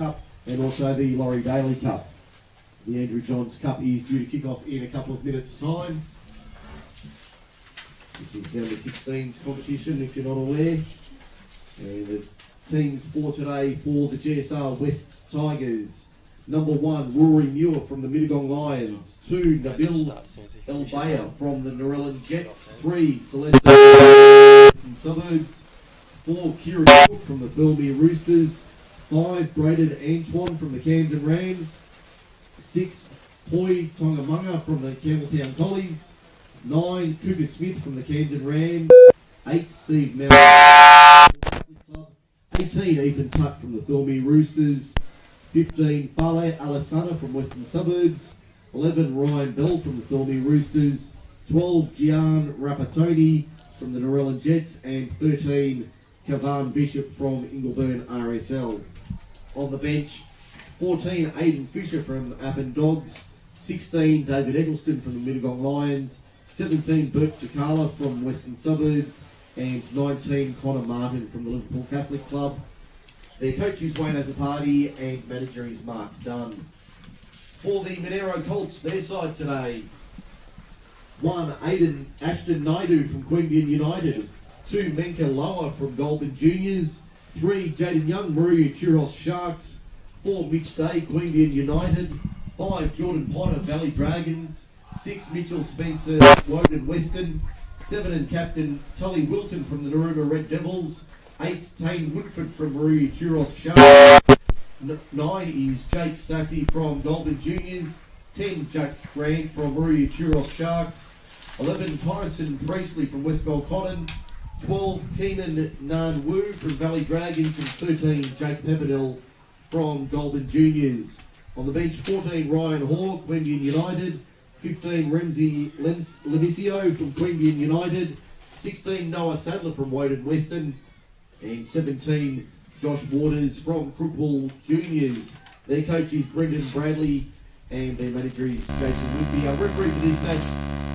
Cup and also the Laurie Daley Cup. The Andrew Johns Cup is due to kick off in a couple of minutes' time, which is the under 16s competition if you're not aware. And the teams for today for the GSR Wests Tigers: number 1, Rory Muir from the Mittagong Lions; 2, Nabil El-Baya from the Narellan Jets; 3, Celeste from Suburbs; 4, Kieran Cook from the Belmere Roosters; 5, Braden Antoine from the Camden Rams; 6, Poi Tongamanga from the Campbelltown Collies; 9, Cooper Smith from the Camden Rams; 8, Steve Mount Club; 18, Ethan Tutt from the Belmere Roosters; 15, Fale Alasana from Western Suburbs; 11, Ryan Bell from the Thornby Roosters; 12, Gian Rapatoni from the Narellan Jets; and 13, Kavan Bishop from Ingleburn RSL. On the bench, 14, Aidan Fisher from Appin Dogs; 16, David Eggleston from the Mittagong Lions; 17, Bert Chikala from Western Suburbs; and 19, Connor Martin from the Liverpool Catholic Club. Their coach is Wayne Azzopardi and manager is Mark Dunn. For the Monaro Colts, their side today: 1, Ashton Naidu from Queanbeyan United; 2, Menka Lower from Goulburn Juniors; 3, Jaden Young, Maria Churros Sharks; 4, Mitch Day, Queanbeyan United; 5, Jordan Potter, Valley Dragons; 6, Mitchell Spencer, Woden Western; 7, and captain Tully Wilton from the Narooma Red Devils; 8, Tane Woodford from Maria Churros Sharks; 9 is Jake Sassy from Goulburn Juniors; 10, Jack Grant from Maria Churros Sharks; 11, Tyson Priestley from West Belconnen; 12, Keenan Nan Wu from Valley Dragons; and 13, Jake Pepperdell from Goulburn Juniors. On the bench, 14, Ryan Hawke, Queanbeyan United; 15, Ramsey Lenicio from Queanbeyan United; 16, Noah Sadler from Woden Western; and 17, Josh Waters from Crookwell Juniors. Their coach is Brendan Bradley and their manager is Jason Whitby. Our referee for this match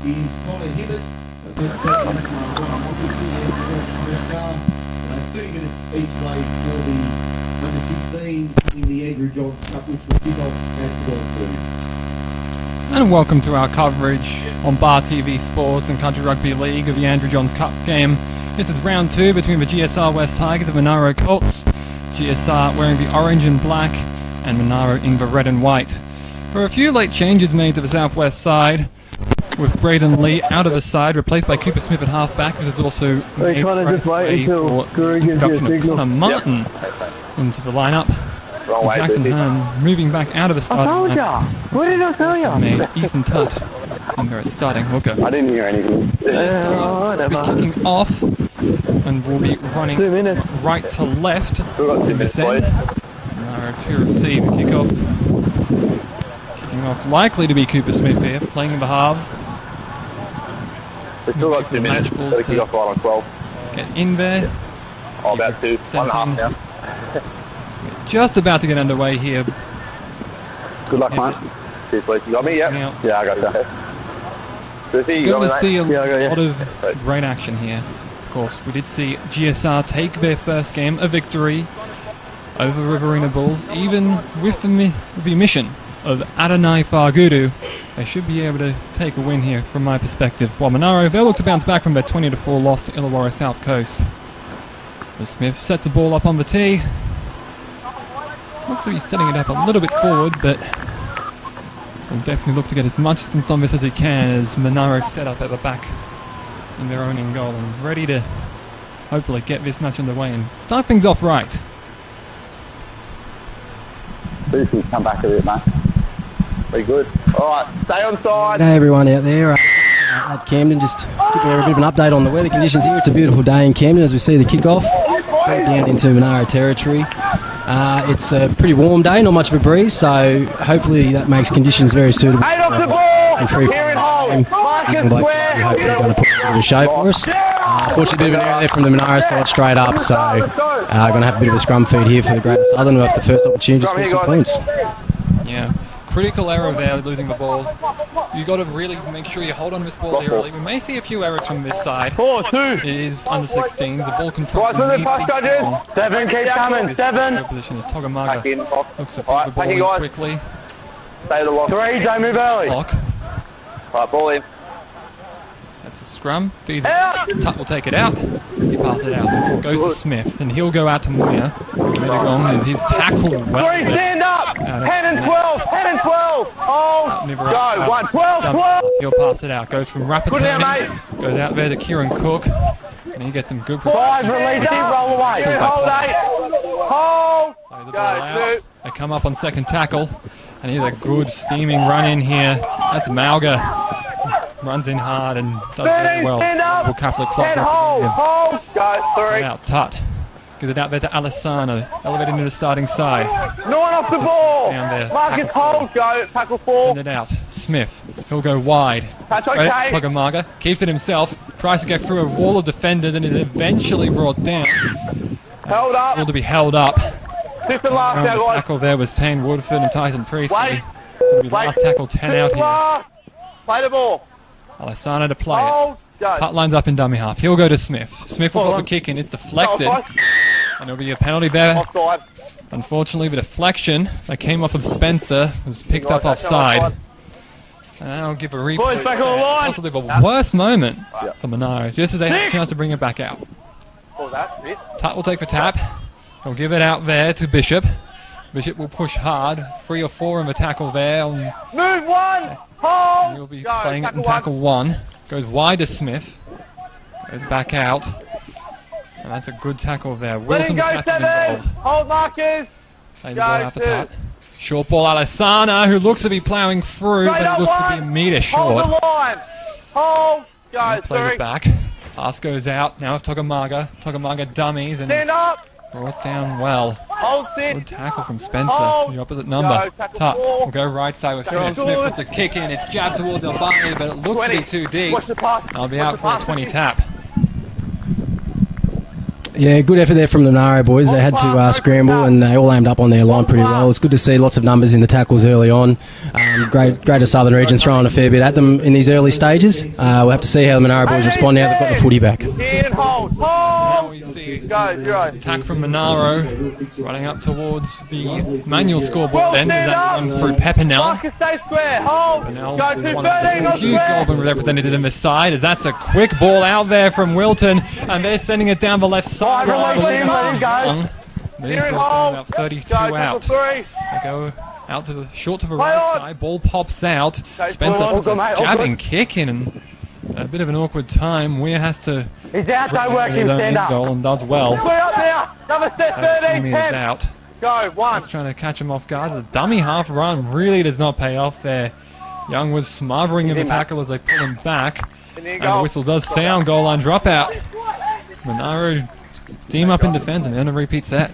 is Connor Hibbett. 30 minutes each way for the under 16s in the Andrew Johns Cup, which will kick off at 12:30. And welcome to our coverage on Bar TV Sports and Country Rugby League of the Andrew Johns Cup game. This is round 2 between the GSR West Tigers and Monaro Colts. GSR wearing the orange and black and Monaro in the red and white. There are a few late changes made to the southwest side, with Braden Lee out of the side, replaced by Cooper Smith at half-back. This is also Hey, Connor, just wait until the introduction of Connor Martin into the lineup. Jackson Hahn moving back out of the starting lineup. What did I tell you? Made Ethan Tutt in there at starting hooker. I didn't hear anything. GSR will be kicking off and will be running right to left in this end. Monaro to receive the kickoff. Kicking off likely to be Cooper Smith here, playing in the halves. We've still got 2 minutes. Got to kick off right on 12. Get in there. Oh, about 2. 1.5 now. Just about to get underway here. Good luck, mate. Cheers, please. You got me? Yep. Yeah, I got you. Going to see a lot of great action here. Of course, we did see GSR take their first game, a victory over Riverina Bulls. Even with the mission of Adonai Fargudu, they should be able to take a win here from my perspective. While Monaro, they'll look to bounce back from their 20-4 loss to Illawarra South Coast. As Smith sets the ball up on the tee. Looks to be setting it up a little bit forward, but will definitely look to get as much distance on this as he can as Monaro set up at the back in their own end goal and ready to hopefully get this match underway and start things off right. Please come back a bit, mate. Very good. Alright, stay on side. Hey everyone out there at Camden, just giving you a bit of an update on the weather conditions here. It's a beautiful day in Camden as we see the kick-off down into Monaro territory. It's a pretty warm day, not much of a breeze, so hopefully that makes conditions very suitable. Eight off the ball! Here in hole! Marcus Square! Hopefully going to put a bit of a show for us. Unfortunately, a bit of an error there from the Monaro side straight up, so going to have a bit of a scrum feed here for the Greater Southern. We'll have the first opportunity to score some points. Yeah, critical error there, losing the ball. You got to really make sure you hold on to this ball early. We may see a few errors from this side. 4-2. It is under 16s. The ball control Right to the may pass, be judges. strong. 7, keep coming. 7. Good position is Togamaga. Looks to feed the ball Packing, in guys. quickly. Stay the lock. 3, don't move early. Lock. Right, ball in. That's a scrum. Feeds it. Tut will take it out. He passes it out. Goes to Smith, and he'll go out to Moya. Medagong is his tackle. 3, stand up. 10 and 12. 10 and 12. Hold. Go. 1, 12, 12. He'll pass it out. Goes from Rapatoni. Goes out there to Kieran Cook. And he gets some good... 5, release it, roll away. Hold 8. Hold. Plays the ball out. They come up on second tackle. And here's a good steaming run in here. That's Malga. Runs in hard and does very well. Will Catholic Club. Hold. Go. 3. Out. Tut. Gives it out there to Alessano. Elevated into the starting side. 9 off the ball. Down there. Marcus, hold. Go. Tackle 4. Send it out. Smith. He'll go wide. That's okay. Togamaga keeps it himself. Tries to get through a wall of defenders and is eventually brought down. Held up. Will to be held up. Fifth and last now, The guys. tackle there was Tane Woodford and Tyson Priestley. Wait. So it'll be last tackle 10 out here. Play the ball. Alessano to play Hold. it. Go. Tut lines up in dummy half. He'll go to Smith. Smith will put the kick in. It's deflected. And there'll be a penalty there. Offside. Unfortunately, the deflection that came off of Spencer was picked up offside. And I'll give a replay. Boys, back on the line. Possibly the worst moment for Monaro, just as they have a chance to bring it back out. Tut will take the tap. He'll give it out there to Bishop. Bishop will push hard. 3 or 4 in the tackle there. Move 1. Hold. He'll be playing it in tackle 1. Goes wide to Smith. Goes back out. And that's a good tackle there. Let him Wilson go, will have to be 7. involved. Hold Marcus. Play the ball out for Tut. Short ball, Alessana, who looks to be ploughing through, but it looks to be a metre short. Hold the line. Hold. Go. Plays it back. Pass goes out. Now with Togamaga. Togamaga dummies and Stand up. brought down well. Hold sit. Good tackle from Spencer. Hold. The opposite number. Go, tackle Tut 4. will go right side with Smith. Go. Smith puts a kick in. It's jabbed towards Albani, but it looks to be too deep. Watch the pass. I'll be out for a 20 tap. Yeah, good effort there from the Monaro boys. They had to scramble and they all aimed up on their line pretty well. It's good to see lots of numbers in the tackles early on. Greater Southern Region throwing a fair bit at them in these early stages. We'll have to see how the Monaro boys respond now they've got the footy back. In, hold. Now we see Go, 0. attack from Monaro running up towards the manual scoreboard then. That's one through Pepinel. Marcus, stay square. Hold. Pepinel, Go to one 13 of on the few square. Goulburn representatives in this side, as that's a quick ball out there from Wilton, and they're sending it down the left side. Let him go. They've brought down about 32 out. 3. They go out to the short to the right side. Ball pops out. Spencer ball on. puts a Mate, jabbing kick in, and a bit of an awkward time. Weir has to He's out, don't work him, his own stand up. goal and does well. Clear up now. Number set, 13, Jimmy 10. is out. Go, 1. Just trying to catch him off guard. The dummy half run really does not pay off there. Young was smothering in the tackle as they pull him back. And the whistle does sound. Goal line dropout. Monaro steam up in defence and then a repeat set.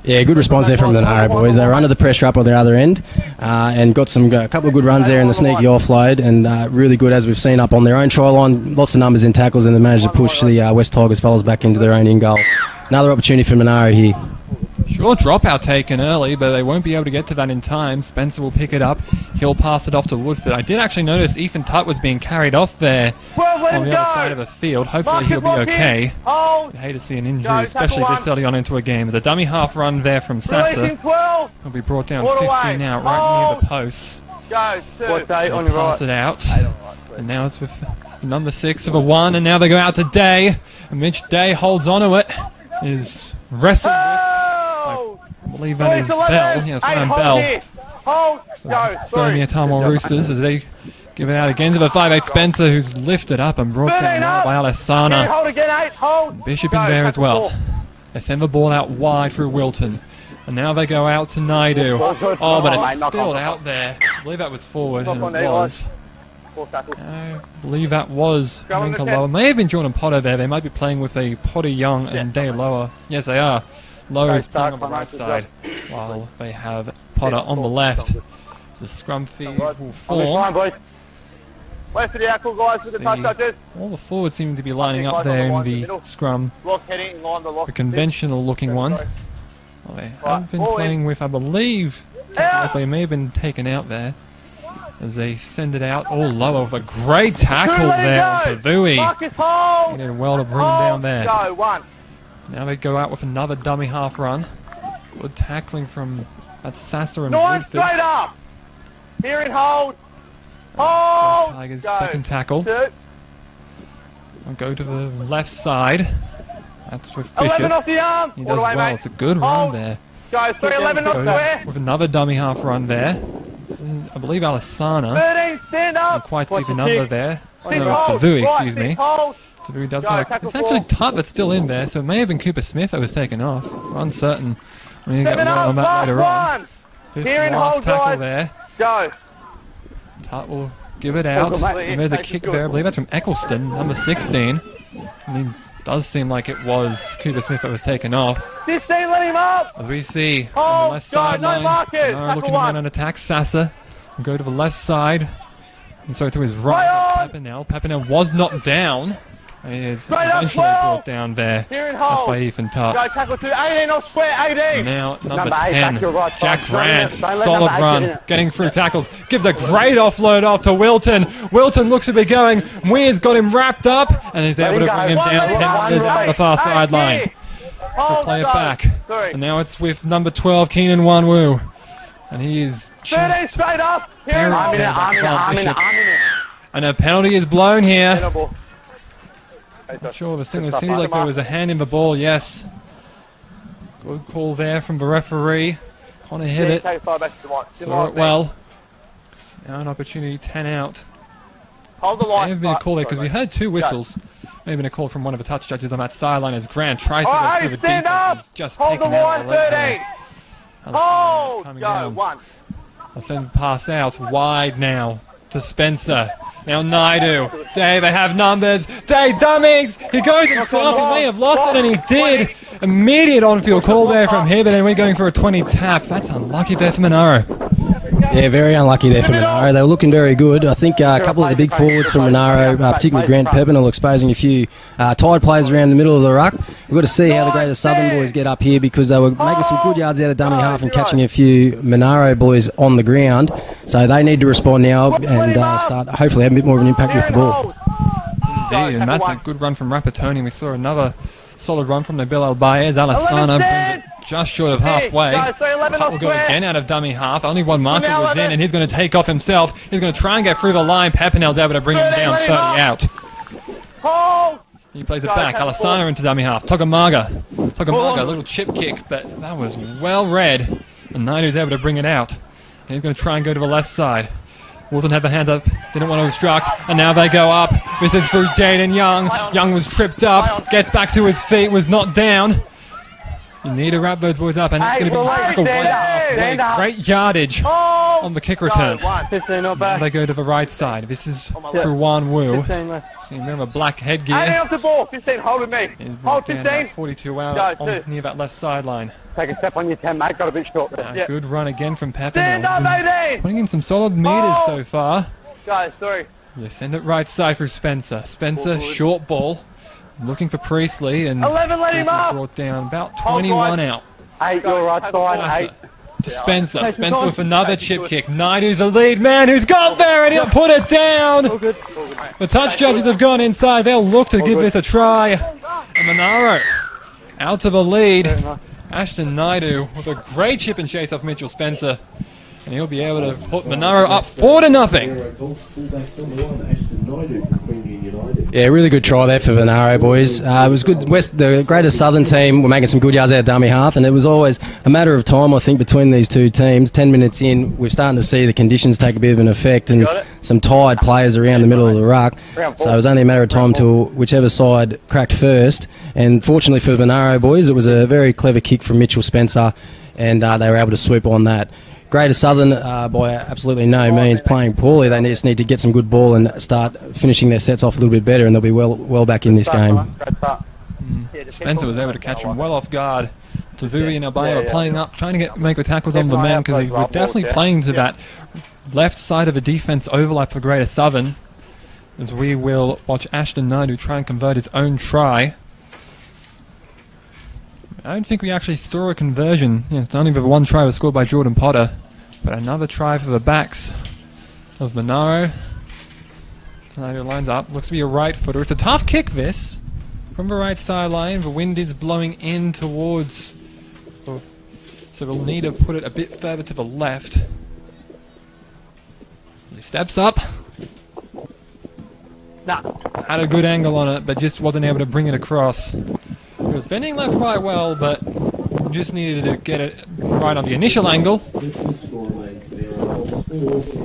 Yeah, good response there from the Monaro boys. They were under the pressure up on their other end and got a couple of good runs there in the sneaky offload and really good as we've seen up on their own try line. Lots of numbers in tackles and they managed to push the West Tigers fellas back into their own in goal. Another opportunity for Monaro here. Sure, dropout taken early, but they won't be able to get to that in time. Spencer will pick it up. He'll pass it off to Woodford. I did actually notice Ethan Tut was being carried off there on the other side of the field. Hopefully he'll be okay. I hate to see an injury, especially this early on into a game. There's a dummy half run there from Sasser. He'll be brought down 50 now, right near the posts. Go, 2. Pass it out. And now it's with number 6 of a 1, and now they go out to Day. And Mitch Day holds on to it. Is wrestled with. I believe that is Bell. Yes, Ryan Bell. Hold. Go. Fermier Tamil Roosters as they give it out again to the 5'8 Spencer, who's lifted up and brought down well by Alessana. Hold again, 8. Hold. Bishop in there as well. They send the ball out wide through Wilton. And now they go out to Naidu. Oh, but it's spilled out there. I believe that was forward, and it was. I believe that was Rinka Lower. May have been Jordan Potter there. They might be playing with a Potter Young and Day Lower. Yes, they are. Lower is playing on the right side, while they have Potter on the left. The scrum feed will form. Wait for the actual guys with the touch touches. All the forwards seem to be lining up there in the scrum. The conventional looking one. Well, they have been playing with, I believe, He may have been taken out there as they send it out all lower with a great tackle there onto Vui. He did well to bring him down there. Now they go out with another dummy half run. Good tackling from Sasser and Woodford. Straight up. Here in hold. Hold. Tigers' second tackle. I'll go to the left side. That's with Bishop. 11 off the arm. He does well. It's a good run there. Go 311 not square. With another dummy half run there. I believe Alessana. 13, stand up. Can't quite see the number there. Oh, no, it's Tavui, excuse me. Tavui does come back. It's actually Tut that's still in there, so it may have been Cooper Smith that was taken off. We're uncertain. We need to get more on that later on. Fifth last tackle there. Go. Tut will give it out. And there's a kick there. I believe that's from Eccleston, number 16. And he does seem like it was Cooper Smith that was taken off. 16, let him up. As we see on the left sideline, no looking to man on attack. Sasser will go to the left side. And so to his right, Pepinell. Pepinell was knocked down. He is eventually brought down there. That's by Ethan Tutt. Go tackle to 18 off square, 18. Now number 10, Jack Grant. Solid run, getting through tackles. Gives a great offload off to Wilton. Wilton looks to be going. Weir's got him wrapped up and is able to bring him down 10 meters out the far sideline. He'll play it back. And now it's with number 12, Keenan Wanwu. And he is just straight up. And a penalty is blown here. Not sure of a single. It seems like there was a hand in the ball, yes. Good call there from the referee. Connor hit it. Saw it well. Now an opportunity, 10 out. Hold the line. May have been a call there because we heard two whistles. May have been a call from one of the touch judges on that sideline as Grant tries to go through the defense. He's just taken out the leg there. Hold. Coming Go. down. 1. I'll send the pass out wide now to Spencer. Now Naidu. They have numbers. Day dummies. He goes himself. He may have lost it, and he did. Immediate on-field call there from Hibbert, and we're going for a 20 tap. That's unlucky there for Monaro. Yeah, very unlucky there for Monaro. They were looking very good. I think a couple of the big forwards from Monaro, particularly Grant Pepinell, exposing a few tired players around the middle of the ruck. We've got to see how the Greater Southern boys get up here because they were making some good yards out of dummy half and catching a few Monaro boys on the ground. So they need to respond now and start hopefully having a bit more of an impact with the ball. Indeed, and that's a good run from Rapatoni. We saw another solid run from Nabil Al-Baez. Alessana brings it just short of halfway. Putt will go again out of dummy half. Only one marker was in, and he's going to take off himself. He's going to try and get through the line. Pepinell's able to bring him down 30 out. He plays it back. Alessana into dummy half. Togamaga, a little chip kick, but that was well read. And Naidu's able to bring it out. And he's going to try and go to the left side. Wilson had the hand up, didn't want to obstruct, and now they go up. This is through Jaden Young. Young was tripped up, gets back to his feet, was knocked down. You need to wrap those boys up, and it's going to be like a right halfway. Great yardage on the kick return. Now they go to the right side. This is through Wanwu. Seeing a bit of a black headgear. 18 off the ball. 15, hold with me. Hold 15. 42 out near that left sideline. Take a step on your 10, mate. Got a bit short there. Good run again from Pepinell. Putting in some solid meters so far. Guys, sorry. They send it right side through Spencer. Spencer, short ball. Looking for Priestley, and 11, let him up. Brought down about 21 out. 8, you're right side. 8. To Spencer. Spencer with another chip kick. Naidu's the lead man who's got there, and he'll put it down. The touch judges have gone inside. They'll look to give this a try. And Monaro out to the lead. Ashton Naidu with a great chip and chase off Mitchell Spencer. And he'll be able to put Monaro up 4-0. Yeah, really good try there for Monaro, boys. It was good. The Greater Southern team were making some good yards out of dummy half, and it was always a matter of time, I think, between these two teams. 10 minutes in, we're starting to see the conditions take a bit of an effect and some tired players around the middle of the ruck. So it was only a matter of time till whichever side cracked first. And fortunately for Monaro, boys, it was a very clever kick from Mitchell Spencer, and they were able to swoop on that. Greater Southern, by absolutely no means playing poorly. They just need to get some good ball and start finishing their sets off a little bit better, and they'll be well back in this game. Spencer was able to catch him well off guard. Tavui and Albaya were playing up, trying to make the tackles on the man because they were definitely playing to that left side of the defence overlap for Greater Southern. As we will watch Ashton Naidu try and convert his own try. I don't think we actually saw a conversion. It's only the one try was scored by Jordan Potter. But another try for the backs of Monaro. Snyder lines up. Looks to be a right footer. It's a tough kick, this. From the right sideline. The wind is blowing in towards... So we'll need to put it a bit further to the left. He steps up. Had a good angle on it, but just wasn't able to bring it across. He was bending left quite well, but just needed to get it right on the initial angle.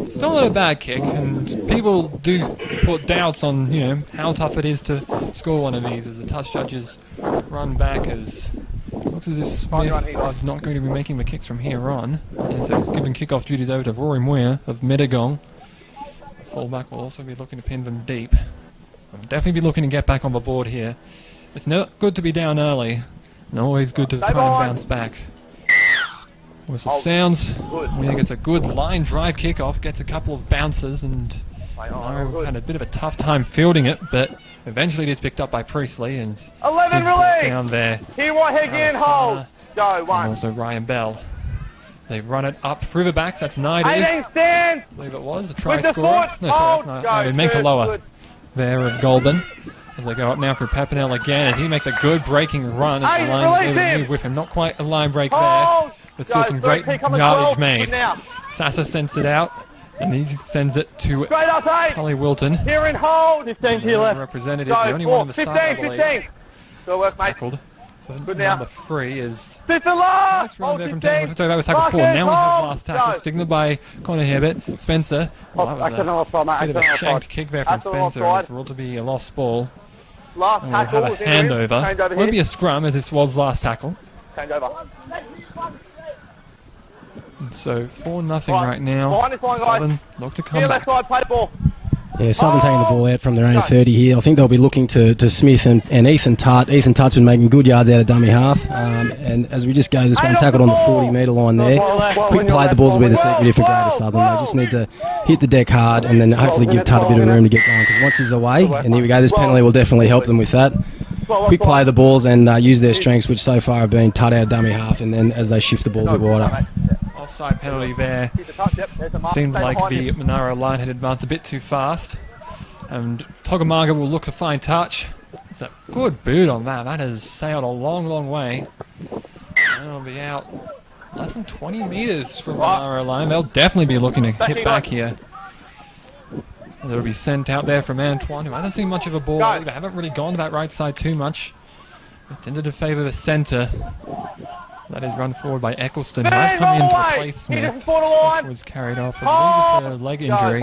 Still not a bad kick, and people do put doubts on, you know, how tough it is to score one of these as the touch judges run back. As looks as if Smith is not going to be making the kicks from here on, and so giving kickoff duties over to Rory Moyer of Mittagong. The fullback will also be looking to pin them deep. We'll definitely be looking to get back on the board here. It's not good to be down early, and always good to try and bounce back. Whistle sounds. Moyer gets a good line drive kickoff, gets a couple of bounces, and Monaro had a bit of a tough time fielding it, but eventually it is picked up by Priestley, and 11 down there. Here, right again, hold. Go, one. And also Ryan Bell. They run it up through the backs. That's Naidu. 18 stand. I believe it was a try scorer. No, sorry, that's Naidu. Menkaloa there of Goulburn. As they go up now for Papinel again, and he makes a good breaking run as the line able to move with him. Not quite a line break there, but still some great yardage made. Sasa sends it out, and he sends it to Cully Wilton. Here in hold. 15 to your left. Representative, the only one on the side, I believe. 15. Good work, mate. Tackled. Good now. Number 3 is... Fifth and last. Nice run there from Taylor. That was tackle 4. Now we have last tackle, signalled by Connor Hibbert. Spencer. Well, that was a bit of a shanked kick there from Spencer. It's ruled to be a lost ball. Last and tackle. We'll have a handover. It won't be a scrum, as this was last tackle. Change over. And so 4-0 right now. Southern look to come back. Side, play the ball. Yeah, Southern taking the ball out from their own 30 here. I think they'll be looking to Smith and Ethan Tutt. Ethan Tutt's been making good yards out of dummy half. And as we just go, this one tackled on the 40-metre line there. Quick play, the balls will be the secret for Greater Southern. They just need to hit the deck hard and then hopefully give Tutt a bit of room to get going. Because once he's away, and here we go, this penalty will definitely help them with that. Quick play the balls and use their strengths, which so far have been Tutt out of dummy half, and then as they shift the ball a bit wider. Offside penalty there. Seemed like the Monaro line had advanced a bit too fast. And Togomaga will look to find touch. It's a good boot on that. That has sailed a long, long way. And it'll be out less than 20 metres from the Monaro line. They'll definitely be looking to hit back here. And it'll be sent out there from Antoine, who hasn't seen much of a ball. They haven't really gone to that right side too much. It's tended to favour the centre. That is run forward by Eccleston, who has come in to replace Smith. Smith was carried off, I believe, with a leg injury.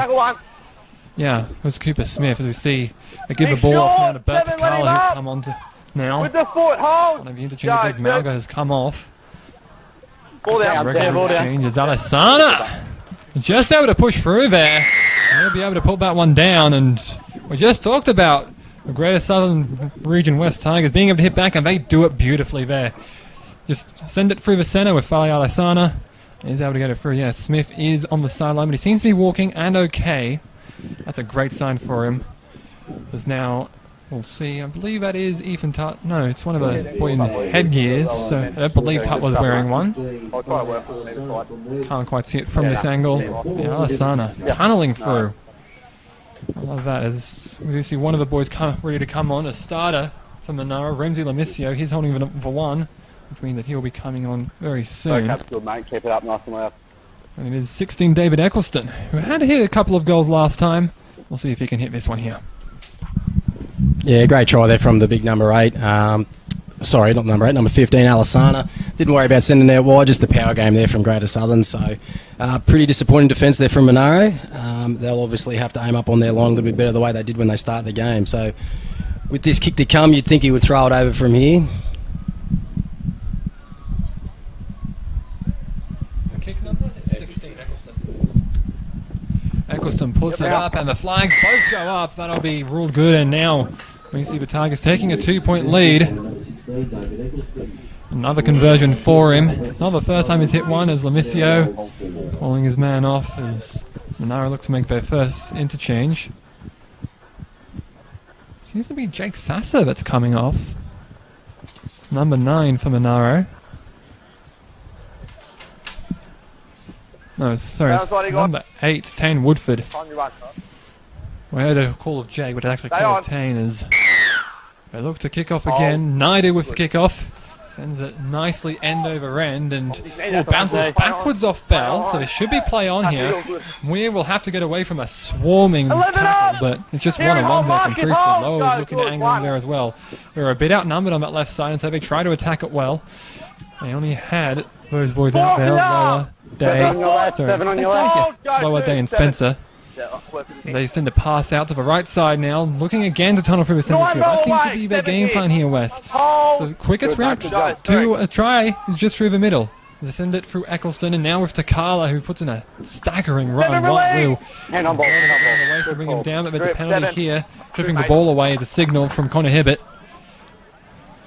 Yeah, it was Cooper Smith, as we see. They give the ball off now to Bert Takala, who's come on to now. With the foot, hold. One of the interchangeable Malga has come off. Ball down, regular changes. Alasana is just able to push through there. He'll be able to pull that one down, and we just talked about the Greater Southern Region West Tigers being able to hit back, and they do it beautifully there. Just send it through the centre with Fali Alasana. He's able to get it through. Yeah, Smith is on the sideline, but he seems to be walking and okay. That's a great sign for him. There's now, we'll see, I believe that is Ethan Tutt. No, it's one of the boys in headgears, so I don't believe Tutt was wearing one. Can't quite see it from this angle. Yeah, Alasana tunnelling through. I love that, as we see one of the boys ready to come on, a starter for Monaro, Ramsey Lamisio. He's holding the one, which means that he'll be coming on very soon. Good, mate. Keep it up nice and loud. And it is 16 David Eccleston, who had to hit a couple of goals last time. We'll see if he can hit this one here. Yeah, great try there from the big number 8. Sorry, not number 8, number 15, Alasana. Didn't worry about sending it out wide, just the power game there from Greater Southern. So, pretty disappointing defence there from Monaro. They'll obviously have to aim up on their line a little bit better the way they did when they started the game. So, with this kick to come, you'd think he would throw it over from here. Eccleston puts it up, and the flags both go up. That'll be ruled good, and now we see the Tigers taking a 2-point lead. Another conversion for him. Not the first time he's hit one, as Lamisio calling his man off as Monaro looks to make their first interchange. Seems to be Jake Sasser that's coming off. Number 9 for Monaro. No, sorry, it's number 8, Tane Woodford. We heard a call of Jake, but it actually called of Tane as they look to kick off again. Naidu with the kickoff. Sends it nicely end over end and bounces backwards off Bell, so there should be play on here. Weir will have to get away from a swarming tackle, but it's just one-on-one there from Priestley. Lower was looking at angling there as well. We were a bit outnumbered on that left side, and so they tried to attack it well. They only had those boys out there, Lower, Day, Lower, Day and Spencer. They send a pass out to the right side now, looking again to tunnel through the centre field. That seems to be their game plan here, Wes. The quickest route to a try is just through the middle. They send it through Eccleston, and now with Takala, who puts in a staggering run. Woo. Away to bring him down, but there's a penalty here. Tripping the ball away is a signal from Connor Hibbett.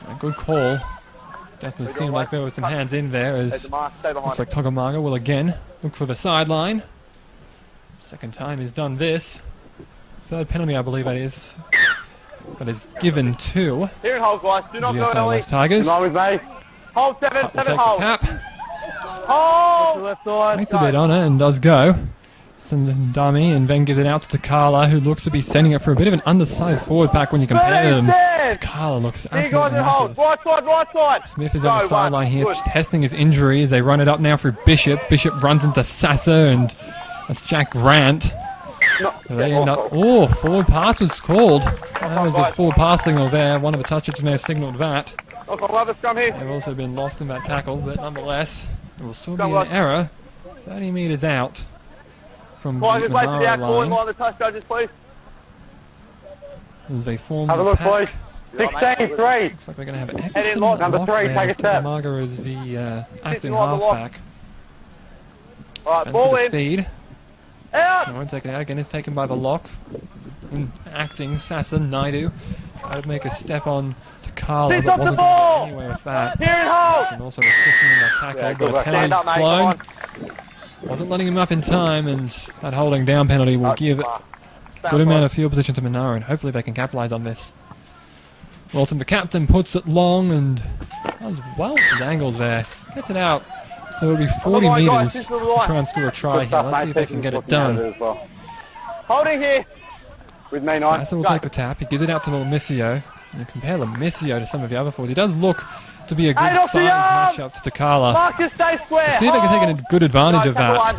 A good call. Definitely seemed like there were some hands in there, as looks like Togamaga will again look for the sideline. Second time he's done this. Third penalty, I believe that is given to GSR West Tigers. Hold 7, Will take the tap. Hold! Makes a bit on it and does go. Sends a dummy and then gives it out to Takala, who looks to be sending it for a bit of an undersized forward pack when you compare them. Takala looks absolutely massive. Right side. Smith is on the sideline here, testing his injury as they run it up now through Bishop. Bishop runs into Sasser, and that's Jack Grant. So they end up... Oh, forward pass was called. That was a forward pass signal there. One of the touches may have signaled that. They've also been lost in that tackle, but nonetheless, it will still be an error. 30 metres out from the Monaro line. As they form the pack. 16-3. Looks like we're going to have Eccleston number 3, take a step. Marga is the acting halfback. Alright, ball in. Feed. Out! No one taken out again. It's taken by the lock. Acting Sasser, Naidu. Try to make a step on to Carla, but wasn't going to get anywhere with that. And also assisting in that tackle, but a penalty's blown. Wasn't letting him up in time, and that holding down penalty will give a good amount of field position to Monaro, and hopefully they can capitalise on this. Walton, the captain, puts it long and does well with his angles there. Gets it out. So it'll be 40 metres to try and score a try here. Let's see if they can get it done. Holding here. With May 9. Sasser will take the tap. He gives it out to Lamisio. And you compare Lamisio to some of the other forwards. He does look to be a good size matchup to Takala. Let's see if they can take a good advantage of that.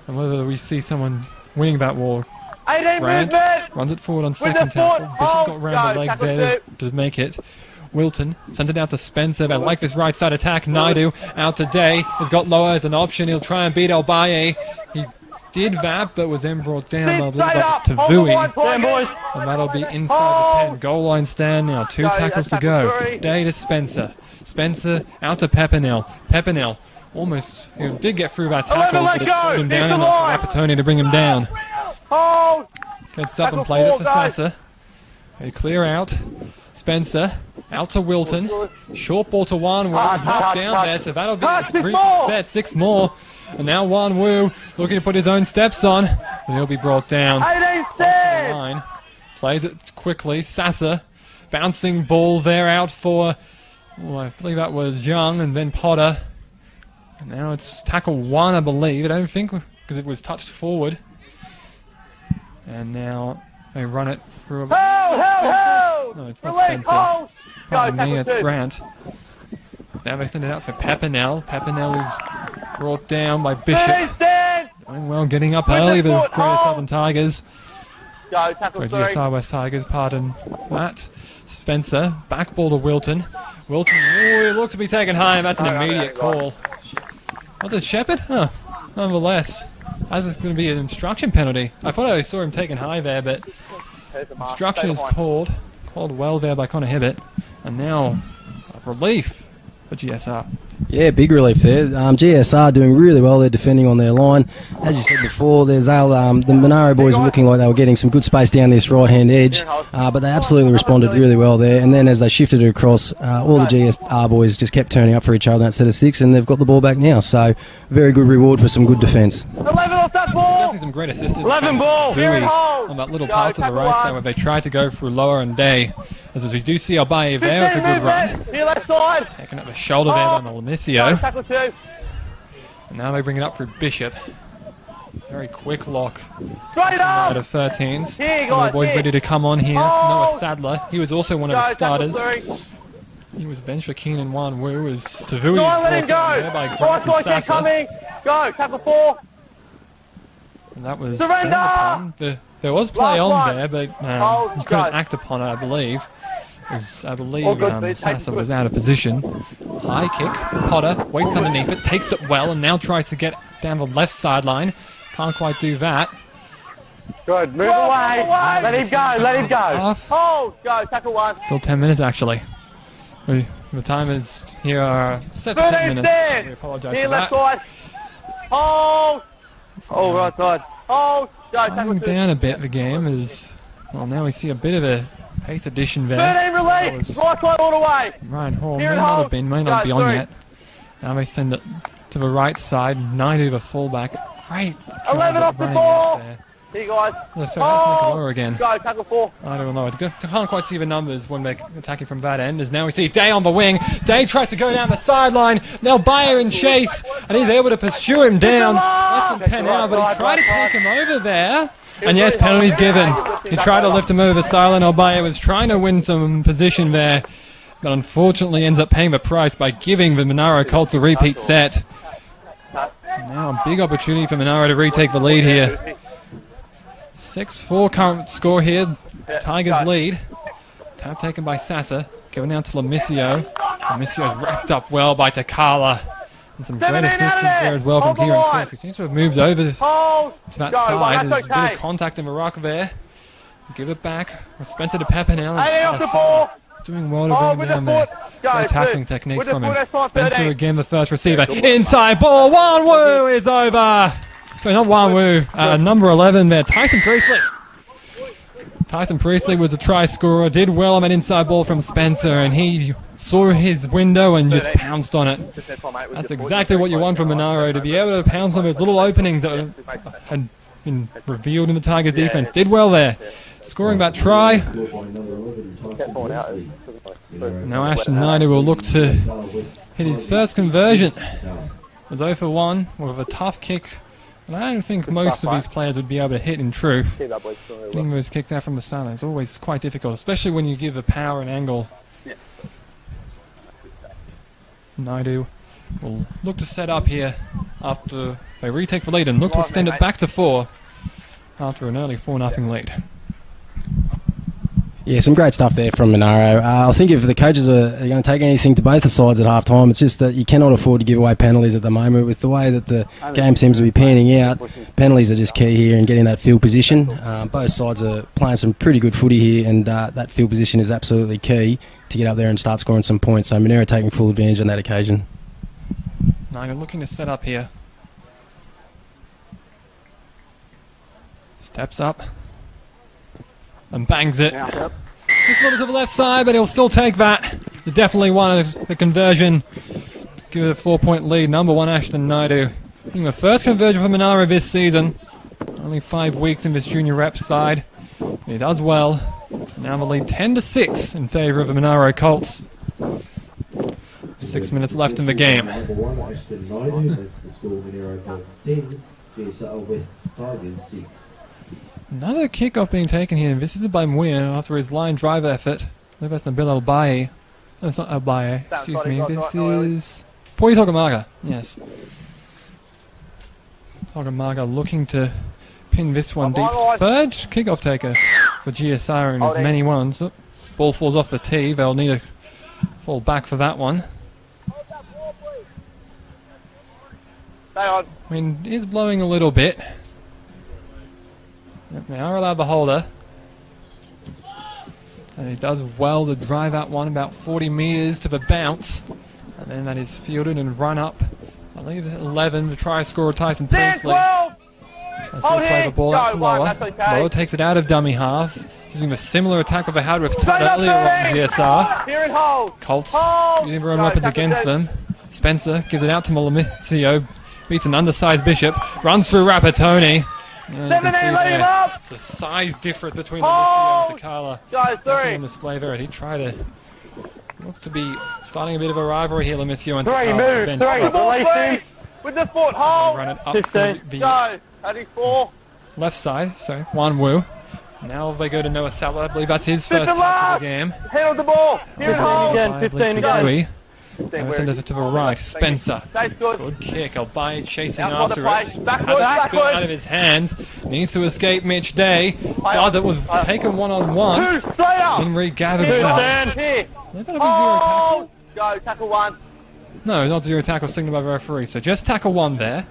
And whether we see someone winning that war. Grant runs it forward on second tackle. Bishop got round the legs there to make it. Wilton sent it out to Spencer. They like this right side attack. Naidu out today. Has got Lower as an option. He'll try and beat Albaye. He did that, but was then brought down, I believe, to Vui. And that'll be inside the 10. Goal line stand now. 2 tackles to go. Day to Spencer. Spencer out to Pepinell. Pepinell almost, he did get through that tackle, but it slowed him down enough for opportunity to bring him down. Gets up and plays it for Sasser. They clear out. Spencer out to Wilton. Short ball to Wan Wu. He's knocked down there, so that'll be a set. 6 more. And now Wan Wu looking to put his own steps on. And he'll be brought down. Close to the line. Plays it quickly. Sasser. Bouncing ball there out for, I believe that was Young and then Potter. And now it's tackle 1, I believe. I don't think, because it was touched forward. And now they run it through a... No, it's not Spencer. Pardon me, it's Grant. Now they send it out for Pepinell. Pepinell is brought down by Bishop. Doing well, getting up early, the Greater Southern Tigers. Sorry, GSR West Tigers, pardon that. Spencer, back ball to Wilton. Wilton, he looks to be taken high, and that's an immediate call. Was it Shepherd? Huh, nonetheless. That's going to be an obstruction penalty. I thought I saw him taken high there, but obstruction is called. Called well there by Connor Hibbett. And now, a relief for GSR. Yeah, big relief there. GSR doing really well. They're defending on their line. As you said before, there's the Monaro boys were looking like they were getting some good space down this right-hand edge, but they absolutely responded really well there. And then as they shifted it across, all the GSR boys just kept turning up for each other in that set of 6, and they've got the ball back now. So very good reward for some good defence. 11 off that ball. Definitely some great assistance. 11 ball. On that little pass to the right side where they tried to go through Lower and Day. As we do see Albaye there with a good run. Taking up the shoulder there by Lamisio. And now they bring it up for Bishop. Very quick lock. Straight up! Out of 13s. Here, One of the boys here. ready to come on here. Oh! Noah Sadler. He was also one of the starters. Tackle He was benched for Keenan Wan Wu as Tavui No, let him brought down go! there by Nice Grant one, and keep Sasa. coming! Go, tackle 4! And that was Surrender! down upon. There was play Last on one. there, but Oh, you couldn't go. act upon it, I believe. As I All believe good, mate. Take Sasa it was good. out of position. High kick. Potter waits underneath it, takes it well, and now tries to get down the left sideline. Can't quite do that. Good, move away! Let him go, let him go! Half. Hold! Go, tackle 1. Still 10 minutes, actually. The timers here are set for 10 13 minutes. stand! We apologise Here, for left that. side! Hold! Oh, right side. Hold! Go, tackle Slowing 2. down a bit the game is... Well, now we see a bit of a pace addition there. 13 That release! was Right side all the way! Ryan Hall Here may and not hold. have been, may not Go, be on 3. yet. Now they send it to the right side. Naidu the fullback. Great job 11 at off the running ball. out there. Here, guys. So that's McAloa again. Go, tackle 4. I don't know. Can't quite see the numbers when they're attacking from that end. As now we see Day on the wing. Day tries to go down the sideline. Now Bayer in chase, and he's able to pursue him down. Less than 10 out, but he tried to take him over there. And yes, penalties given. He tried to lift him over the sideline. Bayer was trying to win some position there, but unfortunately ends up paying the price by giving the Monaro Colts a repeat set. Now a big opportunity for Monaro to retake the lead here. 6-4 current score here. Tigers lead. Tap taken by Sasa. Given out to Lamisio. Lamisio's wrapped up well by Takala. And some great assistance there as well from Kieran Cook, who seems to have moved over to that side. There's a bit of contact in Morocco there. Give it back. Spencer to Pepper now. Doing well to bring him down there. Great tackling technique from him. Spencer again, the first receiver. Inside ball. Wanwu is over. Sorry, not Wanwu. Number 11 there. Tyson Priestley. Tyson Priestley was a try scorer. Did well on an inside ball from Spencer, and he saw his window and just pounced on it. That's exactly what you want from Monaro, to be able to pounce on those little openings that had been revealed in the Tigers defense. Did well there. Scoring that try. Now Ashton Naidu will look to hit his first conversion. It was 0 for 1 with a tough kick. And I don't think most of these players would be able to hit in truth. Getting those kicks out from the start is always quite difficult, especially when you give the power and angle. Naidu will look to set up here after they retake the lead and look to extend it back to 4 after an early 4-0 lead. Yeah, some great stuff there from Monaro. I think if the coaches are going to take anything to both the sides at half-time, it's just that you cannot afford to give away penalties at the moment. With the way that the game seems to be panning out, penalties are just key here in getting that field position. Both sides are playing some pretty good footy here, and that field position is absolutely key to get up there and start scoring some points. So Monaro taking full advantage on that occasion. Now looking to set up here. Steps up. And bangs it. Just a little to the left side, but he'll still take that. He definitely wanted the conversion. Give it a 4-point lead. Number 1, Ashton Naidu. Getting the first conversion for Monaro this season. Only 5 weeks in this junior rep side. He does well. Now the lead 10-6 in favour of the Monaro Colts. 6 minutes left in the game. Number 1, Ashton Naidu makes the score. Monaro Colts 10, GSR West's Tigers 6. Another kickoff being taken here. This is by Muir after his line drive effort. I believe that's Nabil Albaye. No, it's not Albaye. Excuse me. This is Poi Togamaga. Yes. Togamaga looking to pin this one deep. Third kickoff taker for GSR in as many ones. Oh, ball falls off the tee. They'll need to fall back for that one. Wind is blowing a little bit. They are allowed the holder. And he does well to drive out one about 40 metres to the bounce. And then that is fielded and run up. I believe at 11, the try scorer Tyson Priestley. As he play the ball out to Lower. Lower takes it out of dummy half, using the similar attack that they had with Todd earlier on GSR. Colts using their own weapons against them. Spencer gives it out to Malamisio. Beats an undersized Bishop. Runs through Rapatoni. Yeah, you can see there the size difference between Lamisio and Takala. That's on display there. He tried to look to be starting a bit of a rivalry here, Lamisio and Takala. With the foot, hold. Run it up 15. through the Go. 34. left side, so Wan Wu. Now they go to Noah Salah. I believe that's his first touch of the game. Head on the ball. Here it holds. Again, 15 again. Now send it to the right. Thank Spencer. Good. Good kick. Albay chasing Out after the it. play. Backward, Had it spit backward. out of his hands. Needs to escape Mitch Day. Does it. Was taken one-on-one. Two, straight up. And regathered Two, well. stand. Here. Is that going to be zero tackle? Go, tackle one. No, not zero tackle signaled by the referee. So just tackle one there.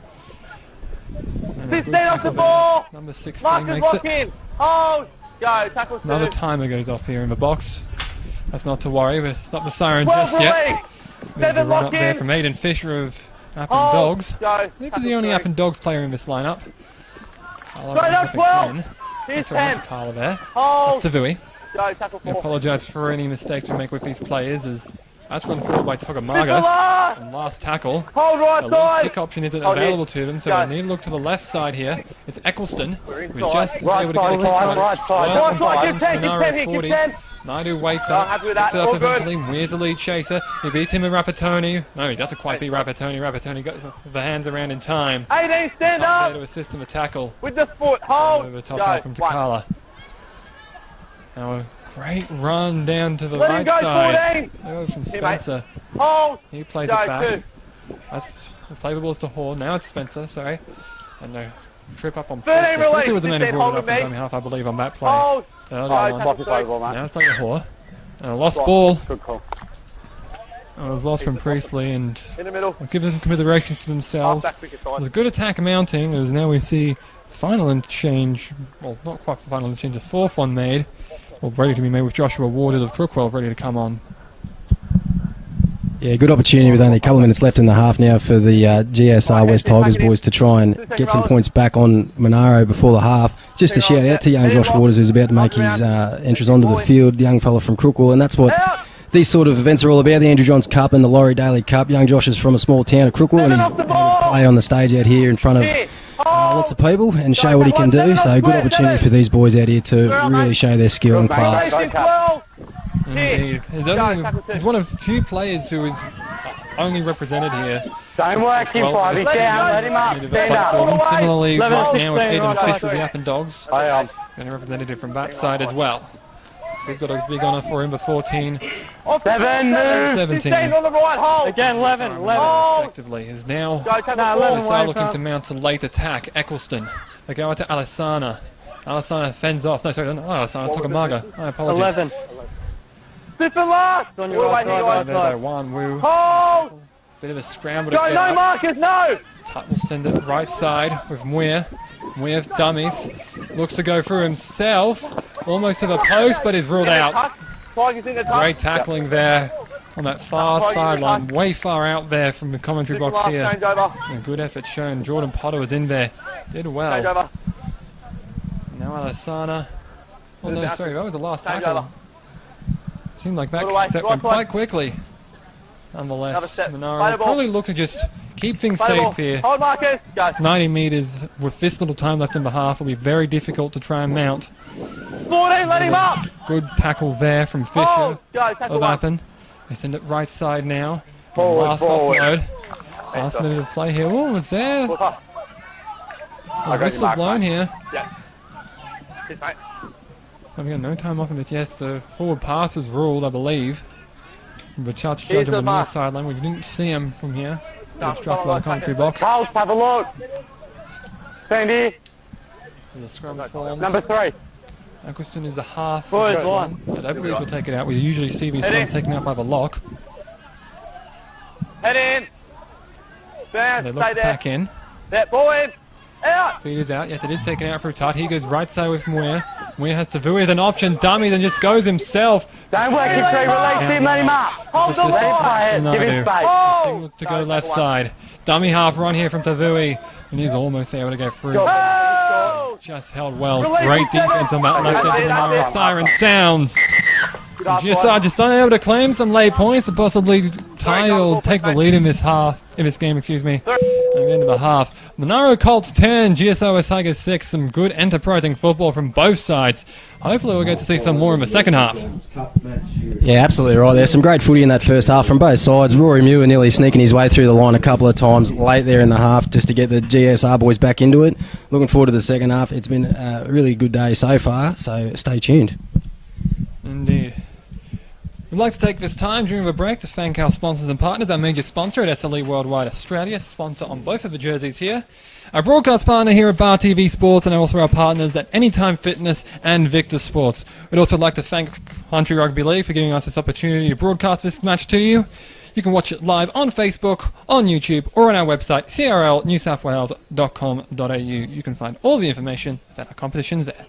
And a good 15 off tackle the there. ball. Number 16 Marcus, makes lock it. in. Hold. Go, tackle two. Another timer goes off here in the box. That's not to worry. But it's not the siren 12 just yet. release. There's a 7 run lock up there in. from Aiden Fisher of Appen Hold. Dogs. Go. Maybe he's the only Appen Dogs player in this lineup. Straight up 12. Here's Sorry, 10. Carla there. Hold. That's Tavui. Go, tackle I 4. apologise for any mistakes we make with these players, as that's run forward by Fifth Togamaga. last. And last tackle. Hold right The lead side. kick option isn't Hold available in. to them, so Go. they need to look to the left side here. It's Eccleston, who's inside. just Right able to get a side, kick right right. side. Well, Right side, into give 10, Monaro give 10, 40. give 10. Naidu waits I'm up, happy with that. picks it up All good. eventually. Where's the lead chaser? He beats him in Rapatoni. No, he doesn't quite beat Rapatoni. Rapatoni got the hands around in time. 18, stand Top there up. to assist in the tackle. With the foot. Hold. Over the top Go. now from One. Takala. Now a great run down to the Let him right go, side. 14. There from mate. Spencer. Hold. He plays Go, it back. 2. That's the play the balls to Hall. Now it's Spencer, sorry. And no trip up on 13 Forster. release. It was the man who 15 brought it up hold in with dummy me. half, I believe, on that play. Hold. Early Go, on. tackle 3. Now it's playing to Hall. And a lost ball. Good call. It was lost from Priestley, and In the middle. will give them commiserations to themselves. Half back, quicker There's a side. good attack mounting, as now we see final interchange, well, not quite final interchange, a fourth one made, or ready to be made with Joshua Warded of Crookwell ready to come on. Yeah, good opportunity with only a couple of minutes left in the half now for the GSR West Tigers boys to try and get some points back on Monaro before the half. Just a shout out to young Josh Waters, who's about to make his entrance onto the field, the young fella from Crookwell, and that's what these sort of events are all about, the Andrew Johns Cup and the Laurie Daley Cup. Young Josh is from a small town of Crookwell, and he's able to play on the stage out here in front of lots of people and show what he can do, so good opportunity for these boys out here to really show their skill and class. Indeed. He's one of few players who is only represented here. Don't work him, Five. He's down. Let him up. Stand up. Similarly, right now with 16, Aiden right Fisher, the Appen Dogs, and a representative from that side as well. He's got a big honour for him, but 14. 7, move. 17. 16 on the right, hold. Again, 11. Respectively, is now Go, tackle 4. Alessar looking to mount a late attack. Eccleston. They go out to Alessana. Alessana fends off. No, sorry, not Alessana, Togamaga. I apologise. 11. Fifth and last. On your right side, There they Wan Wu. Hold. Bit of a scramble to Go, get no up. Marcus, no. Tut will send it right side with Muir. Muir dummies. Looks to go through himself. Almost to the post, but is ruled out. Tigers in the tuck. Great tackling there on that far sideline. Way far out there from the commentary box Change here. over. And good effort shown. Jordan Potter was in there. Did Change well. over. Now Alessana. Oh no, sorry, that was the last Change tackle. over. Seemed like that All the way, set right went foot. quite quickly. Another Nonetheless, step. Monaro Play the will ball. probably look to just keep things Play the ball. safe here. Hold Marcus. Go. 90 metres with this little time left in the half will be very difficult to try and mount. 14, let him up. Good tackle there from Fisher Hold. Go, tackle of 1. Appen. They send it right side now. Forward, Last forward. offload. Last minute of play here. Oh, was there Look up. a whistle blown here? Yes. Yes, mate. I've got no time off of this. Yes, the forward pass was ruled, I believe. The charge Here's judge the on the near mark. sideline. We didn't see him from here. No, Got struck follow by the that commentary second. box. Carls, have a look. Stand here. So the scrum forms. Number 3. Eccleston is a half. Boys, of this one. one. I don't believe we'll take it out. We usually see these Head scrums in. taken out by the lock. Head in. Down. They look Stay to there. pack in. That ball in. Out. Feed is out. Yes, it is taken out for a tut. He goes right side with Muir. Muir has Tavui as an option. Dummy then just goes himself. Don't work him free. Release him. Let him up. Hold the Assistant line. from Give him Naidu. space. Signal to go left side. Dummy half run here from Tavui. And he's almost able to go through. Hold. Just held well. Release Great him, defense on that left edge of Monaro. Up. Siren sounds. Good up, GSR just unable to claim some late points to possibly tie or take the lead in this half, in this game, excuse me. the end of the half. Monaro Colts 10, GSR West Tigers 6. Some good enterprising football from both sides. Hopefully we'll get to see some more in the second half. Yeah, absolutely right. There's some great footy in that first half from both sides. Rory Muir nearly sneaking his way through the line a couple of times late there in the half just to get the GSR boys back into it. Looking forward to the second half. It's been a really good day so far, so stay tuned. Indeed. We'd like to take this time during the break to thank our sponsors and partners. Our major sponsor at SLE Worldwide Australia, sponsor on both of the jerseys here. Our broadcast partner here at Bar TV Sports, and also our partners at Anytime Fitness and Victor Sports. We'd also like to thank Country Rugby League for giving us this opportunity to broadcast this match to you. You can watch it live on Facebook, on YouTube, or on our website, crlnewsouthwales.com.au. You can find all the information about our competitions there.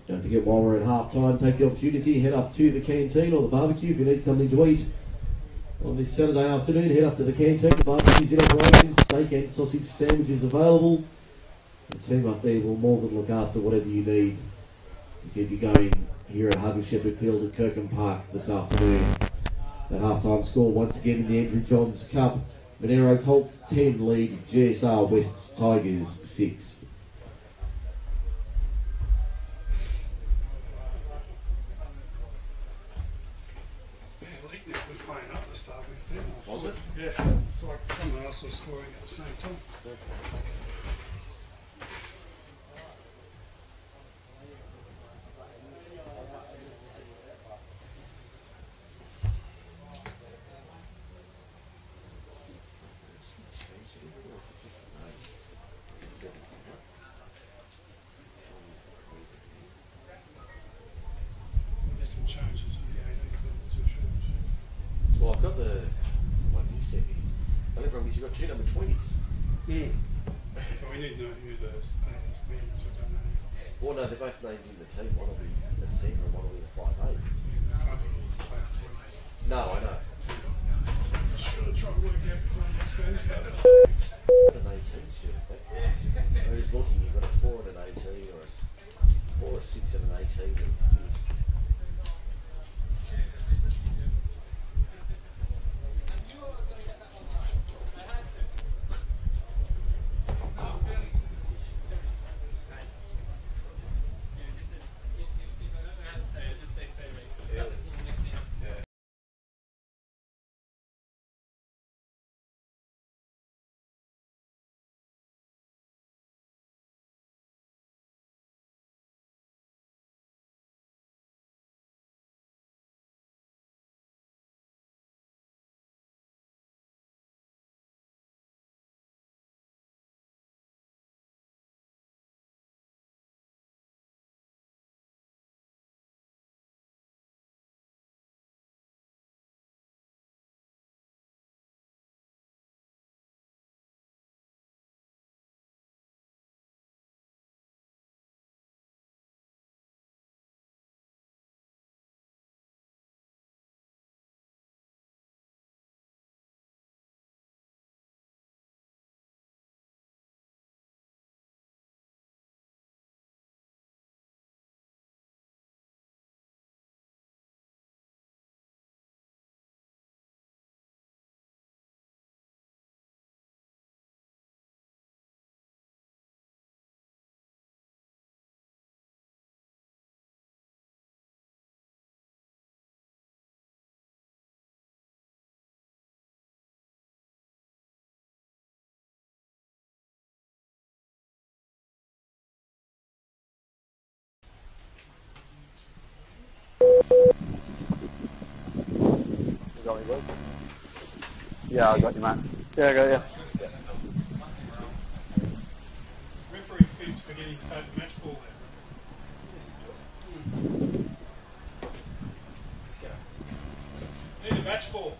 Don't forget, while we're at half time, take the opportunity, head up to the canteen or the barbecue if you need something to eat. On this Saturday afternoon, head up to the canteen. The barbecue's in operation, steak and sausage sandwiches available. The team up there will more than look after whatever you need to keep you going here at Harvey Shepherd Field at Kirkham Park this afternoon. That half-time score once again in the Andrew Johns Cup. Monaro Colts 10 lead GSR West Tigers 6. Was it? Yeah, it's like someone else was scoring at the same time. I've got the one you sent me. The only problem is you've got 2 number 20s. So we need to know who those AF means, I don't know. Well, no, they're both named in the team. One will be a centre and one will be a 5'8". No, I know. Should have tried to work out before the game started. What an 18 shirt. I was looking, you've got a 4 and an 18, or a 6 and an 18. Yeah, I got you, mate. Yeah, I got you. Referee keeps forgetting to take the match ball there. Need a match ball.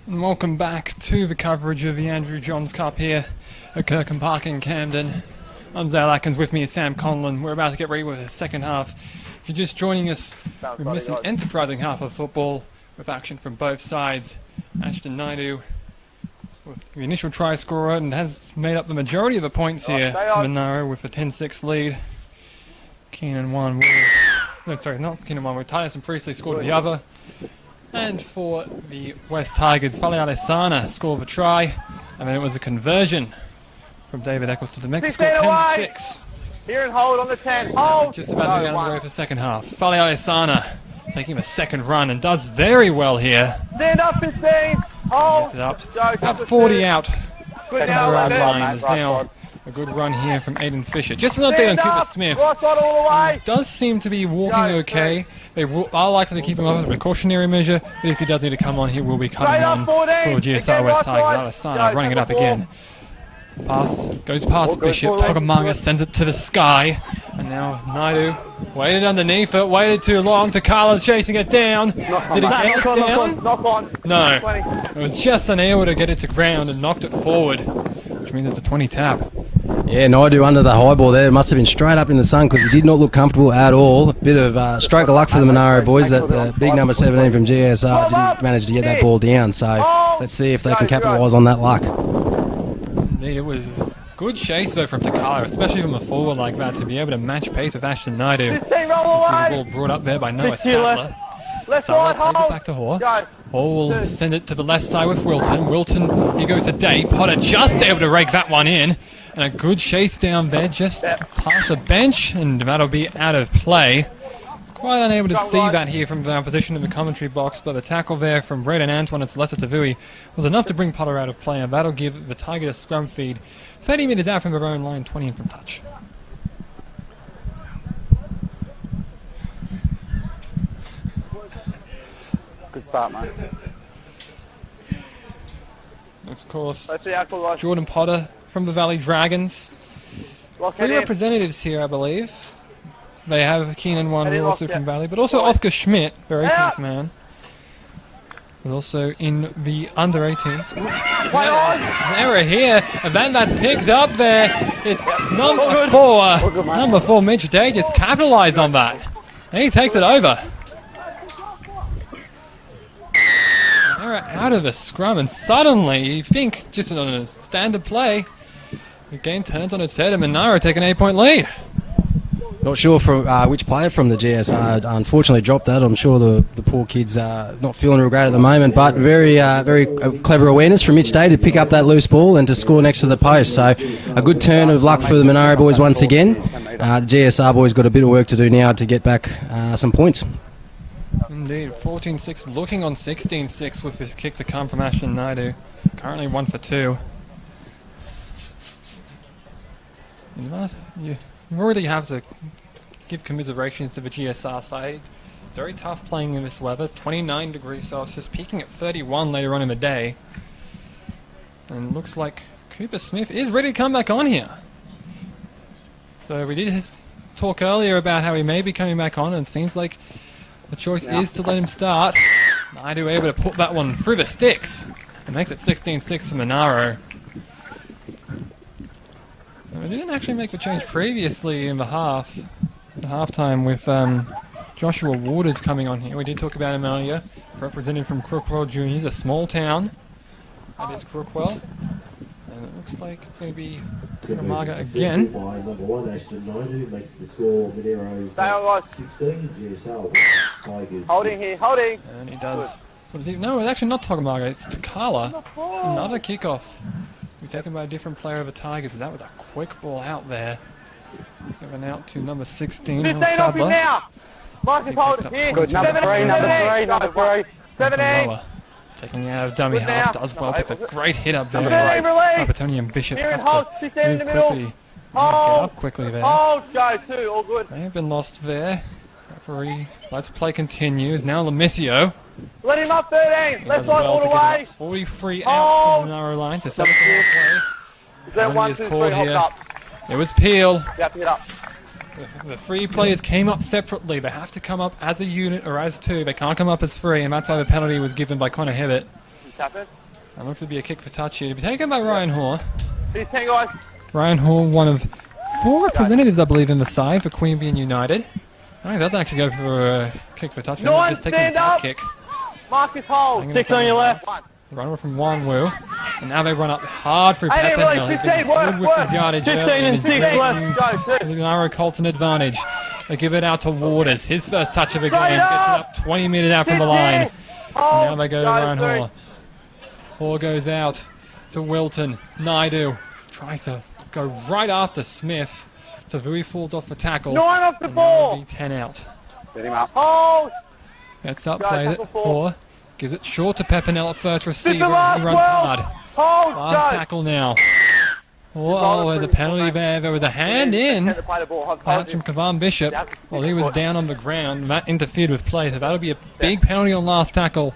And welcome back to the coverage of the Andrew Johns Cup here at Kirkham Park in Camden. I'm Zale Atkins, with me is Sam Conlon. We're about to get ready with the second half. If you're just joining us, we've missed an enterprising half of football with action from both sides. Ashton Naidu, the initial try scorer, and has made up the majority of the points here for Monaro with a 10-6 lead. Keenan one, no, sorry, not Keenan one, Titus and Priestley scored the other. And for the West Tigers, Fale Alessana scored the try, and then it was a conversion from David Eccles to the mix, scored 10-6. Here and hold on the 10. Hold! Just about to be underway for the second half. Fale Alessana taking the second run and does very well here. Stand up, 15. Hold! Gets it up. About 40 out. Good Now the line. There's now a good run here from Aiden Fisher. Just an update on Cooper Smith. He does seem to be walking okay. They are likely to keep him up as a precautionary measure, but if he does need to come on, he will be coming on for GSR West Tigers. Alessana running it up again. Pass goes past Bishop. Togamanga sends it to the sky, and now Naidu waited underneath it, waited too long. Takala's chasing it down. Did he get it down? No. It was just unable to get it to ground and knocked it forward, which means it's a 20 tap. Yeah, Naidu under the high ball there. Must have been straight up in the sun because he did not look comfortable at all. A bit of stroke of luck for the Monaro boys that the big number 17 from GSR didn't manage to get that ball down. So let's see if they can capitalise on that luck. Indeed, it was good chase though from Takala, especially from a forward like that, to be able to match pace with Ashton Naidu. This is the ball brought up there by Noah Sattler. Sattler plays it back to Hoare. Hoare will send it to the left side with Wilton. Wilton, he goes to Day. Potter just able to rake that one in. And a good chase down there, just past the bench, and that'll be out of play. Quite unable to see that here from our position in the commentary box, but the tackle there from Braden Antoine and Celeste Tavui was enough to bring Potter out of play, and that'll give the Tigers a scrum feed 30 metres out from their own line, 20 in from touch. Good start, mate. Of course, Let's see how cool it is. Jordan Potter from the Valley Dragons. Lock it 3 in. representatives here, I believe. They have Keenan one Heading also lock, from yeah. Valley, but also Boy. Oscar Schmidt, very Yeah. tough man. But also in the under 18s. Play on. An error here, and then that's picked up there. It's number good. 4. good, mate. Number 4, Mitch Day, just capitalised on that. And he takes it over. An error out of the scrum, and suddenly, you think, just on a standard play, the game turns on its head, and Monaro take an 8-point lead. Not sure from which player from the GSR unfortunately dropped that. I'm sure the poor kid's not feeling real great at the moment, but very clever awareness from Mitch Day to pick up that loose ball and to score next to the post. So a good turn of luck for the Monaro boys once again. The GSR boys got a bit of work to do now to get back some points. Indeed, 14-6, looking on 16-6 with his kick to come from Ashton Naidu. Currently 1 for 2. You really have to give commiserations to the GSR side. It's very tough playing in this weather. 29 degrees Celsius, peaking at 31 later on in the day. And it looks like Cooper Smith is ready to come back on here. So we did talk earlier about how he may be coming back on, and it seems like the choice is to let him start. Naidu able to put that one through the sticks. It makes it 16-6 to Monaro. We didn't actually make the change previously in the halftime with Joshua Waters coming on here. We did talk about him earlier, represented from Crookwell Juniors, a small town. That is Crookwell. And it looks like it's going to be Ramaga again. By number 1, Ashton Naidu makes the score. Monaro Stay on, guys. 16, GSR Tigers. Holding here, holding. And he does. What is he? No, it's actually not Togomaga, it's Takala. Another kickoff. Be taken by a different player of the Tigers. That was a quick ball out there. Given out to number 16, 15 off him Sadler. now. Marcus Holden here. Good, number 3, number 3. 17. Lower. Taking it out of dummy Good half, now. does well, takes a great hit up there. 17 release. Bertoni and Bishop Here in have hold, to 15 in move the middle. quickly. Get Hold. up quickly there. Hold, go 2, all good. They have been lost there. Referee, let's play continues. Now Lemissio. Let him up 13. He Left does side well all to the get it way. up. 43 out Hold. from the narrow line to 7 play. Is that Penalty 1, is 2, 3, called hopped here. up. It was Peel. You have to get up. The 3 players came up separately. They have to come up as a unit or as 2. They can't come up as 3, and that's why the penalty was given by Connor Hebbett. Tap it. That looks to be a kick for touch here. To be taken by Ryan Hoare. These 10 guys. Ryan Hoare, one of 4 representatives, I believe, in the side for Queanbeyan United. I think that's actually go for a kick for touch. No one Just taking a stand tap up. kick. Marcus Hold. Hanging 6 up on your the left. The runner from Wanwu. And now they run up hard through 18 Pepper. release, He's been 15, work, good with work. his yardage 15 early, and and he's 6 giving left. Go, 2. the Monaro Colts an advantage. They give it out to Waters. His first touch of the game. Straight Gets it up. up 20 metres out from the 15. line. And Hold. now they go to Ryan three. Hoare. Hoare goes out to Wilton. Naidu tries to go right after Smith. Tavui falls off the tackle. 9 off the And now ball. it'll be 10 out. Get him up. Hold. Gets up, Go, plays it. tackle 4. Hoare gives it short to Pepinell at first receiver. the last He runs 12. hard. Hold. Last Go. tackle now. Oh, there's a penalty there. There was a hand in. Attempt to play the ball. Hold Perhaps from him. Kavan Bishop while he was down on the ground. That interfered with play, so that'll be a big penalty on last tackle.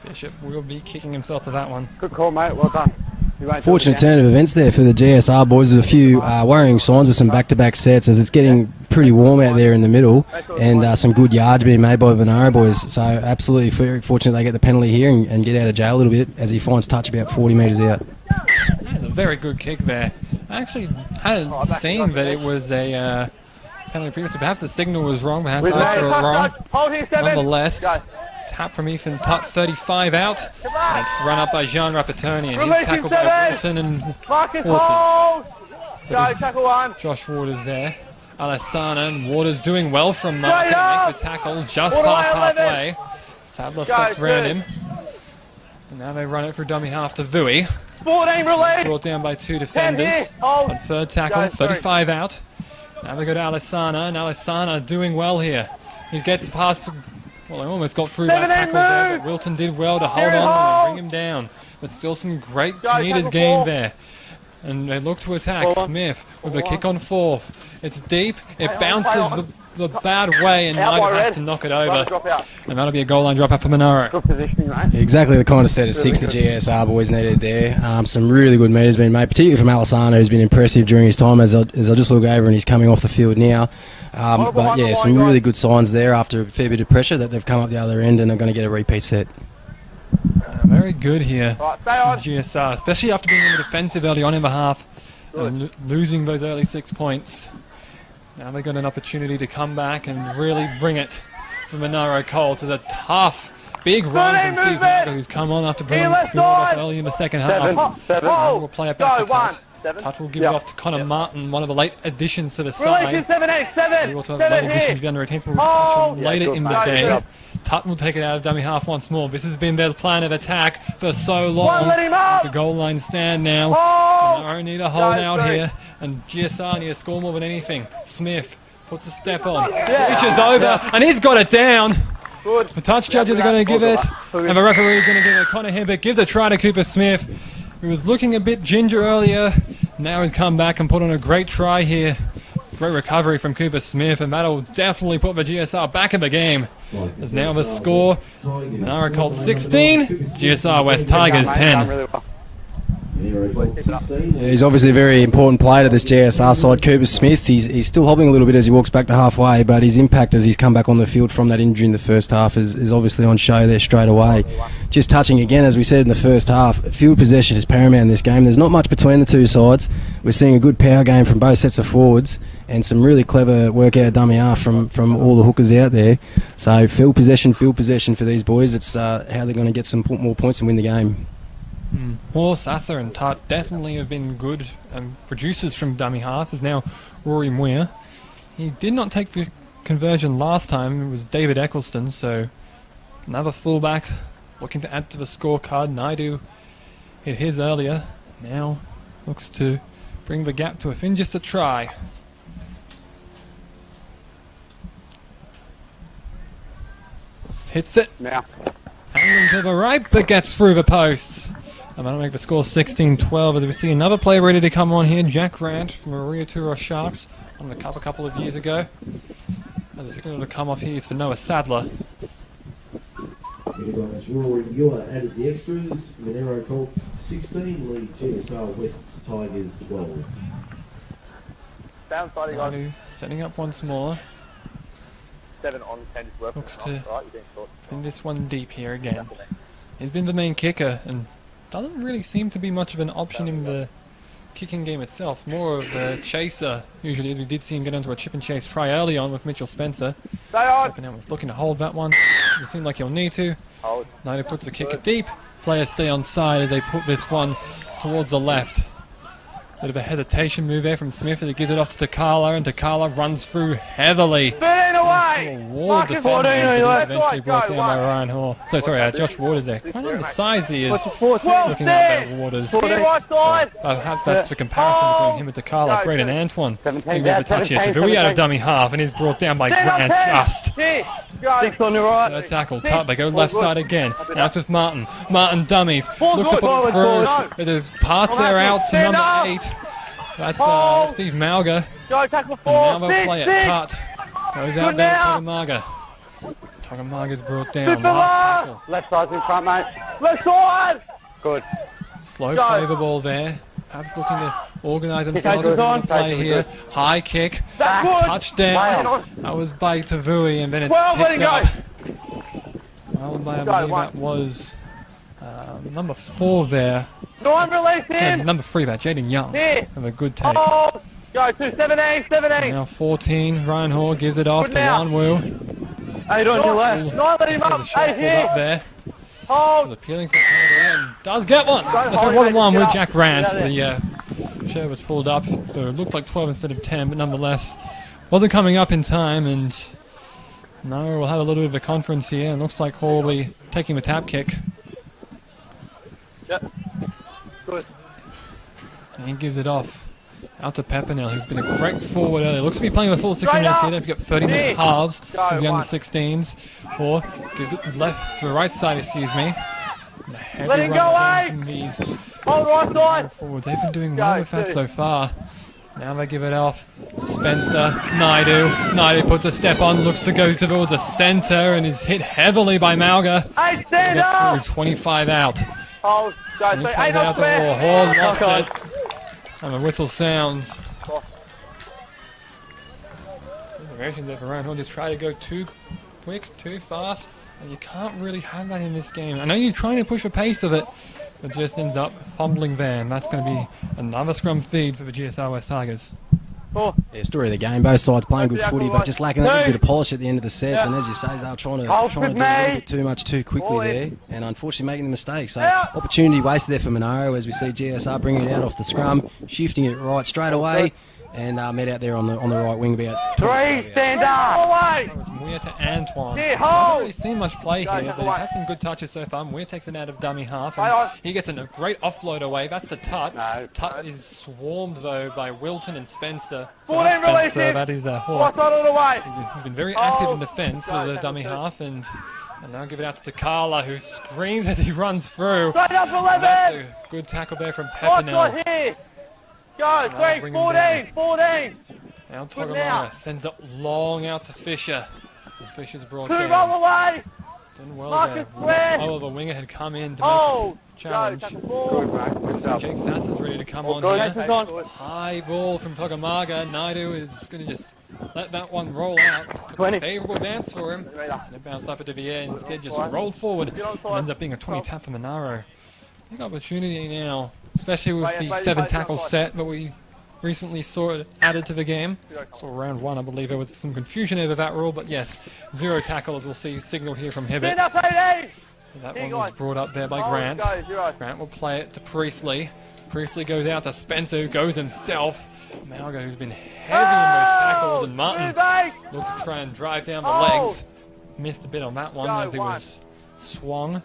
Bishop will be kicking himself for that one. Good call, mate. Well done. You won't do it Fortunate again. turn of events there for the GSR boys. There's a few worrying signs with some back-to-back sets as it's getting pretty warm out there in the middle, and some good yards being made by the Monaro boys. So absolutely very fortunate they get the penalty here and get out of jail a little bit as he finds touch about 40 metres out. That's a very good kick there. I actually hadn't seen that it was a penalty previously. Perhaps the signal was wrong. Perhaps With I saw it wrong. Hold here, 7. Nonetheless, Go. tap from Ethan Tutt, 35 out. And it's run up by Jean Rapatoni, and Release he's tackled him, by seven. Wilton and Marcus Waters. Hold. So Go, there's tackle 1. Josh Waters there. Alessana and Waters doing well from Mark Straight and up. make the tackle just All the way, past 11. halfway. Sadler Go, steps round good. him. And now they run it for dummy half to Vui. 14 release. Brought down by 2 10 defenders. here. Hold. On third tackle, Go, three. 35 out. Now they go to Alessana, and Alessana doing well here. He gets past, well, they almost got through that 17 tackle there, move. but Wilton did well to hold Here, on hold. and bring him down. But still some great Go, meters tackle gained 4. there. And they look to attack. Ball on. Smith with Ball a kick on. on fourth. It's deep. It Play on, bounces play on. the bad way, and Out by Margaret has red. to knock it Right, over. drop out. And that'll be a goal line dropout for Monaro. Good positioning, mate. Exactly the kind of set of six the GSR boys needed there. Some really good metres been made, particularly from Alisano, who's been impressive during his time as I just look over and he's coming off the field now. But yeah, some really good signs there after a fair bit of pressure that they've come up the other end and are going to get a repeat set. Very good here, Right, stay on. GSR, especially after being a bit defensive early on in behalf and losing those early 6 points. Now they've got an opportunity to come back and really bring it for Monaro Colts. It's a tough, big run from Steve Marker, who's come on after bringing it off early in the second half. Seven. We'll play it back to Tut. Seven. Tut will give it off to Connor Martin, one of the late additions to the Release side. in 7-8, 7. We also have late additions beyond the retention. We'll touch on later in the day. Tut will take it out of dummy half once more. This has been their plan of attack for so long. It's a goal line stand now. Monaro need a hold out here, and GSR need to score more than anything. Smith puts a step on, reaches over, and he's got it down. Good. The touch judges are going to give it, and the referee is going to give it. Connor Hibbert gives the try to Cooper Smith, who was looking a bit ginger earlier. Now he's come back and put on a great try here. Great recovery from Cooper Smith, and that'll definitely put the GSR back in the game. As now the score, Monaro Colts 16, GSR West Tigers 10. Yeah, he's obviously a very important player to this GSR side, Cooper Smith. He's still hobbling a little bit as he walks back to halfway, but his impact as he's come back on the field from that injury in the first half is obviously on show there straight away. Just touching again, as we said in the first half, field possession is paramount in this game. There's not much between the two sides. We're seeing a good power game from both sets of forwards and some really clever work out of dummy half from all the hookers out there. So field possession for these boys. It's how they're going to get some more points and win the game. Well, Sasser and Tut definitely have been good producers from dummy half. Is now Rory Muir. He did not take the conversion last time. It was David Eccleston, so another fullback looking to add to the scorecard. Naidu hit his earlier. Now looks to bring the gap to within just a try. Hits it. Now. Handling to the right, but gets through the posts. I'm going to make the score 16-12 as we see another player ready to come on here. Jack Grant from Maria Turo Sharks on the Cup a couple of years ago. As a signal to come off here is for Noah Sadler. Rory Muir added the extras. Monaro Colts 16, lead GSR West Tigers 12. Downside, you Naidu setting up once more. 7 on 10 is working. Looks to Right, you're doing short. pin this one deep here again. He's been the main kicker and doesn't really seem to be much of an option in the kicking game itself. More of a chaser, usually, as we did see him get onto a chip and chase try early on with Mitchell Spencer. Stay on. Oppenheimer was looking to hold that one. Doesn't seem like he'll need to. Hold. Naidu puts the kicker deep. Players stay on side as they put this one towards the left. Bit of a hesitation move there from Smith as he gives it off to Takala, and Takala runs through heavily. 13 away. A wall of defenders, but he's eventually brought down by Ryan Hall. So sorry, Josh Waters there. Quite undersized he is. Looking at that Waters. Perhaps that's the comparison between him and Takala. Braden Antoine. Big bit of a touch here. Tavui out of dummy half, and he's brought down by Grant just. 6 on the right. Third tackle, Tut, they go left side again. Now it's with Martin. Martin dummies. Looks to put it through. There's a pass there out to number 8. That's Steve Malga. Go, tackle And 4. now they'll play it. Tut goes out there to Tagamaga. Tagamaga's brought down. Last tackle. Left side's in front, mate. Left side. Good. Slow play the ball there. Perhaps looking to organise themselves with a play here. High kick. Touchdown. That was by Tavui, and then it's picked up. Well, I believe that was number 4 there. Number 3 there, Jaden Young. Have a good take. Go to 17. Now 14, Ryan Hall gives it off to Wanwu. 8 on your left. 9, let him up. 8 here. Up there. Hold. Appealing for and does get one. That's a 1-1 with Jack Grant. The show was pulled up, so it looked like 12 instead of 10, but nonetheless wasn't coming up in time. And now we'll have a little bit of a conference here. And looks like Hall will be taking the tap kick. Yep. Good. And he gives it off. Out to Pepinell, who's been a great forward earlier. Looks to be playing the full 60 minutes here. Don't forget 30-minute halves with the under-16s. Or gives it left to the right side, excuse me. Let him go, from these hold right side. forwards. They've been doing well with that so far. Now they give it off to Spencer. Naidu puts a step on, looks to go towards the centre and is hit heavily by Malga. Hey, stand up! 25 out. Oh, go, And he comes out to Warhol, lost it. And the whistle sounds. Reservations there for Ryan Hall. Just try to go too quick, too fast. And you can't really have that in this game. I know you're trying to push the pace of it, but just ends up fumbling there. And that's going to be another scrum feed for the GSR West Tigers. Yeah, story of the game. Both sides playing good footy, but just lacking a little bit of polish at the end of the sets. And as you say, they were trying to do a little bit too much too quickly there, and unfortunately making the mistake. So opportunity wasted there for Monaro, as we see GSR bringing it out off the scrum, shifting it right straight away, and met out there on the right wing about 3, stand up! That was Muir to Antoine. Hasn't really seen much play here, but he's had some good touches so far. Muir takes it out of dummy half, and he gets a great offload away. That's to Tut. Tut is swarmed, though, by Wilton and Spencer. So that's Spencer, that is Hawk. He's been very active in defence as a dummy half, and now give it out to Takala, who screams as he runs through. And that's a good tackle there from Pepinel. Go, 3, 14! Now Togamara sends it long out to Fisher. And Fisher's brought 2 down. all the way! Done well there. Oh, the winger had come in to make a challenge. Jake Sasser's ready to come on here. High ball from Togamaga. Naidu is going to just let that one roll out. Took a favourable bounce for him. And it bounced up into the air. Instead just rolled forward. And ends up being a 20 tap for Monaro. Big opportunity now, especially with the 7 tackle set that we recently saw added to the game. So round 1, I believe there was some confusion over that rule, but yes, 0 tackles we'll see signalled here from Hibbett. That one was brought up there by Grant. Grant will play it to Priestley. Priestley goes out to Spencer, who goes himself. Malga, who's been heavy in those tackles, and Martin looks to try and drive down the legs. Missed a bit on that one as he was swung.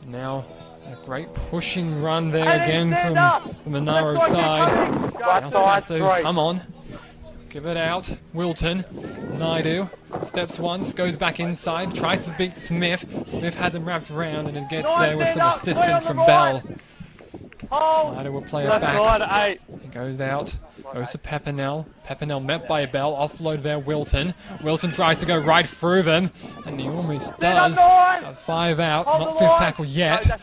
Now a great pushing run there again from the Monaro side. Now Sasso's come on. Give it out. Wilton. Naidu. Steps once. Goes back inside. Tries to beat Smith. Smith has him wrapped around and it gets there with some assistance from Bell. Naidu will play it back. He goes out. Goes to Pepinel. Pepinel met by Bell. Offload there. Wilton. Wilton tries to go right through them. And he almost does. 5 out. Not 5th tackle yet.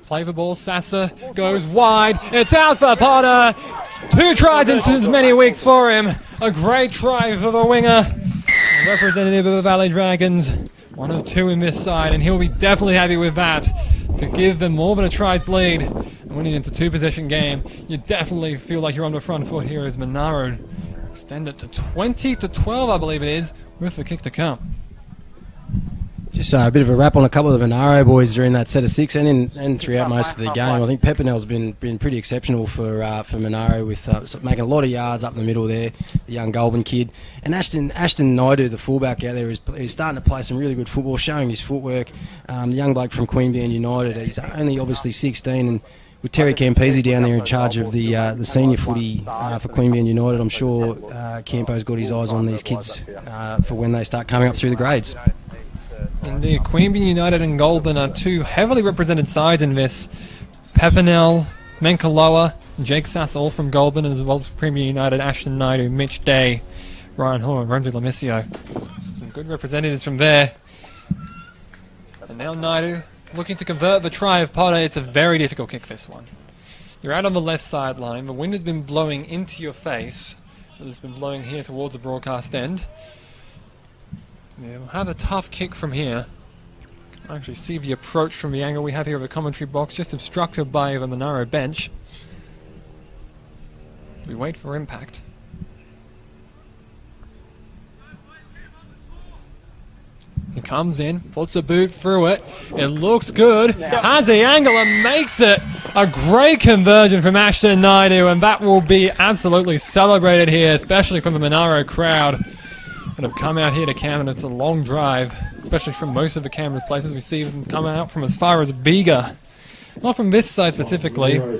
Play the ball. Sasser goes wide. It's out for Potter. 2 tries in as many weeks for him. A great try for the winger. Representative of the Valley Dragons. 1 of 2 in this side. And he'll be definitely happy with that. To give them more than a tries lead. And winning into 2-possession game, you definitely feel like you're on the front foot here as Monaro extend it to 20-12, I believe it is, with the kick to come. Just a bit of a wrap on a couple of the Monaro boys during that set of 6 and throughout most of the game. I think Pepinel's been pretty exceptional for Monaro with making a lot of yards up in the middle there, the young Goulburn kid. And Ashton Naidu, the fullback out there, is starting to play some really good football, showing his footwork. The young bloke from Queanbeyan United, he's only obviously 16, and with Terry Campese down there in charge of the senior footy for Queanbeyan United, I'm sure Campo's got his eyes on these kids for when they start coming up through the grades. Indeed, Queanbeyan United and Goulburn are 2 heavily represented sides in this. Pepinel, Menkaloa, Jake Sass, all from Goulburn, as well as Queanbeyan United, Ashton Naidu, Mitch Day, Ryan Hall, and Ramsey Lamisio. Some good representatives from there. And now Naidu looking to convert the try of Potter. It's a very difficult kick, this one. You're out on the left sideline. The wind has been blowing into your face. It's been blowing here towards the broadcast end. Yeah, we'll have a tough kick from here. You can actually see the approach from the angle we have here of the commentary box, just obstructed by the Monaro bench. We wait for impact. He comes in, puts a boot through it. It looks good. Has the angle and makes it. A great conversion from Ashton Naidu, and that will be absolutely celebrated here, especially from the Monaro crowd that have come out here to Cameron. It's a long drive, especially from most of the Cameron's places. We see them come out from as far as Bega. Not from this side specifically. There are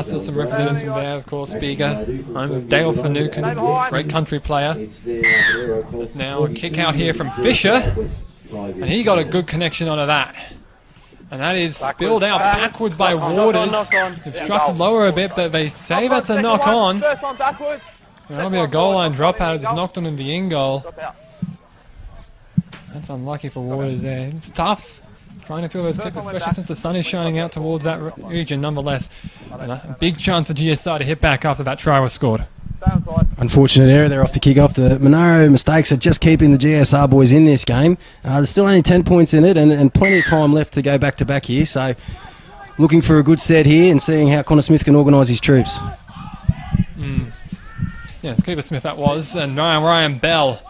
still some representatives from there, of course. Bega, home of Dale Finucane, great country player. There's now a kick out here from Fisher, and he got a good connection onto that. And that is spilled out backwards by Waters. Obstructed lower a bit, but they say that's a knock on. That'll be a goal line dropout. It's knocked on in the in goal. That's unlucky for Waters there. It's tough trying to feel those kicks, especially since the sun is shining out towards that region. Nonetheless, a big chance for GSR to hit back after that try was scored. Unfortunate error there off the kick-off. The Monaro mistakes are just keeping the GSR boys in this game. There's still only 10 points in it and plenty of time left to go back-to-back here. So looking for a good set here and seeing how Connor Smith can organise his troops. Yeah, it's Cooper Smith that was. And Ryan Bell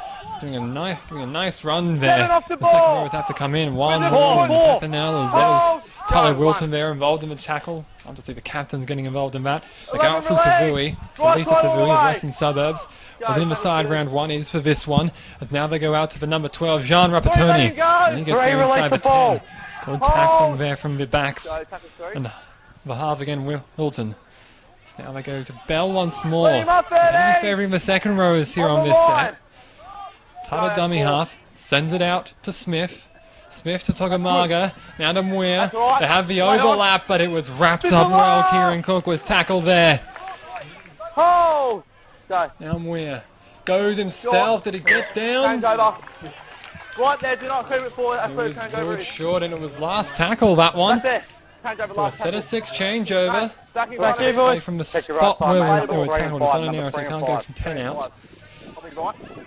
doing a nice run there. The second row has had to come in. One more, and Pepinell as well as Tyler Wilton there involved in the tackle. Obviously the captain's getting involved in that. They go out through Tavui. So Lisa Tavui of Western Suburbs was in the side. Round one is for this one. As now they go out to the number 12, Jean Rapatoni. And he gets there inside the 10. Good tackling there from the backs. And the half again, Wilton. So now they go to Bell once more. Heavy favouring the second rowers here on this set. Tighter dummy half. Sends it out to Smith. Smith to Togamaga, now to Muir. They have the overlap, but it was wrapped up well. Kieran Cook was tackled there. Now Muir goes himself. Did he get down? Right there, do not creep it forward. It was ruled short, and it was last tackle, that one. So a set of 6 changeover. Play from the spot where they were tackled. It's not an error, so you can't go from 10 out.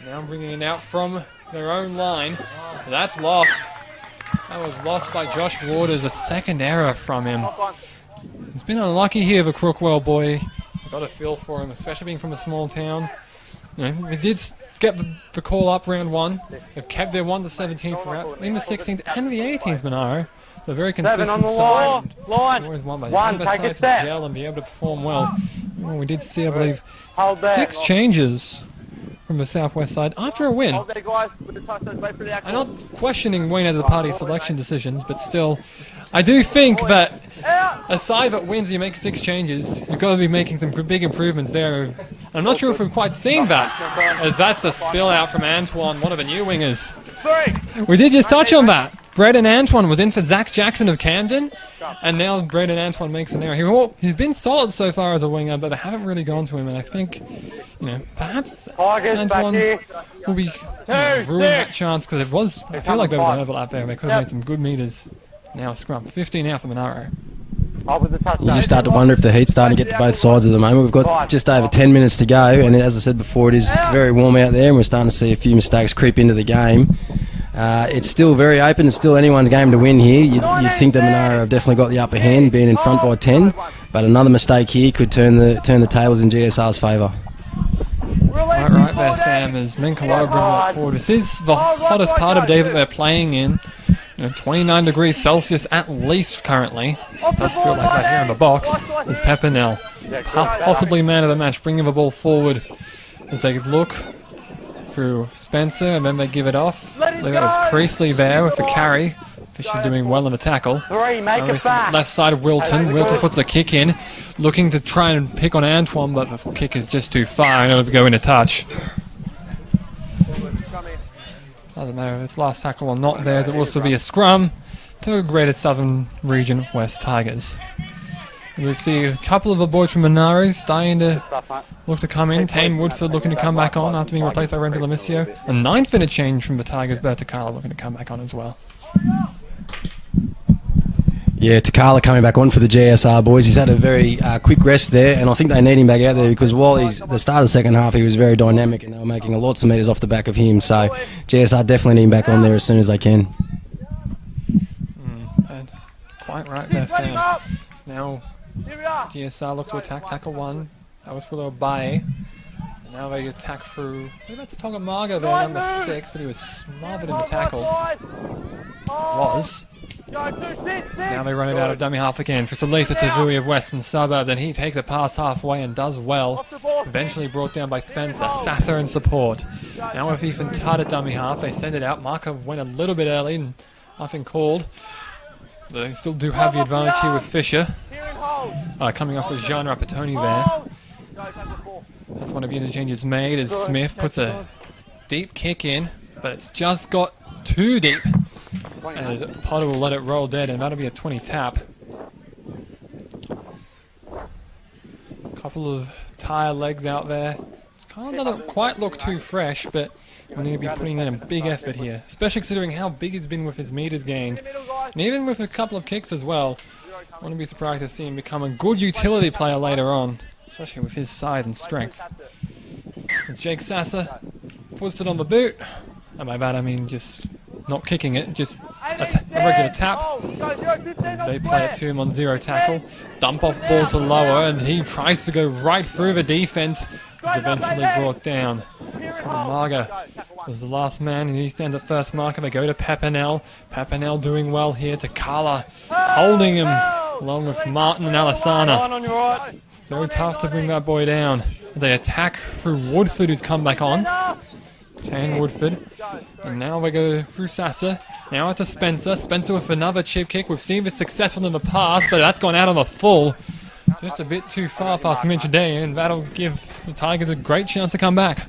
Now bringing it out from their own line. That's lost. That was lost by Josh Waters, a second error from him. He's been unlucky here, the Crookwell boy. I've got a feel for him, especially being from a small town. You know, we did get the call up round one. They've kept their 1 to 17 throughout, in the 16s and the 18s, Monaro. So very consistent side. Always won by the underside to gel and be able to perform well. Well, we did see, I believe, 6 changes from the southwest side after a win. I'm not questioning Wayne as a party selection decisions, but still, I do think that a side that wins, you make 6 changes, you've got to be making some big improvements there. I'm not sure if we've quite seen that, as that's a spill out from Antoine, one of the new wingers. We did just touch on that. Braden Antoine was in for Zach Jackson of Camden, and now Braden Antoine makes an error. He's been solid so far as a winger, but they haven't really gone to him, and I think, you know, perhaps Antoine will be ruining that chance, because I feel like there was an overlap there. They could have made some good meters. Now scrum. 15 out for Monaro. You just start to wonder if the heat's starting to get to both sides at the moment. We've got just over 10 minutes to go, and as I said before, it is very warm out there, and we're starting to see a few mistakes creep into the game. It's still very open. It's still anyone's game to win here. You'd think that Monaro have definitely got the upper hand, being in front by 10, but another mistake here could turn the tables in GSR's favour. Right there, Sam, as Menkalora bring that forward. This is the hottest part of the day that they're playing in. You know, 29 degrees Celsius at least currently. It does feel like that here in the box. Is Pepinell, possibly man of the match, bringing the ball forward as they look through Spencer, and then they give it off. Look at Priestley there with the carry. Fisher doing well in the tackle. Left side of Wilton. Wilton puts a kick in, looking to try and pick on Antoine, but the kick is just too far and it'll go into touch. Doesn't matter if it's last tackle or not there, there will still be a scrum to Greater Southern Region West Tigers. We see a couple of the boys from Monaro starting to look to come in. Tane Woodford looking to come back on after being replaced by Renton Lamisio. A 9th-minute change from the Tigers. Bertakala looking to come back on as well. Yeah, Takala coming back on for the GSR boys. He's had a very quick rest there, and I think they need him back out there because while he's the start of the second half, he was very dynamic and they were making lots of meters off the back of him. So GSR definitely need him back on there as soon as they can. And quite right there, Sam. Now GSR look to attack tackle 1. That was for Bae. And now they attack through. Maybe that's Togamaga there, number 6, but he was smothered in the tackle. Now they run it out of dummy half again for Salisa Tavui of Western Suburbs, and he takes a pass halfway and does well. Eventually brought down by Spencer. Sasser in support. Now with Ethan Tutt at dummy half, they send it out. Markov went a little bit early and nothing called. They still do have the advantage here with Fisher. Coming off with Jean Rapatoni there. That's one of the interchanges made as Smith puts a deep kick in, but it's just got too deep. as Potter will let it roll dead, and that'll be a 20 tap. Couple of tire legs out there. It kind of doesn't quite look too fresh, but we need to be putting in a big effort here, especially considering how big he's been with his meters gained, and even with a couple of kicks as well. I wouldn't be surprised to see him become a good utility player later on, especially with his size and strength. As Jake Sasser puts it on the boot, and by that I mean just not kicking it, just a regular tap. They play it to him on 0 tackle. Dump off ball to lower, and he tries to go right through the defense. He's eventually brought down. Marga was the last man, and he stands at first marker. They go to Pepinel. Pepinel doing well here. Takala holding him along with Martin and Alisana. It's very tough to bring that boy down. They attack through Woodford, who's come back on. Tan Woodford. And now we go through Sasser. Now it's to Spencer. Spencer with another chip kick. We've seen this successful in the past, but that's gone out on the full. Just a bit too far past Mitch Day, and that'll give the Tigers a great chance to come back.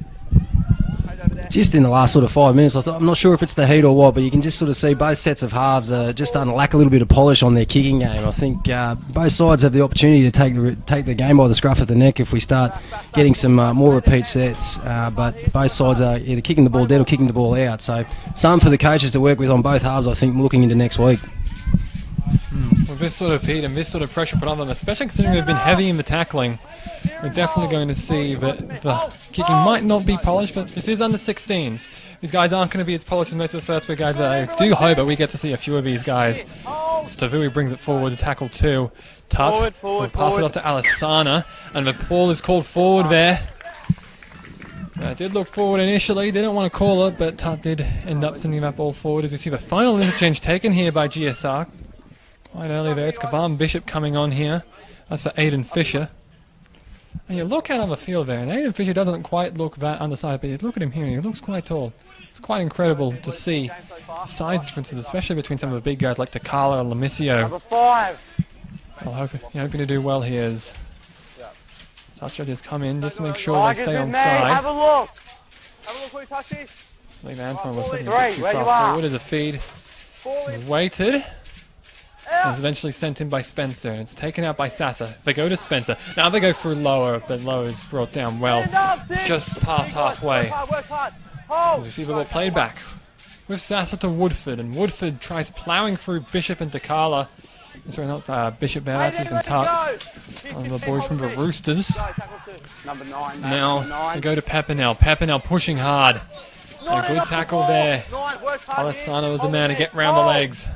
Just in the last sort of 5 minutes, I'm not sure if it's the heat or what, but you can just sort of see both sets of halves are just starting to lack a little bit of polish on their kicking game. I think both sides have the opportunity to take the game by the scruff of the neck if we start getting some more repeat sets, but both sides are either kicking the ball dead or kicking the ball out. So some for the coaches to work with on both halves, I think, looking into next week. With this sort of heat and this sort of pressure put on them, especially considering they've been heavy in the tackling, we're definitely going to see that the kicking might not be polished, but this is under 16s. These guys aren't going to be as polished as most of the first three guys, but I do hope that we get to see a few of these guys. Stavui brings it forward to tackle 2. Tut will pass it off to Alisana, and the ball is called forward there. It did look forward initially, didn't want to call it, but Tut did end up sending that ball forward as we see the final interchange taken here by GSR. Quite early there, it's Kavan Bishop coming on here. That's for Aiden Fisher. And you look out on the field there, and Aiden Fisher doesn't quite look that undersized, but you look at him here and he looks quite tall. It's quite incredible to see the size differences, especially between some of the big guys like Takala and Lamisio. I'm hoping to do well here as Toucher just come in just to make sure they stay on side. Have a look. I believe Antoine was sitting a bit too far forward as a feed is weighted. It's eventually sent in by Spencer, and it's taken out by Sasser. They go to Spencer. Now they go through Lower, but Lower is brought down well, just past halfway. As we see the ball played back with Sasser to Woodford, and Woodford tries ploughing through Bishop and Takala. Sorry, not Bishop there, that's Ethan Tut. One of the boys from the Roosters. Now they go to Pepinel. Pepinel pushing hard. A good tackle there. Alisana was the man to get round the legs.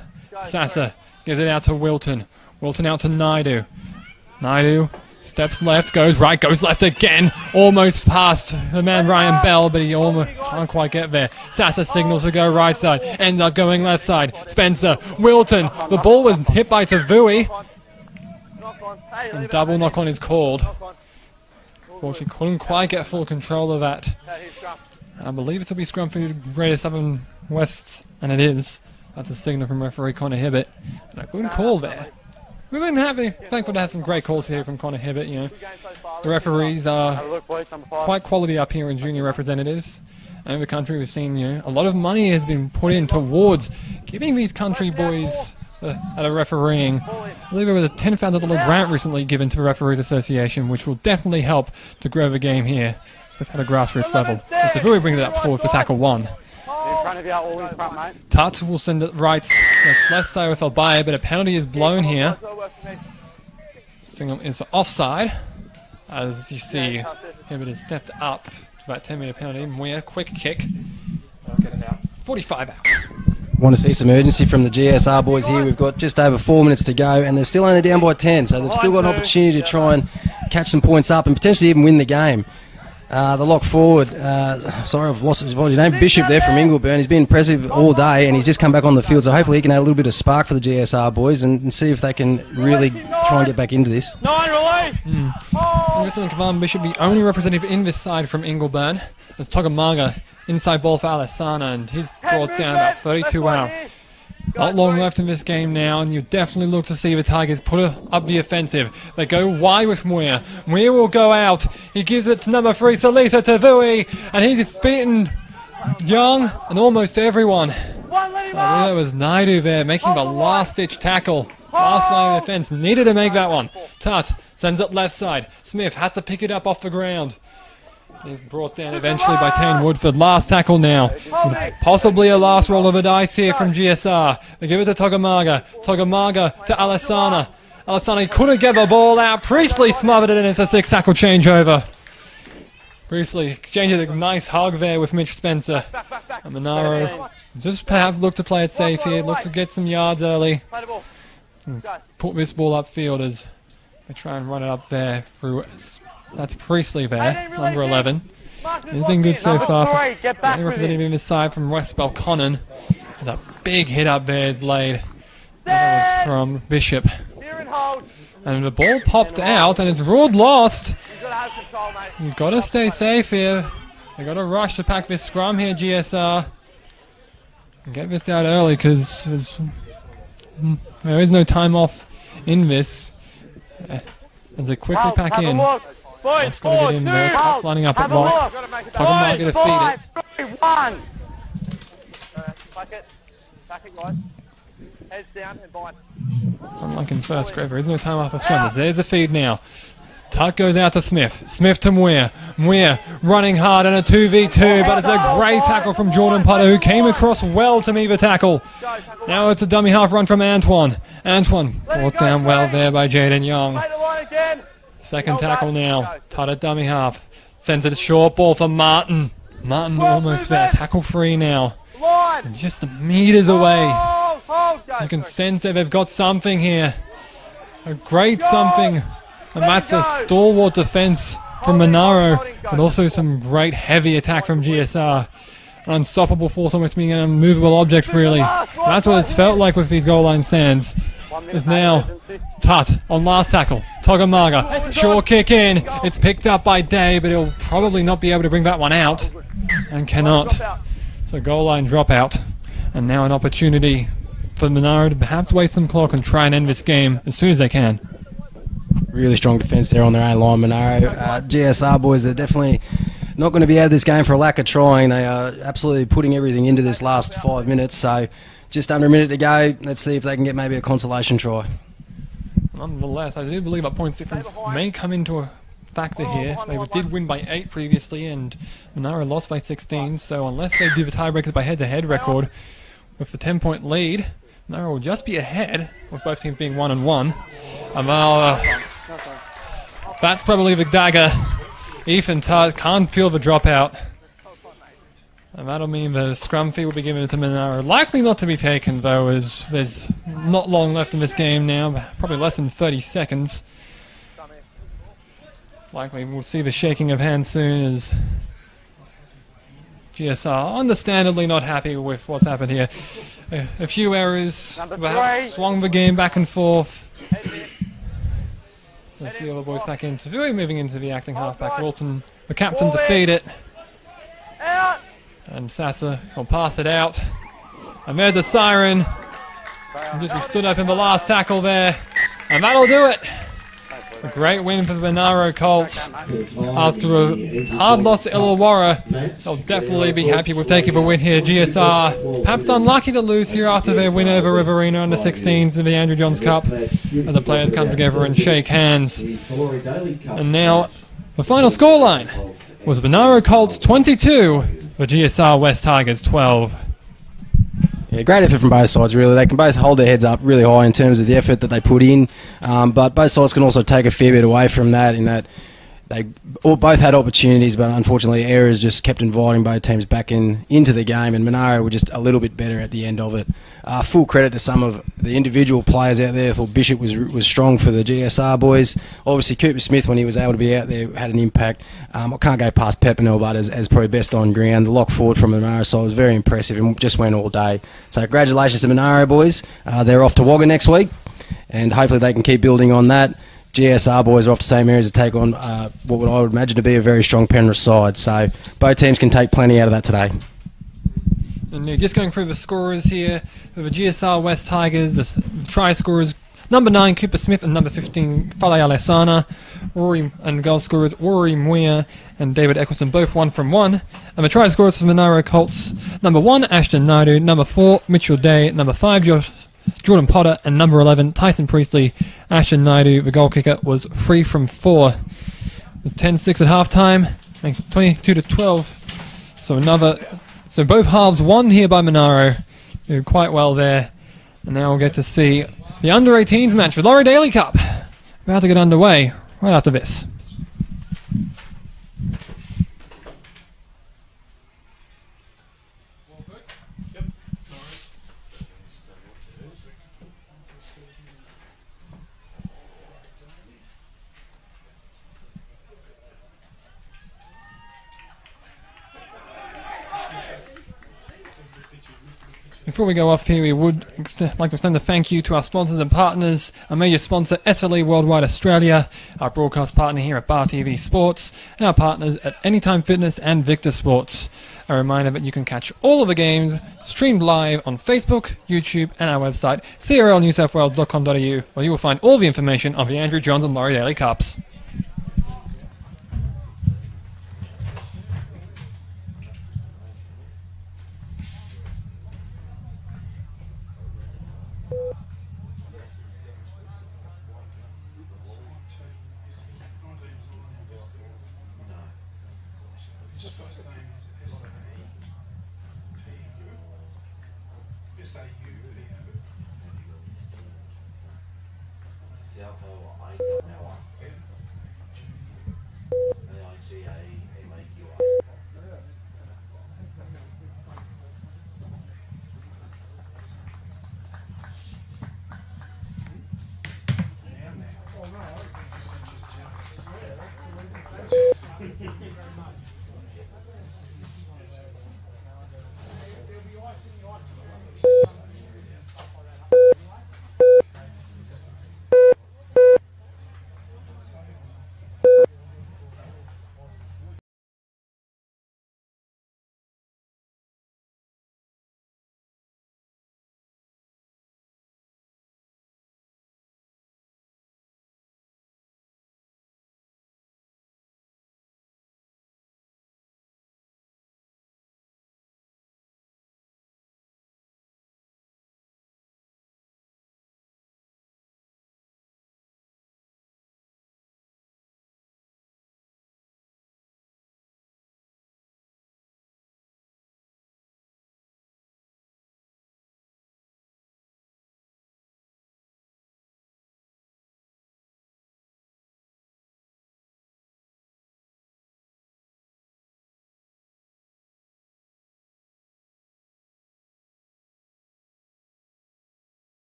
Sasser gives it out to Wilton. Wilton out to Naidu. Naidu steps left, goes right, goes left again. Almost past the man Ryan Bell, but he almost can't quite get there. Sasser signals to go right side. Ends up going left side. Spencer, Wilton. The ball was hit by Tavui. And double knock on is called. Unfortunately, couldn't quite get full control of that. I believe this will be scrum for Greater Southern Wests, and it is. That's a signal from referee Connor Hibbett. And a good call there. We've been thankful to have some great calls here from Connor Hibbett. You know, the referees are quite quality up here in junior representatives. And in the country, we've seen a lot of money has been put in towards giving these country boys at a refereeing. I believe there was a $10,000 grant recently given to the Referees Association, which will definitely help to grow the game here at a grassroots level. As Tavui brings it up forward for tackle 1. Tut will send it right. That's left side with Albaya, but a penalty is blown here. Signal is for offside. As you see, Hibbert has stepped up to that 10-metre penalty. Moya, quick kick. I'll get it out. 45 out. Want to see some urgency from the GSR boys here. We've got just over 4 minutes to go, and they're still only down by 10, so they've still got an opportunity to try and catch some points up and potentially even win the game. The lock forward, sorry, I've lost his name, Bishop there from Ingleburn. He's been impressive all day, and he's just come back on the field, so hopefully he can add a little bit of spark for the GSR boys and see if they can really try and get back into this. Interesting, Kavan Bishop, the only representative in this side from Ingleburn. There's Togamaga, inside ball for Alisana, and he's brought down about 32 out. Not long left in this game now, and you definitely look to see the Tigers put up the offensive. They go wide with Muir. Muir will go out. He gives it to number 3, Salisa Tavui, and he's beaten Young and almost everyone. believe that was Naidu there making the last-ditch tackle. Last line of defense needed to make that one. Tut sends it left side. Smith has to pick it up off the ground. He's brought down eventually by Tane Woodford. Last tackle now. Possibly a last roll of the dice here from GSR. They give it to Togamaga. Togamaga to Alessana. Alessana couldn't get the ball out. Priestley smothered it and it's a 6-tackle changeover. Priestley exchanges a nice hug there with Mitch Spencer. And Monaro just perhaps look to play it safe here. Look to get some yards early. Put this ball upfield as they try and run it up there through. That's Priestley there, number 11. He's been good so far. The representative in this side from West Belconnen. That big hit up there is laid. That was from Bishop. And the ball popped out and it's ruled lost. You've got to stay safe here. They've got to rush to pack this scrum here, GSR. And get this out early because there is no time off in this. As they quickly pack in. Just got to get in there. Tough lining up at lock. Togamaga to feed it. Back it, guys. Heads down and bind. Unlike in first grade, there is no time off for scrummers. There's a feed now. Tut goes out to Smith. Smith to Muir. Muir running hard in a 2v2, but it's a great tackle from Jordan Potter, who came across well to meet the tackle. Now it's a dummy half run from Antoine. Antoine brought down well there by Jaden Young. Second tackle now. Tut at dummy half. Sends it a short ball for Martin. Martin almost there. Tackle free now. And just meters away. You can sense that they've got something here. A great something. And that's a stalwart defense from Monaro, but also some great heavy attack from GSR. An unstoppable force, almost being an unmovable object, really. That's what it's felt like with these goal line stands. Is now Tut on last tackle. Togamaga, short kick in. It's picked up by Day, but he'll probably not be able to bring that one out. And cannot. So goal line dropout. And now an opportunity for Monaro to perhaps waste some clock and try and end this game as soon as they can. Really strong defence there on their own line, Monaro. GSR boys are definitely not going to be out of this game for a lack of trying. They are absolutely putting everything into this last 5 minutes. So just under a minute to go. Let's see if they can get maybe a consolation try. Nonetheless, I do believe a points difference may come into a factor here. They did win by 8 previously, and Monaro lost by 16. So unless they do the tiebreakers by head-to-head record with the 10-point lead, Monaro will just be ahead, with both teams being 1-1. That's probably the dagger. Ethan Tut can't feel the dropout. And that'll mean the scrum fee will be given to Monaro. Likely not to be taken, though, as there's not long left in this game now. Probably less than 30 seconds. Likely we'll see the shaking of hands soon as GSR understandably not happy with what's happened here. A few errors, perhaps swung the game back and forth. Let's see all the boys back into moving into the acting halfback. Walton, the captain, to feed it. And Sasa will pass it out. And there's a siren. And just be stood up in the last tackle there. And that'll do it. A great win for the Monaro Colts. After a hard loss to Illawarra, they'll definitely be happy with taking the win here. GSR perhaps unlucky to lose here after their win over Riverina under 16s in the Andrew Johns Cup, as the players come together and shake hands. And now the final scoreline was Monaro Colts 22, the GSR West Tigers 12. Yeah, great effort from both sides, really. They can both hold their heads up really high in terms of the effort that they put in, but both sides can also take a fair bit away from that, in that they both had opportunities, but unfortunately errors just kept inviting both teams back into the game, and Monaro were just a little bit better at the end of it. Full credit to some of the individual players out there. I thought Bishop was strong for the GSR boys. Obviously Cooper Smith, when he was able to be out there, had an impact. I can't go past Pepinell, but as probably best on ground. The lock forward from the Monaro side was very impressive and just went all day. So congratulations to Monaro boys. They're off to Wagga next week, and hopefully they can keep building on that. GSR boys are off to St Mary's to take on what I would imagine to be a very strong Penrith side. So both teams can take plenty out of that today. And just going through the scorers here, for the GSR West Tigers, the try scorers, Number 9, Cooper Smith, and number 15, Fale Alessana. Rory and goal scorers Rory Muir and David Eccleston, both 1 from 1. And the try scorers for Monaro Colts, number 1, Ashton Naidu, number 4, Mitchell Day, number 5, Jordan Potter, and number 11, Tyson Priestley. Ashton Naidu, the goal kicker, was 3 from 4. It was 10-6 at halftime, makes it 22-12. So both halves won here by Monaro. Did quite well there. And now we'll get to see the under-18s match for Laurie Daley Cup. About to get underway right after this. Before we go off here, we would like to extend a thank you to our sponsors and partners. Our major sponsor, SLE Worldwide Australia, our broadcast partner here at Bar TV Sports, and our partners at Anytime Fitness and Victor Sports. A reminder that you can catch all of the games streamed live on Facebook, YouTube, and our website, crlnewsouthwales.com.au, where you will find all the information on the Andrew Johns and Laurie Daley Cups.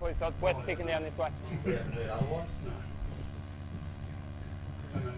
boys, so it's West kicking down this way. We haven't heard otherwise. Don't know.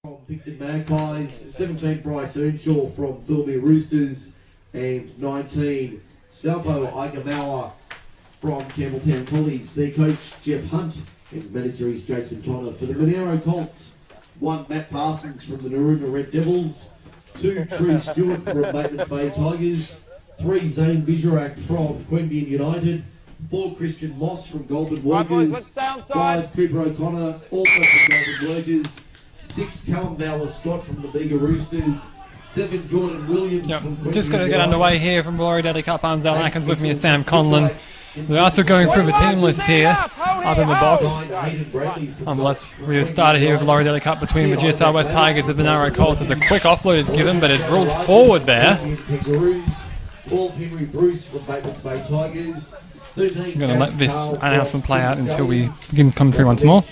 From Picton Magpies, 17 Bryce Earnshaw from Philby Roosters, and 19 Salpo Igamawa from Campbelltown Collies. Their coach Jeff Hunt and manager is Jason Tonner. For the Monaro Colts, 1 Matt Parsons from the Narooma Red Devils, 2 Tree Stewart from Batemans Bay Tigers, 3 Zane Bijarak from Queanbeyan United, 4 Christian Moss from Goulburn Workers, 5 Cooper O'Connor also from Goulburn Workers, 6 Callum Bauer Scott from the Bega Roosters, 7 Gordon Williams from Queanbeyan Just going to get underway here from Laurie Daley Cup. I'm Zal Atkins, with me is Sam Conlon. We're also going through the team list here, up in the box. We started here with Laurie Daley Cup between the GSR West Tigers and the Monaro Colts as a quick offload is given, but it's ruled forward there. Paul Henry Bruce from Batemans Bay Tigers. I'm going to let this announcement play out until we begin commentary once more.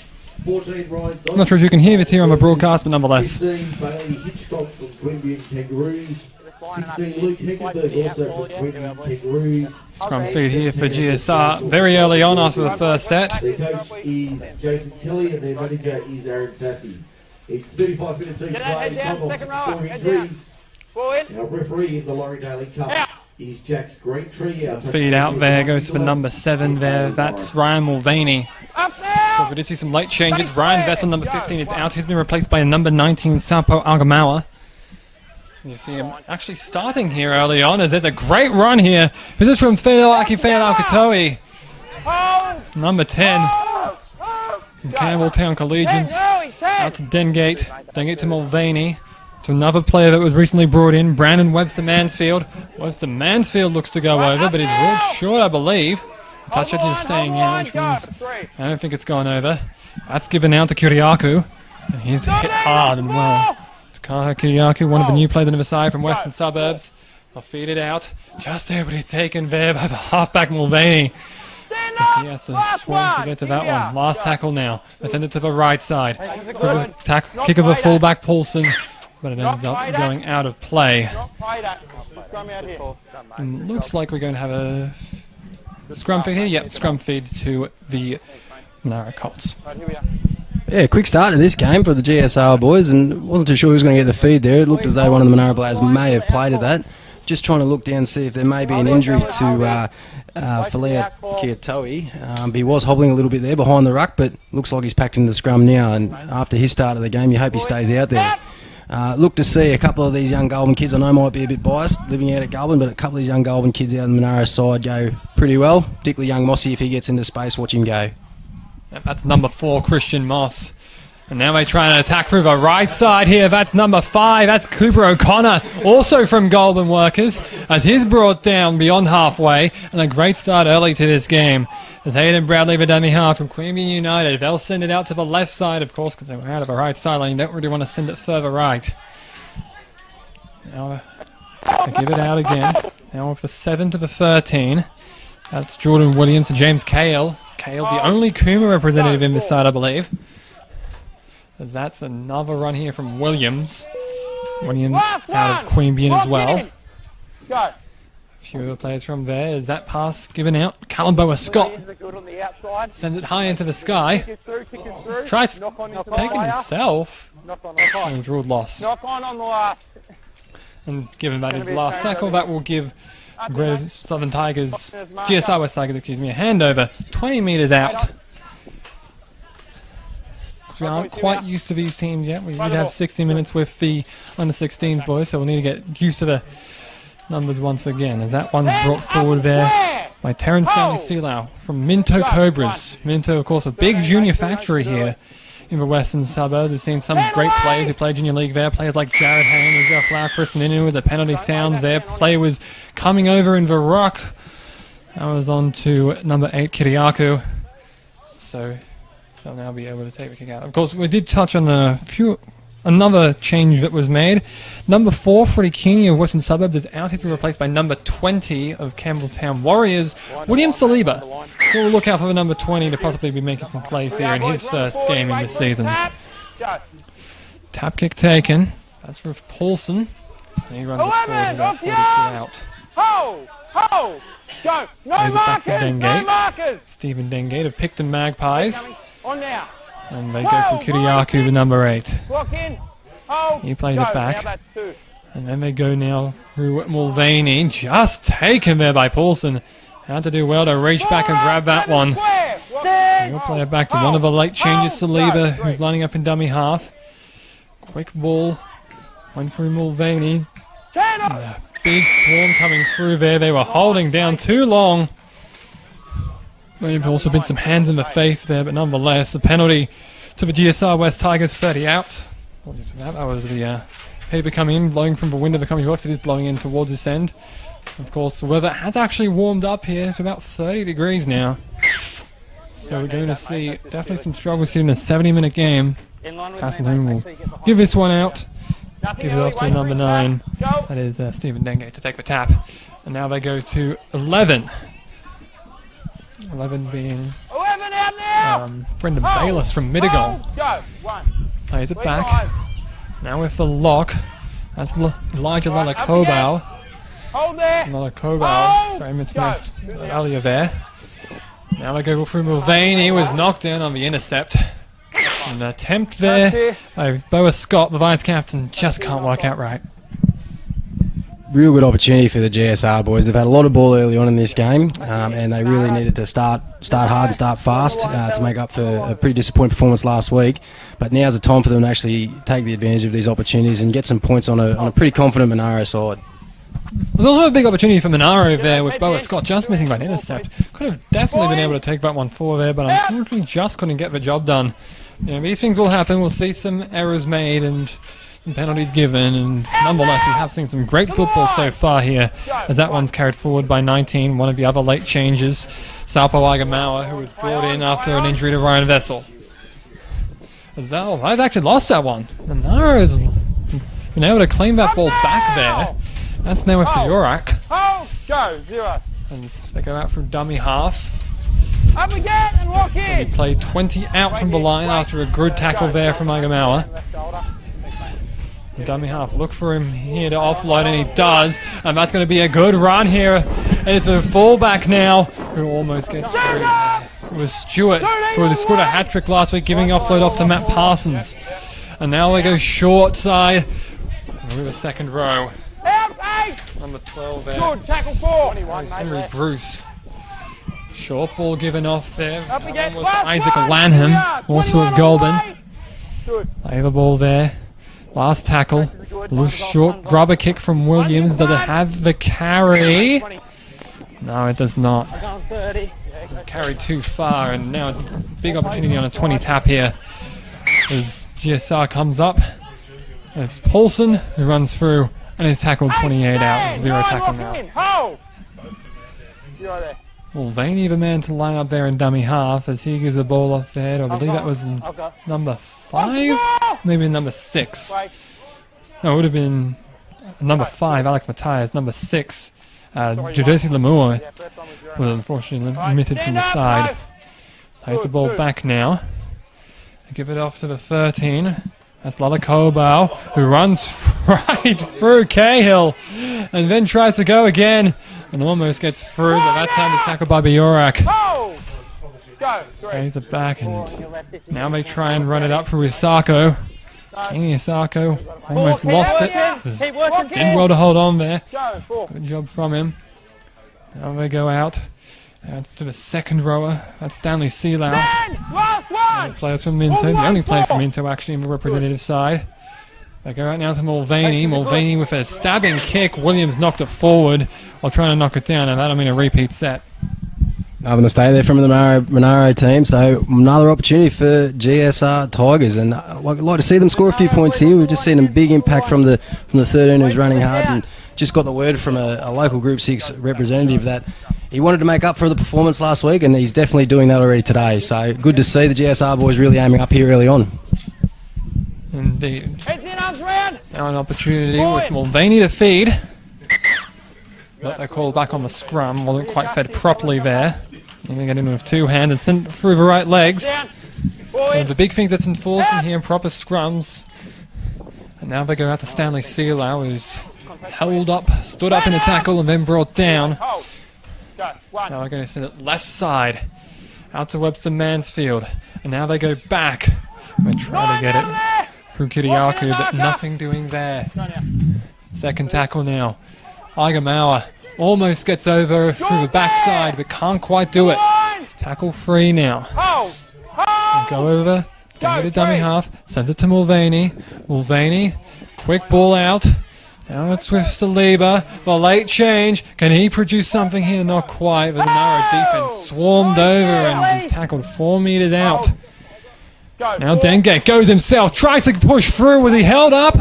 I'm not sure if you can hear this here on the broadcast, but nonetheless. 16 Bailey Hitchcock from Queanbeyan Kangaroos. 16 Luke Heckenberg also from Queanbeyan Kangaroos. Scrum feed here for GSR very early on after the first set. Their coach is Jason Kelly and their manager is Aaron Sassy. It's 35 minutes each play, come off 4 injuries. Our referee in the Laurie Daley Cup is Jack Greentree. Feed out there goes for number 7 there. That's Ryan Mulvaney. We did see some late changes. Ryan Vest on number 15 is out. He's been replaced by a number 19 Salpo Igamawa. You see him actually starting here early on as there's a great run here. This is from Feilaki Katoe. Number 10 from Campbelltown Collegians. Out to Dengate. Dengate to Mulvaney. To another player that was recently brought in, Brandon Webster Mansfield. Webster Mansfield looks to go over, but he's ruled short, I believe. Touch it is staying out, which means I don't think it's gone over. That's given out to Kiriaku, and he's hit hard and well. Takaha Kiriaku, one of the new players on the side from Western Suburbs. I'll feed it out. Just able to be taken there by the halfback Mulvaney. He has to swing to get to that one. Last tackle now. Let's send it to the right side. For the kick of the fullback Paulson. But it ends up going out of play. And looks like we're going to have a scrum feed here. Yep, scrum feed to the Monaro Colts. Yeah, quick start to this game for the GSR boys, and wasn't too sure who was going to get the feed there. It looked as though one of the Monaro players may have played at that. Just trying to look down and see if there may be an injury to Feilaki Katoe. He was hobbling a little bit there behind the ruck, but looks like he's packed in the scrum now, and after his start of the game, you hope he stays out there. Look to see a couple of these young Goulburn kids. I know might be a bit biased living out at Goulburn, but a couple of these young Goulburn kids out on the Monaro side go pretty well. Particularly young Mossy, if he gets into space, watch him go. Yep, that's number 4, Christian Moss. And now they're trying to attack through the right side here. That's number 5. That's Cooper O'Connor, also from Goulburn Workers, as he's brought down beyond halfway. And a great start early to this game. As Hayden Bradley, the dummy half from Queanbeyan United. They'll send it out to the left side, of course, because they were out of the right sideline. You don't really want to send it further right. Now they give it out again. Now with the 7 to the 13. That's Jordan Williams to James Cale. Cale, the only Kuma representative in this side, I believe. As that's another run here from Williams. Williams out of Queanbeyan as well. A few other players from there. Is that pass given out? Callum Bower Scott sends it high into the sky. Tries to take it himself. And it's ruled lost. And given that his last tackle, that will give Greater Southern Tigers, GSR West Tigers, excuse me, a handover 20 metres out. So we aren't quite used to these teams yet. We did have 60 minutes with the under-16s boys, so we'll need to get used to the numbers once again. As that one's brought forward there by Terrence Stanley Sealau from Minto Cobras. Minto, of course, a big junior factory here in the western suburbs. We've seen some great players who played junior league there. Players like Jared Hayne, who's got Flower Kristen Inu with the penalty sounds there. Play was coming over in the rock. That was on to number 8, Kiriaku. So they'll now be able to take the kick out. Of course, we did touch on another change that was made. Number 4, Freddie Keeney of Western Suburbs is out. He's been replaced by number 20 of Campbelltown Warriors, William Saliba. So we'll look out for the number 20 to possibly be making some plays here in his first game in this season. Tap kick taken. That's for Paulson. And he runs it forward about 42 out. Go! No Plays it back for markers! No Dengate. markers! Stephen Dengate of Picton Magpies. On now. And they go for Kiriaku, the number 8. Walk in. Hold. He plays Go. it back. Now that's 2. And then they go now through Mulvaney. Just taken there by Paulson. Had to do well to reach back and grab that one. He'll play it back to one of the late changes, Saliba, who's lining up in dummy half. Quick ball. Went through Mulvaney. Big swarm coming through there. They were holding down too long. There have also been some hands in the face there, but nonetheless, the penalty to the GSR West Tigers, 30 out. That was the paper coming in, blowing from the wind of the coming box. It is blowing in towards this end. Of course, the weather has actually warmed up here to about 30 degrees now. So we're going to see definitely some struggles here in a 70-minute game. Sassoon will give this one out. Give it off to number 9. That is Stephen Dengate to take the tap. And now they go to 11. 11 being Brendan Bayliss from Middleton. Plays it back. Now with the lock. That's Elijah Lalakobau. Lalakobau. Sorry, I mispronounced earlier there. Now they go through Mulvaney. He was knocked down on the intercept. An attempt there by Boa Scott, the vice captain, just can't work out right. Real good opportunity for the GSR boys. They've had a lot of ball early on in this game, and they really needed to start hard and start fast to make up for a pretty disappointing performance last week. But now's the time for them to actually take the advantage of these opportunities and get some points on a pretty confident Monaro side. There's also a big opportunity for Monaro there with Boa Scott just missing by an intercept. Could have definitely been able to take that one forward there, but unfortunately just couldn't get the job done. You know, these things will happen. We'll see some errors made and some penalties given, and nonetheless we have seen some great football so far here, as that one's carried forward by 19, one of the other late changes, Salpo Agamawa, who was brought in after an injury to Ryan Vessel. I've actually lost that one. Monaro has been able to claim that ball back there. That's now with Biorak. And they go out from dummy half. Up again and walk in. And he played 20 out from the line after a good tackle there from Agamawa. Dummy half, look for him here to offload, and he does. And that's going to be a good run here. It's a fullback now who almost gets through. It was Stewart, who scored a hat-trick last week, giving offload off to Matt Parsons. And now they go short side with the second row. Number 12 there. Good tackle 4. Henry Bruce. Short ball given off there. That one was to Isaac Lanham, also of Goulburn. Play the ball there. Last tackle. Loose short grubber kick from Williams. Does it have the carry? No, it does not. Carried too far, and now a big opportunity on a 20 tap here as GSR comes up. It's Paulson who runs through and is tackled 28 out. 0 tackle now. Mulvaney, the man to line up there in dummy half as he gives the ball off there. I believe that was number 5, maybe number 6. No, it would have been number 5, Alex Matthias. Number 6, Judesi Lamour was unfortunately omitted from the side. Plays the ball back now. They give it off to the 13. That's Lalakobau, who runs right through Cahill and then tries to go again and almost gets through, but that time it's tackled by Biorak. Plays it back, and now they try and run it up for Isako. King Isako almost lost it. Did well to hold on there. Good job from him. Now they go out. That's to the second rower. That's Stanley Sealau. Last one! Players from Minto. The only player from Minto actually in the representative side. They go out now to Mulvaney. Mulvaney with a stabbing kick. Williams knocked it forward while trying to knock it down, and that'll mean a repeat set. Another mistake there from the Monaro team, so another opportunity for GSR Tigers, and I'd like to see them score a few points here. We've just seen a big impact from the 13 who's running hard, and just got the word from a local Group 6 representative that he wanted to make up for the performance last week, and he's definitely doing that already today. So good to see the GSR boys really aiming up here early on. Indeed. Now an opportunity with Mulvaney to feed. But they called back on the scrum. Wasn't quite fed properly there. And they get in with two hands and sent through the right legs. So the big things that's enforced in here in proper scrums. And now they go out to Stanley Sealau, who's held up, stood up in a tackle and then brought down. Now they're going to send it left side out to Webster Mansfield. And now they go back. They try to get it through Kiriaku, but nothing doing there. Second tackle now. Igamauer almost gets over through the backside, but can't quite do it. Tackle free now. And go over, get a dummy half, sends it to Mulvaney. Mulvaney, quick ball out. Now it's with Saliba. The late change. Can he produce something here? Not quite. The Monaro defense swarmed over and is tackled 4 meters out. Now Dengate goes himself, tries to push through. Was he held up?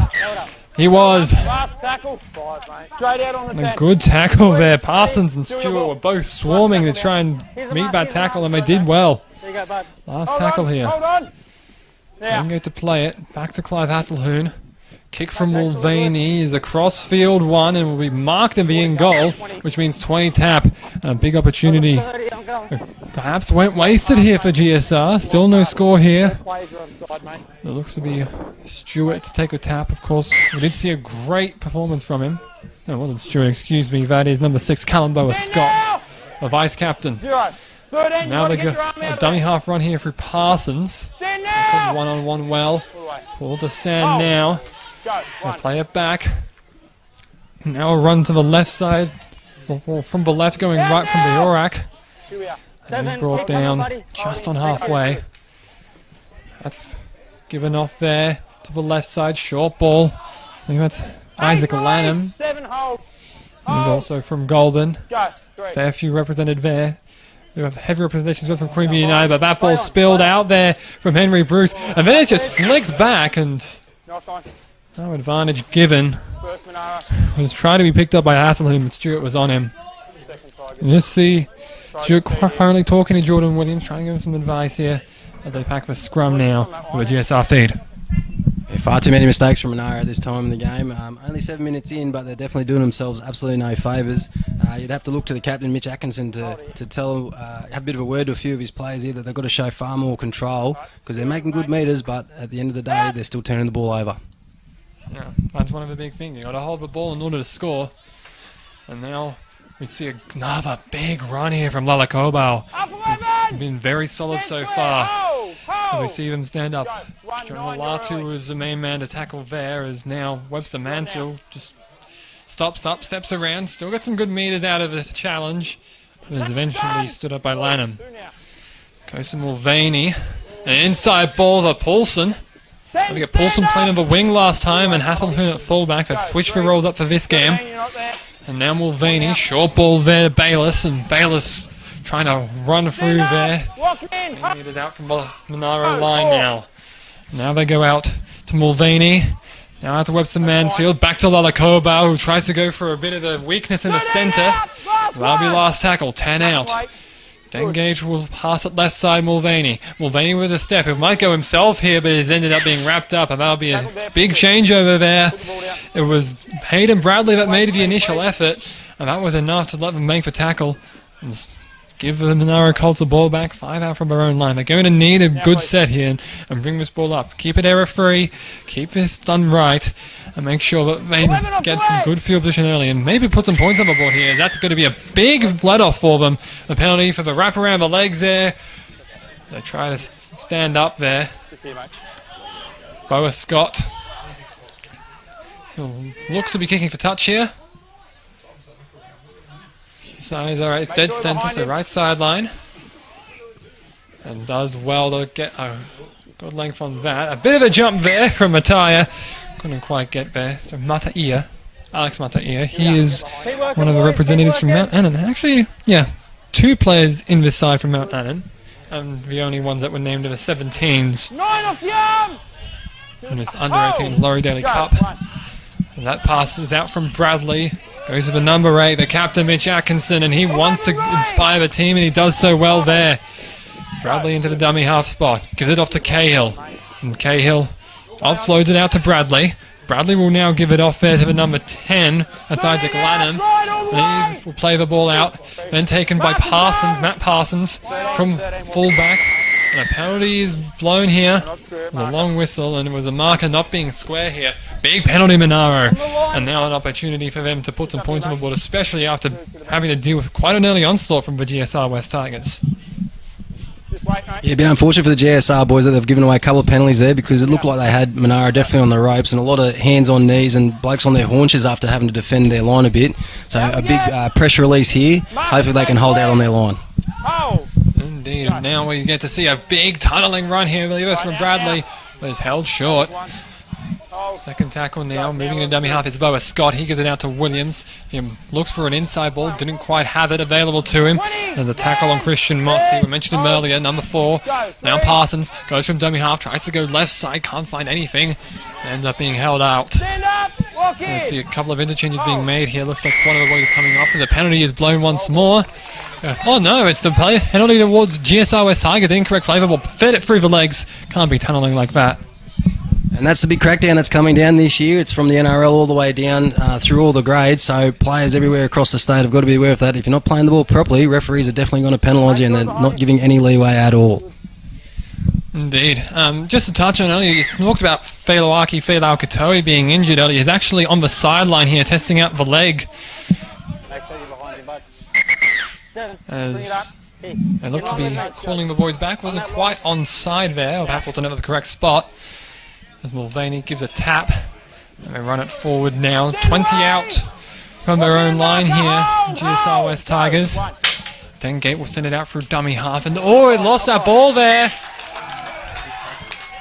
He was. And a good tackle there. Parsons and Stewart were both swarming to try and meet that tackle, and they did well. Last tackle here. Dengate to play it. Back to Clive Hasselhoon. Kick from Mulvaney is a cross-field one and will be marked and be in goal, which means 20 tap. And a big opportunity perhaps went wasted here for GSR. Still no score here. It looks to be Stewart to take a tap, of course. We did see a great performance from him. No, it wasn't Stewart, excuse me. That is number 6, Kalamboa Scott, the vice-captain. Now they go a dummy half run here through Parsons. One-on-one well. Full to stand now. They'll play it back. Now a run to the left side. From the left going right from the Orak. And he's brought down just on halfway. That's given off there to the left side. Short ball. I think that's Isaac Lanham. He's also from Goulburn. Fair few represented there. We have heavy representations from Queanbeyan United, but that ball spilled out there from Henry Bruce. And then it's just flicked back and no advantage given. It was trying to be picked up by Hasselhoon, but Stewart was on him. And you see Stewart currently talking to Jordan Williams, trying to give him some advice here as they pack for scrum now with a GSR feed. Yeah, far too many mistakes from Monaro at this time in the game. Only 7 minutes in, but they're definitely doing themselves absolutely no favours. You'd have to look to the captain, Mitch Atkinson, to tell, have a bit of a word to a few of his players here that they've got to show far more control because they're making good metres, but at the end of the day, they're still turning the ball over. Yeah, that's one of the big things. You've got to hold the ball in order to score. And now we see another big run here from Lalakobau. He's been very solid so far. As we see him stand up. Jonah Latu was the main man to tackle there, as now Webster Mansfield just stops up, steps around, still got some good meters out of the challenge, but is eventually stood up by Lanham. Goes to Mulvaney. An inside ball to Paulson. We get Paulson playing on the wing last time and Hasselhoon at fullback. They've switched the roles up for this game. And now Mulvaney, short ball there to Bayless, and Bayless trying to run through there. It is out from the Monaro line now. Now they go out to Mulvaney. Now out to Webster Mansfield. Back to Lalakobau, who tries to go for a bit of a weakness in the centre. That'll be last tackle, 10 out. Dengage will pass it left side, Mulvaney. Mulvaney with a step. It might go himself here, but he's ended up being wrapped up, and that'll be a big changeover there. It was Hayden Bradley that made the initial effort, and that was enough to let them make the tackle and give the Monaro Colts the ball back. 5 out from their own line. They're going to need a good set here and bring this ball up. Keep it error-free, keep this done right, and make sure that they get some good field position early and maybe put some points on the board here. That's going to be a big let-off for them. The penalty for the wrap around the legs there. They try to stand up there. Boa Scott looks to be kicking for touch here. Size, alright, it's dead centre, so right sideline. And does well to get a good length on that. A bit of a jump there from Mataya. Couldn't quite get there. So Mataia, Alex Mataia, he is one of the representatives from Mount Annan. Actually, yeah, 2 players in this side from Mount Annan. And the only ones that were named are the 17s. And it's under 18s Laurie Daley Cup. And that pass is out from Bradley. Goes to the number 8, the captain Mitch Atkinson, and he wants to inspire the team, and he does so well there. Bradley into the dummy half spot. Gives it off to Cahill. And Cahill offloads it out to Bradley. Bradley will now give it off there to the number 10. That's Isaac Lanham. And he will play the ball out. Then taken by Parsons, Matt Parsons, from fullback. And a penalty is blown here with a long whistle, and it was a marker not being square here. Big penalty, Monaro. And now an opportunity for them to put some points on the board, especially after having to deal with quite an early onslaught from the GSR West Tigers. Yeah, a bit unfortunate for the GSR boys that they've given away a couple of penalties there, because it looked like they had Monaro definitely on the ropes and a lot of hands on knees and blokes on their haunches after having to defend their line a bit. So a big pressure release here. Hopefully they can hold out on their line. Indeed, and now we get to see a big tunneling run here, I believe it's from Bradley, but it's held short. Second tackle now, moving into dummy half is Boa Scott. He gives it out to Williams. He looks for an inside ball, didn't quite have it available to him. And the tackle on Christian Mossy, we mentioned him earlier, number 4. Now Parsons goes from dummy half, tries to go left side, can't find anything. Ends up being held out. I see a couple of interchanges being made here. Looks like one of the boys is coming off, and the penalty is blown once more. Oh no, it's the penalty towards GSR West Tigers. Incorrect play, but fed it through the legs. Can't be tunneling like that. And that's the big crackdown that's coming down this year. It's from the NRL all the way down through all the grades, so players everywhere across the state have got to be aware of that. If you're not playing the ball properly, referees are definitely going to penalise you, and they're not giving any leeway at all. Indeed. Just to touch on earlier, you talked about Felau Katoa being injured earlier. He's actually on the sideline here, testing out the leg. As they look to be calling the boys back. Wasn't quite onside there. Baffled to know the correct spot. As Mulvaney gives a tap. And they run it forward now. 20 out from their own line here. GSR West Tigers. Then Gate will send it out through dummy half. And oh, it lost that ball there.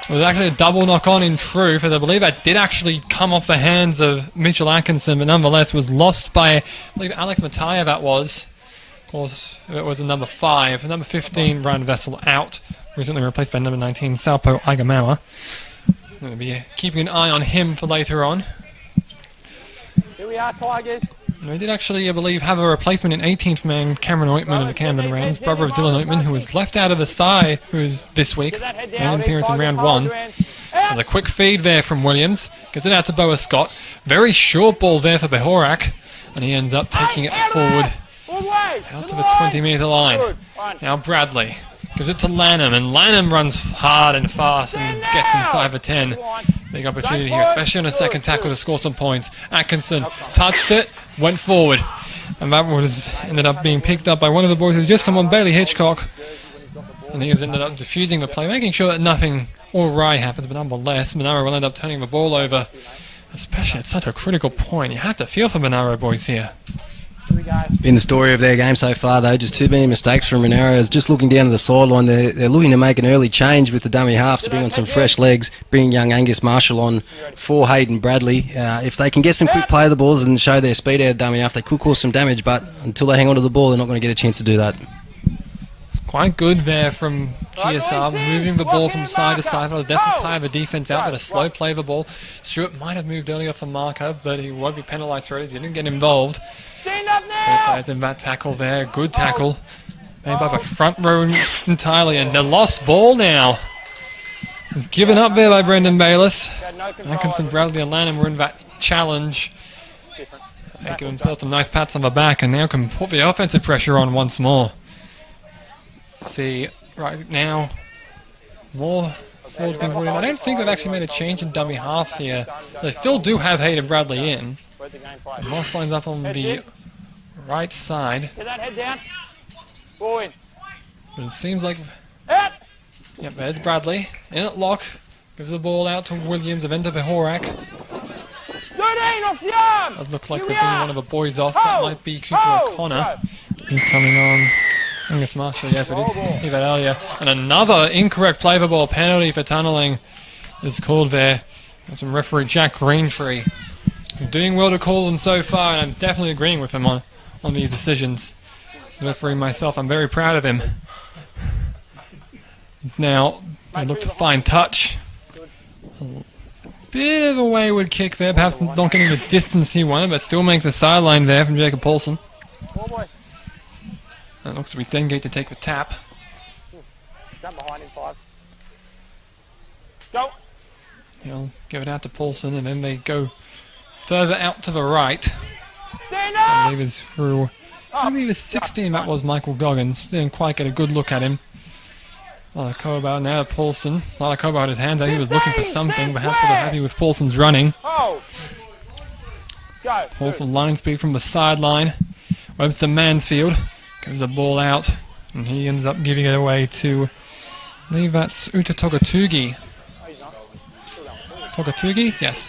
It was actually a double knock on in truth, as I believe that did actually come off the hands of Mitchell Atkinson, but nonetheless was lost by, I believe, Alex Mataya that was. Of course, it was a number 5. Number 15, Brian Vessel out. Recently replaced by number 19, Salpo Igamawa. I'm going to be keeping an eye on him for later on. Here we are, Tigers. And we did actually, I believe, have a replacement in 18th man, Cameron Oitman of the Camden Rams, brother of Dylan Oitman, who was left out of the side this week, made an appearance in round 1. And a quick feed there from Williams, gets it out to Boa Scott. Very short ball there for Behorak, and he ends up taking it forward out to the 20-metre line. Now Bradley gives it to Lanham, and Lanham runs hard and fast and gets inside the 10. Big opportunity here, especially on a second tackle to score some points. Atkinson touched it, went forward, and that was ended up being picked up by one of the boys who's just come on, Bailey Hitchcock. And he has ended up defusing the play, making sure that nothing awry happens, but nonetheless, Monaro will end up turning the ball over, especially at such a critical point. You have to feel for Monaro boys here. It's been the story of their game so far, though. Just too many mistakes from Monaro. Just looking down to the sideline, they're looking to make an early change with the dummy halves to bring on some fresh legs, bring young Angus Marshall on for Hayden Bradley. If they can get some quick play of the balls and show their speed out of dummy half, they could cause some damage, but until they hang on to the ball, they're not going to get a chance to do that. It's quite good there from GSR, moving the ball from side to side. It'll definitely tire the defence out for a slow play of the ball. Stewart might have moved earlier for marker, but he won't be penalised for it. He didn't get involved. All players in that tackle there. Good tackle. Made by the front row entirely, and the lost ball now. It's given up there by Brendan Bayliss. Atkinson, Bradley and Lanham were in that challenge. They give themselves some nice pats on the back and now can put the offensive pressure on once more. See, right now, more forwards being brought in. I don't think they've actually made a change in dummy half here. They still do have Hayden Bradley in. Moss lines up on the right side. Get that head down. Ball in. But it seems like... Yep, there's Bradley. In at lock. Gives the ball out to Williams of Enter Behorak. 13 off the arm. Does look like they're bringing one of the boys off. That might be Cooper O'Connor. Who's coming on? Angus Marshall, yes, we did see that earlier. And another incorrect play for ball penalty for tunnelling is called there. That's from referee Jack Greentree. You're doing well to call them so far, and I'm definitely agreeing with him on these decisions. The referee myself, I'm very proud of him. Now, they look to find touch. A bit of a wayward kick there, perhaps not getting the distance he wanted, but still makes a sideline there from Jacob Paulson. It looks to be Thengate to take the tap. Jump behind him, 5. Go. He'll give it out to Paulson, and then they go further out to the right. I believe it's through, maybe it was 16, that was Michael Goggins. Didn't quite get a good look at him. Lalakoba now to Paulson. Lalakoba had his hands out, he was looking for something, perhaps they're happy with Paulson's running. Paulson line speed from the sideline. Webster Mansfield gives the ball out, and he ends up giving it away to, I believe that's Uta Togatugi. Togatugi? Yes.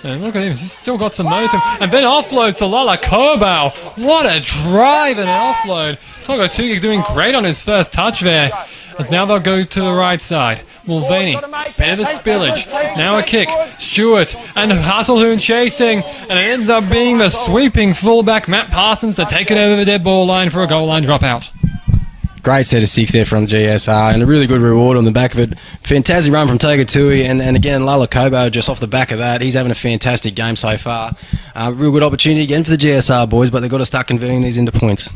And look at him, he's still got some momentum. And then offloads to Lalakoba. What a drive and an offload. Togatugi doing great on his first touch there. As now they'll go to the right side. Mulvaney, bit of a spillage. Now a kick. Stewart and Hasselhoon chasing. And it ends up being the sweeping fullback Matt Parsons to take it over the dead ball line for a goal line dropout. Great set of 6 there from GSR, and a really good reward on the back of it. Fantastic run from Togatui, and again, Lalakobo just off the back of that. He's having a fantastic game so far. Real good opportunity again for the GSR boys, but they've got to start converting these into points.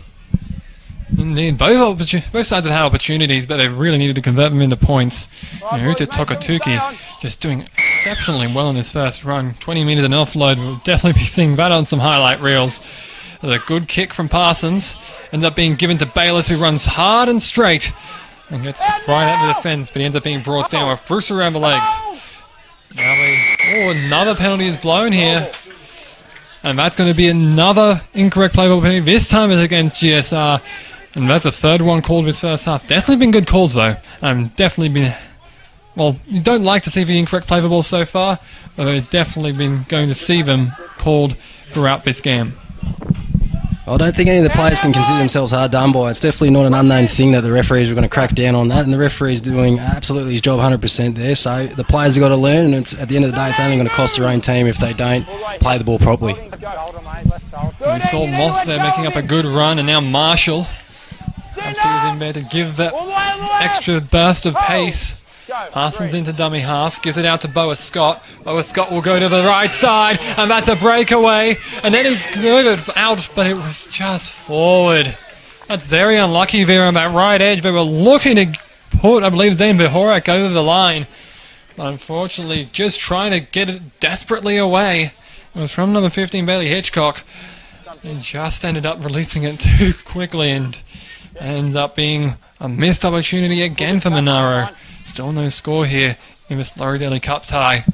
Indeed, both sides have had opportunities, but they've really needed to convert them into points. Uta Togatugi just doing exceptionally well in his first run. 20 metres an offload, we'll definitely be seeing that on some highlight reels. A good kick from Parsons, ends up being given to Bayliss, who runs hard and straight and gets right at the defence, but he ends up being brought down with Bruce around the legs. Now another penalty is blown here, and that's going to be another incorrect play penalty. This time it's against GSR, and that's the third one called this first half. Definitely been good calls though. Definitely been. Well, you don't like to see the incorrect play ball so far, but we've definitely been going to see them called throughout this game. I don't think any of the players can consider themselves hard done by. It's definitely not an unnamed thing that the referees are going to crack down on that, and the referee's doing absolutely his job 100% there. So the players have got to learn, and it's, at the end of the day, it's only going to cost their own team if they don't play the ball properly. We saw Moss there making up a good run, and now Marshall. Perhaps he was in there to give that extra burst of pace. Parsons into dummy half, gives it out to Boa Scott. Boa Scott will go to the right side, and that's a breakaway. And then he moved it out, but it was just forward. That's very unlucky there on that right edge. They were looking to put, I believe, Zane Behorak over the line. But unfortunately, just trying to get it desperately away. It was from number 15, Bailey Hitchcock. He just ended up releasing it too quickly, and ends up being a missed opportunity again for Monaro. Still no score here in this Laurie Daley Cup tie.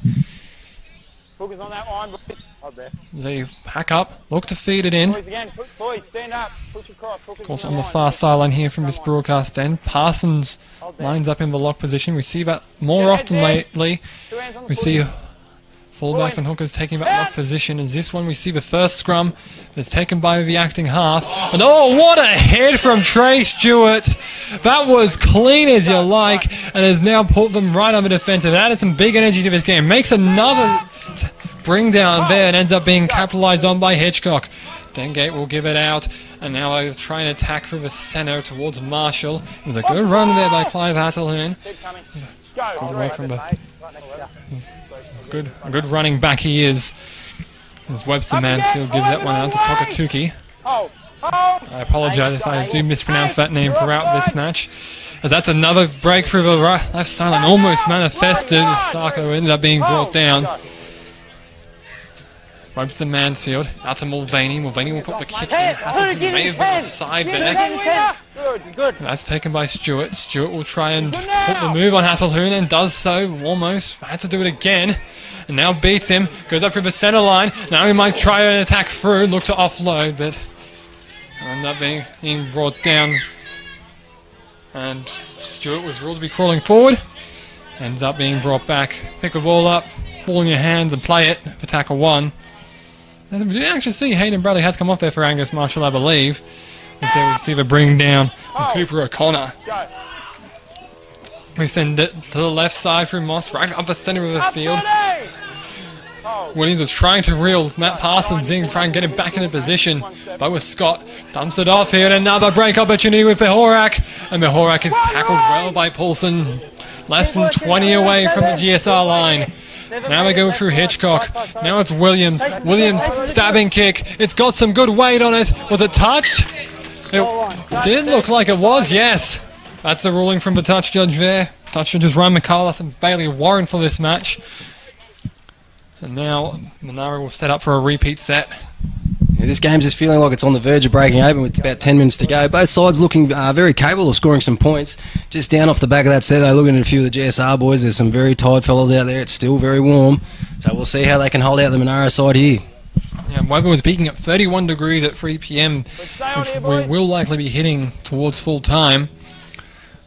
Focus on that line, boys. They pack up, look to feed it in. Boys again, boys, stand up, push across. Of course, on the far sideline here from this broadcast end, Parsons lines up in the lock position. We see that more often lately. We see fullbacks and hookers taking that lock position. As this one, we see the first scrum that's taken by the acting half. And oh, what a head from Trey Stewart! That was clean as you like, and has now put them right on the defensive. Added some big energy to this game. Makes another bring down there, and ends up being capitalised on by Hitchcock. Dengate will give it out, and now I was trying to attack through the centre towards Marshall. It was a good run there by Clive Hasselhoon. Good away from the... Good running back he is. As Webster Mansfield gives that one out to Togatugi. I apologise if I do mispronounce that name throughout this match. As that's another break through the left sideline, almost manifested. Sarko ended up being brought down. Webster Mansfield out to Mulvaney. Mulvaney will put the kick in. Hasselhoon may have been offside there. That's taken by Stewart. Stewart will try and put the move on Hasselhoon, and does so almost. Had to do it again, and now beats him. Goes up through the centre line. Now he might try an attack through, look to offload, but end up being brought down. And Stewart was ruled to be crawling forward. Ends up being brought back. Pick the ball up, ball in your hands, and play it for tackle 1. We didn't actually see Hayden Bradley has come off there for Angus Marshall, I believe. as their receiver bring down Cooper O'Connor. We send it to the left side through Moss, right up the centre of the field. Williams was trying to reel Matt Parsons in, try and get him back into position. But with Scott, dumps it off here, and another break opportunity with Behorak. And Behorak is tackled well by Paulson. Less than 20 away from the GSR line. Now we go through Hitchcock. Now it's Williams. Williams, stabbing kick. It's got some good weight on it. Was it touched? It did look like it was, yes. That's the ruling from the touch judge there. Touch judges Ryan McAuliffe and Bailey Warren for this match. And now Monaro will set up for a repeat set. Yeah, this game's just feeling like it's on the verge of breaking open with about 10 minutes to go. Both sides looking very capable of scoring some points. Just down off the back of that set, though, looking at a few of the GSR boys, there's some very tired fellas out there. It's still very warm. So we'll see how they can hold out the Monaro side here. Yeah, weather was peaking at 31 degrees at 3 p.m, which we will likely be hitting towards full time.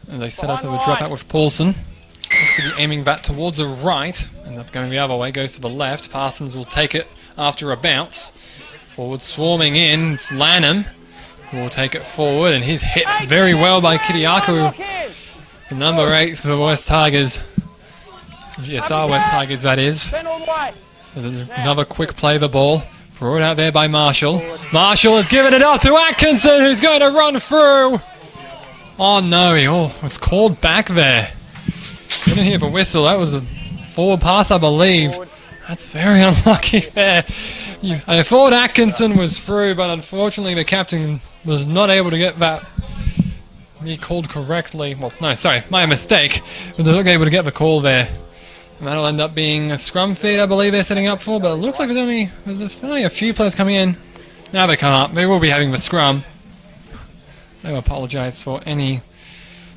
And they set up a dropout with Paulson. Looks to be aiming that towards the right. Ends up going the other way, goes to the left. Parsons will take it after a bounce. Forward swarming in, it's Lanham who will take it forward, and he's hit very well by Kiriaku, the number 8 for the West Tigers. GSR West Tigers, that is. There's another quick play of the ball. Brought out there by Marshall. Marshall has given it off to Atkinson, who's going to run through. Oh no, he was called back there. Didn't hear the whistle. That was a forward pass, I believe. That's very unlucky there. I thought Atkinson was through, but unfortunately the captain was not able to get that called correctly. Well, no, sorry, my mistake. But they're not able to get the call there. And that'll end up being a scrum feed, I believe they're setting up for, but it looks like there's only a few players coming in. Now they can't. They will be having the scrum. I apologise for any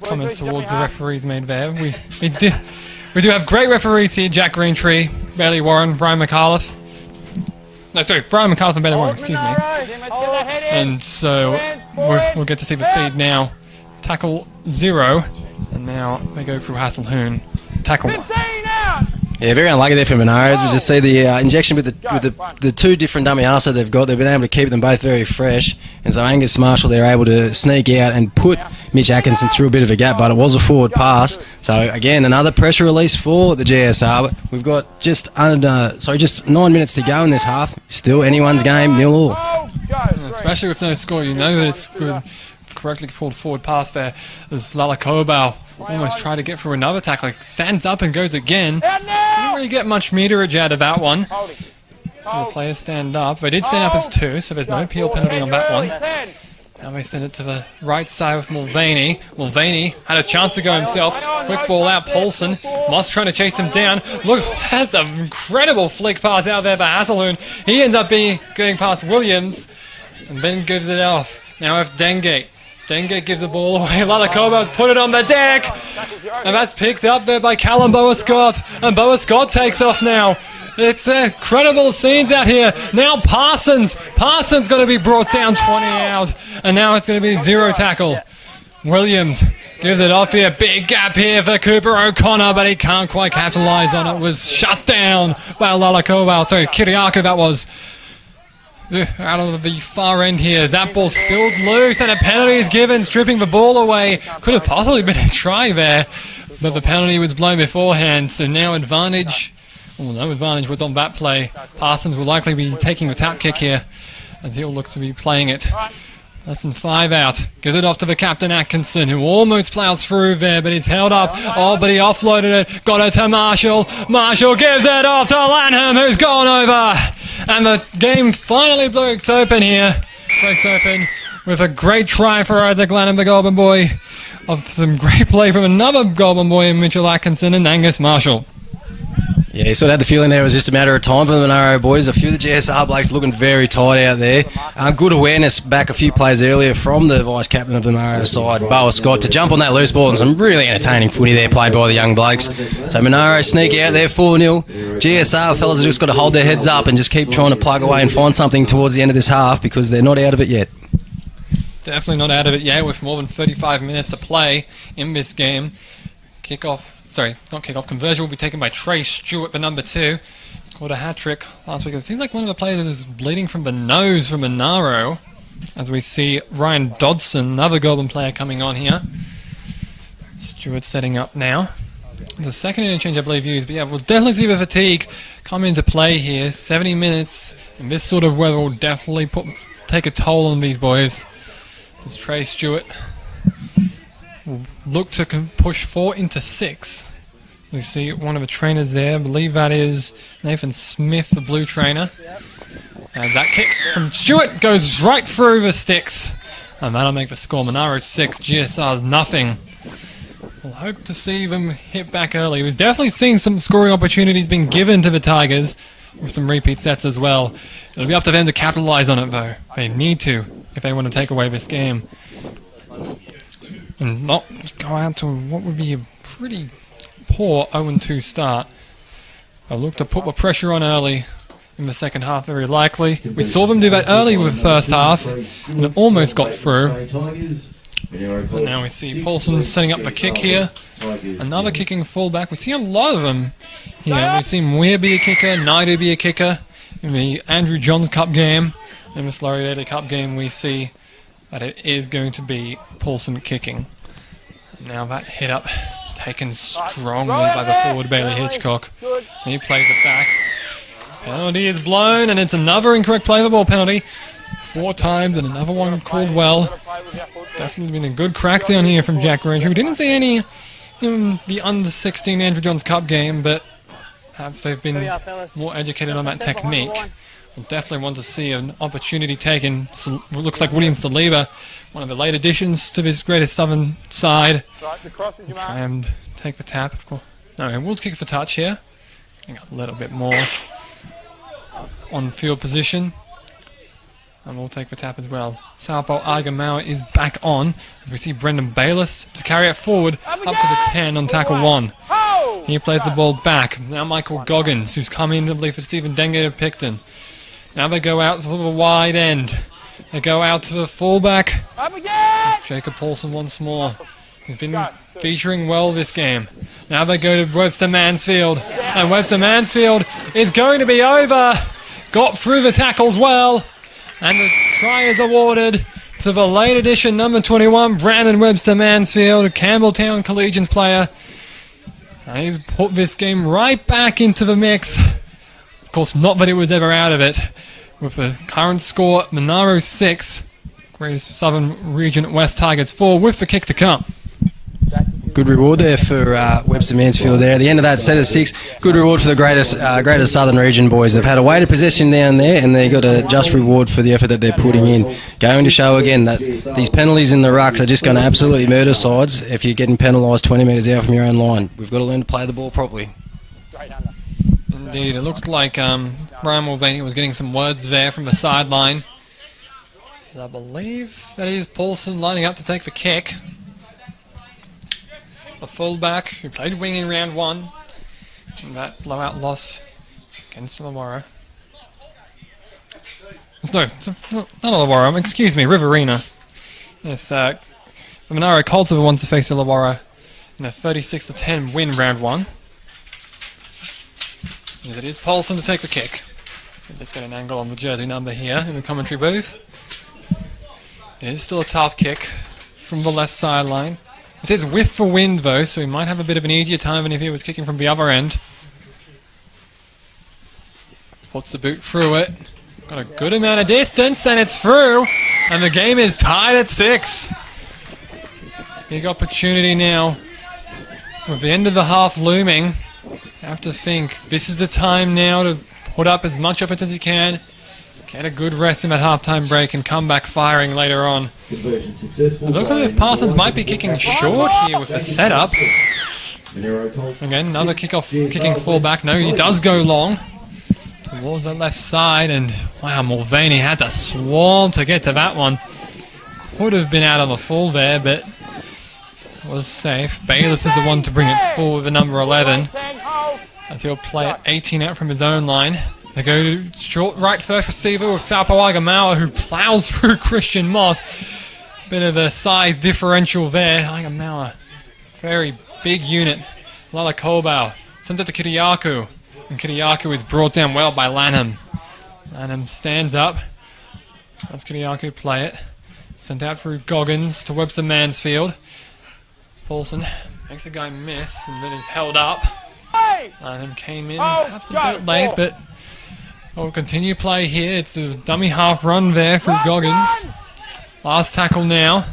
comments towards the referees made there. We do have great referees here: Jack Greentree, Bailey Warren, Brian McAuliffe. No, sorry, Brian McAuliffe and Bailey Warren, excuse me. And so we'll get to see the feed now. Tackle 0, and now they go through Hasselhoon. Tackle 1. Yeah, very unlucky there for Monaro. We just see the injection with the two different dummy arses they've got. They've been able to keep them both very fresh. And so Angus Marshall, they're able to sneak out and put Mitch Atkinson through a bit of a gap, but it was a forward pass. So again, another pressure release for the GSR. We've got just 9 minutes to go in this half. Still anyone's game, 0-0. Especially with no score, you know that it's good. Correctly pulled forward pass there. As Lalakobau almost tried to get through another tackle. Stands up and goes again. Didn't really get much meterage out of that one. The players stand up. They did stand up as 2, so there's no peel penalty on that one. Now they send it to the right side with Mulvaney. Mulvaney had a chance to go himself. Quick ball out, Paulson. Moss trying to chase him down. Look, that's an incredible flick pass out there for Hasselhoon. He ends up going past Williams and then gives it off. Now with Dengate. Dengate gives the ball away. Lalakobau's put it on the deck. And that's picked up there by Callum Boa-Scott. And Boa-Scott takes off now. It's incredible scenes out here. Now Parsons. Parsons going to be brought down 20 out. And now it's going to be 0 tackle. Williams gives it off here. Big gap here for Cooper O'Connor, but he can't quite capitalise on it. Was shut down by Lalakobau. Sorry, Kiriaku that was. Out of the far end here. That ball spilled loose and a penalty is given, stripping the ball away. Could have possibly been a try there, but the penalty was blown beforehand. So now advantage. Well, no advantage was on that play. Parsons will likely be taking the tap kick here, and he'll look to be playing it. Less than 5 out. Gives it off to the captain Atkinson, who almost plows through there, but he's held up. Oh, but he offloaded it. Got it to Marshall. Marshall gives it off to Lanham, who's gone over. And the game finally breaks open here. Breaks open with a great try for Isaac Lanham, the Goulburn boy. Of some great play from another Goulburn boy in Mitchell Atkinson and Angus Marshall. Yeah, you sort of had the feeling there it was just a matter of time for the Monaro boys. A few of the GSR blokes looking very tight out there. Good awareness back a few plays earlier from the vice captain of the Monaro side, Boa-Scott, to jump on that loose ball, and some really entertaining footy there played by the young blokes. So Monaro sneak out there 4-0. GSR fellas have just got to hold their heads up and just keep trying to plug away and find something towards the end of this half, because they're not out of it yet. Definitely not out of it yet, with more than 35 minutes to play in this game. Conversion will be taken by Trey Stewart, the number 2. Scored a hat-trick last week. It seems like one of the players is bleeding from the nose from Monaro. As we see Ryan Dodson, another Goulburn player, coming on here. Stewart setting up now. The second interchange, I believe, used, but yeah, we'll definitely see the fatigue come into play here. 70 minutes in this sort of weather will definitely take a toll on these boys. As Trey Stewart will look to push 4 into 6. We see one of the trainers there. I believe that is Nathan Smith, the blue trainer. And that kick from Stewart goes right through the sticks. And that'll make the score. Monaro 6, GSR's nothing. We'll hope to see them hit back early. We've definitely seen some scoring opportunities being given to the Tigers with some repeat sets as well. It'll be up to them to capitalise on it, though. They need to if they want to take away this game. And not go out to what would be a pretty poor 0-2 start. I'll look to put the pressure on early in the second half, very likely. We saw them do that early with the first half, and it almost got through. And now we see Paulson setting up the kick here. Another kicking fullback. We see a lot of them here. We've seen Weir be a kicker, Naidu be a kicker. In the Andrew Johns Cup game, in this Laurie Daley Cup game, we see that it is going to be Paulson kicking. Now that hit up taken strongly by the forward Bailey Hitchcock. And he plays it back. Penalty is blown, and it's another incorrect play of the ball penalty. 4 times, and another one called well. Definitely been a good crackdown here from Jack Ranger. We didn't see any in the under-16 Andrew Johns Cup game, but perhaps they've been more educated on that technique. We'll definitely want to see an opportunity taken. Looks like William Saliba, one of the late additions to this Greater Southern side. We'll try and take the tap, of course. No, we'll kick for touch here. Getting a little bit more on field position. And we'll take the tap as well. Salpo Argamau is back on as we see Brendan Bayliss to carry it forward up to the 10 on tackle 1. He plays the ball back. Now Michael Goggins, who's come in, I believe, for Stephen Dengate of Picton. Now they go out to the wide end. They go out to the fullback. Jacob Paulson once more. He's been featuring well this game. Now they go to Webster Mansfield. And Webster Mansfield is going to be over. Got through the tackles well. And the try is awarded to the late edition number 21, Brandon Webster Mansfield, Campbelltown Collegians player. And he's put this game right back into the mix. Of course, not that it was ever out of it. With the current score, Monaro 6, Greater Southern Region West Tigers 4, with the kick to come. Good reward there for Webster Mansfield there. At the end of that set of 6, good reward for the Greater Southern Region boys. They've had a weighted possession down there, and they got a just reward for the effort that they're putting in. Going to show again that these penalties in the rucks are just going to absolutely murder sides if you're getting penalised 20 metres out from your own line. We've got to learn to play the ball properly. Indeed, it looks like Brian Mulvaney was getting some words there from the sideline. I believe that is Paulson lining up to take the kick. A fullback who played wing in round 1. And that blowout loss against Illawarra. No, it's not Illawarra, excuse me, Riverina. Yes, the Monaro Colts are the ones to face Illawarra in a 36-10 win round 1. As it is Paulson to take the kick. Let's get an angle on the jersey number here in the commentary booth. It is still a tough kick from the left sideline. It says whiff for wind though, so he might have a bit of an easier time than if he was kicking from the other end. Puts the boot through it. Got a good amount of distance, and it's through. And the game is tied at 6. Big opportunity now. With the end of the half looming, have to think this is the time now to put up as much effort as you can. Get a good rest in that halftime break and come back firing later on. It looks like if Parsons might be kicking short here with the setup. Again, another kicking fullback. No, he does go long towards the left side, and wow, Mulvaney had to swarm to get to that one. Could have been out on the full there, but was safe. Bayliss is the one to bring it forward with number 11, as he'll play at 18 out from his own line. They go to short right first receiver with Salpo Agamawa, who plows through Christian Moss. Bit of a size differential there. Agamawa, very big unit. Lala Kobau sends it to Kiriaku, and Kiriaku is brought down well by Lanham. Lanham stands up, That's Kiriakou play it. Sent out through Goggins to Webster Mansfield. Paulson makes the guy miss and then is held up. And came in perhaps a bit late, but we'll continue play here. It's a dummy half run there through Goggins. Last tackle now.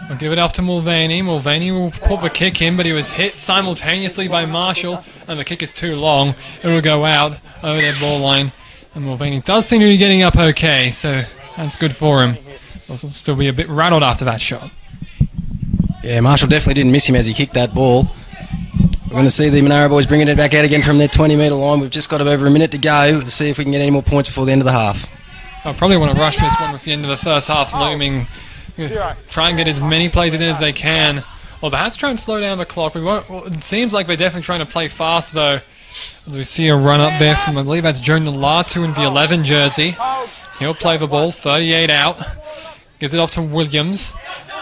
We'll give it off to Mulvaney. Mulvaney will put the kick in, but he was hit simultaneously by Marshall, and the kick is too long. It will go out over their ball line. And Mulvaney does seem to be getting up okay, so that's good for him. He'll still be a bit rattled after that shot. Yeah, Marshall definitely didn't miss him as he kicked that ball. We're going to see the Monaro boys bringing it back out again from their 20-metre line. We've just got over a minute to go to see if we can get any more points before the end of the half. I probably want to rush this one with the end of the first half looming. Try and get as many plays in as they can. Or perhaps try and slow down the clock. It seems like they're definitely trying to play fast, though. As we see a run up there from, I believe that's Jonah Latu in the 11 jersey. He'll play the ball, 38 out. Gives it off to Williams.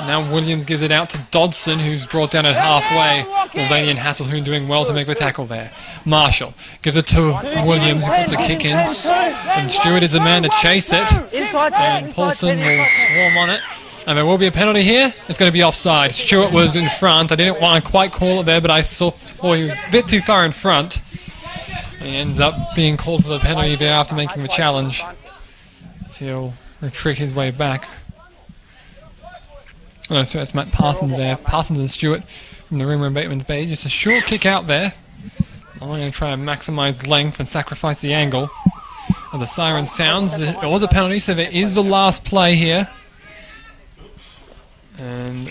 Now Williams gives it out to Dodson, who's brought down at halfway. Mulvaney and Hasselhoon doing well to make the tackle there. Marshall gives it to Williams, who puts a kick in. And Stewart is the man to chase it. And Paulson will swarm on it. And there will be a penalty here. It's going to be offside. Stewart was in front. I didn't want to quite call it there, but I saw he was a bit too far in front. And he ends up being called for the penalty there after making the challenge. So he'll retreat his way back. Oh, so it's Matt Parsons there. Parsons and Stewart from the Rimmer and Bateman's Bay. Just a short kick out there. I'm going to try and maximise length and sacrifice the angle. As the siren sounds, it was a penalty, so there is the last play here. And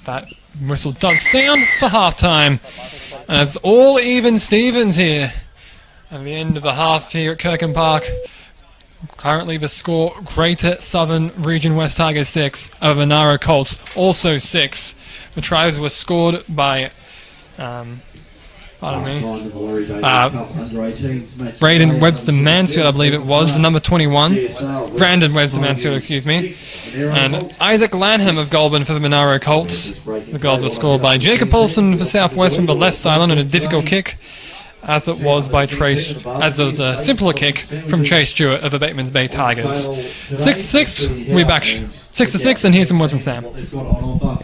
that whistle does sound for half-time. And it's all even Stevens here at the end of the half here at Kirkham Park. Currently the score, Greater Southern Region West Tigers 6 over Monaro Colts also 6. The tries were scored by Braden Webster Mansfield, I believe it was, the number 21. Brandon Webster Mansfield, excuse me. And Isaac Lanham of Goulburn for the Monaro Colts. The goals were scored by Jacob Paulson for Southwest from the left sideline on a difficult kick, as it was by as it was a simpler kick from Chase Stewart of the Bateman's Bay Tigers. 6-6, we're back 6-6, and here's some words from Sam.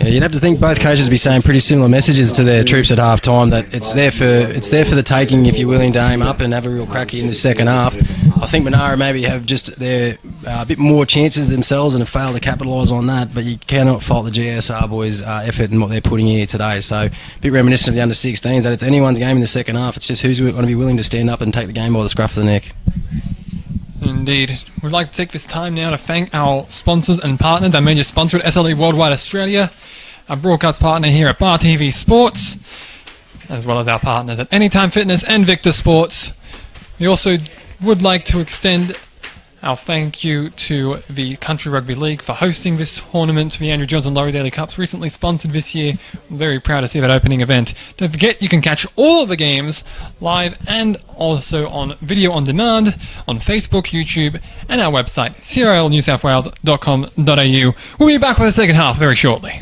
Yeah, you'd have to think both coaches would be saying pretty similar messages to their troops at half time, that it's there for the taking if you're willing to aim up and have a real cracky in the second half. I think Monaro maybe have just their a bit more chances themselves and have failed to capitalise on that, but you cannot fault the GSR boys' effort and what they're putting here today. So a bit reminiscent of the under-16s, that it's anyone's game in the second half. It's just who's going to be willing to stand up and take the game by the scruff of the neck. Indeed. We'd like to take this time now to thank our sponsors and partners, our major sponsor at SLE Worldwide Australia, our broadcast partner here at Bar TV Sports, as well as our partners at Anytime Fitness and Victor Sports. We also would like to extend our thank you to the Country Rugby League for hosting this tournament. The Andrew Jones and Laurie Daley Cups recently sponsored this year. I'm very proud to see that opening event. Don't forget, you can catch all of the games live and also on video on demand on Facebook, YouTube, and our website, crlnewsouthwales.com.au. We'll be back with the second half very shortly.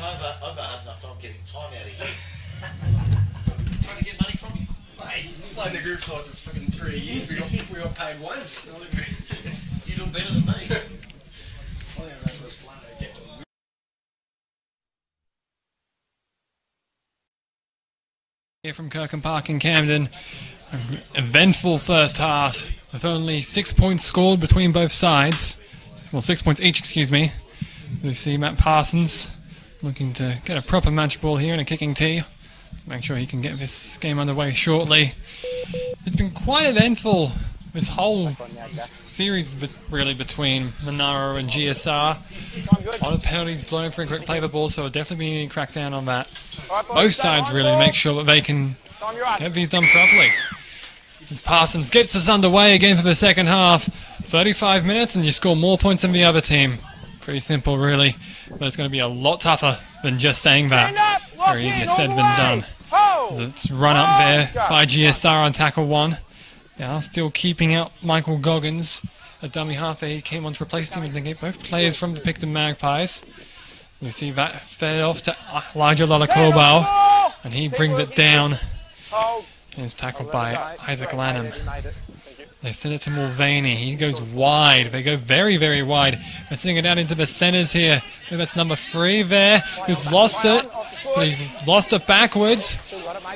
I've had enough time getting time out of you. Trying to get money from you. Mate, we played in the group side for fucking 3 years. We got paid once. You do better than me. Here from Kirkham Park in Camden. Eventful first half with only 6 points scored between both sides. Well, 6 points each, excuse me. We see Matt Parsons looking to get a proper match ball here and a kicking tee. Make sure he can get this game underway shortly. It's been quite eventful, this whole series really between Monaro and GSR. A lot of penalties blown for incorrect play of the ball, so we'll definitely be needing to crack down on that. Both sides really make sure that they can get these done properly. As Parsons gets us underway again for the second half. 35 minutes and you score more points than the other team. Pretty simple really, but it's going to be a lot tougher than just saying that. Very easier said than done. It's run up there by GSR on tackle 1. Yeah, still keeping out Michael Goggins. A dummy half there, he came on to replace him and then get both players from the Picton Magpies. You see that fed off to Elijah Lolakobau, and he brings it down. And it's tackled by Isaac Lanham. They send it to Mulvaney. He goes wide. They go very, very wide. They're sending it out into the centres here. That's number 3 there. He's lost it. But he lost it backwards.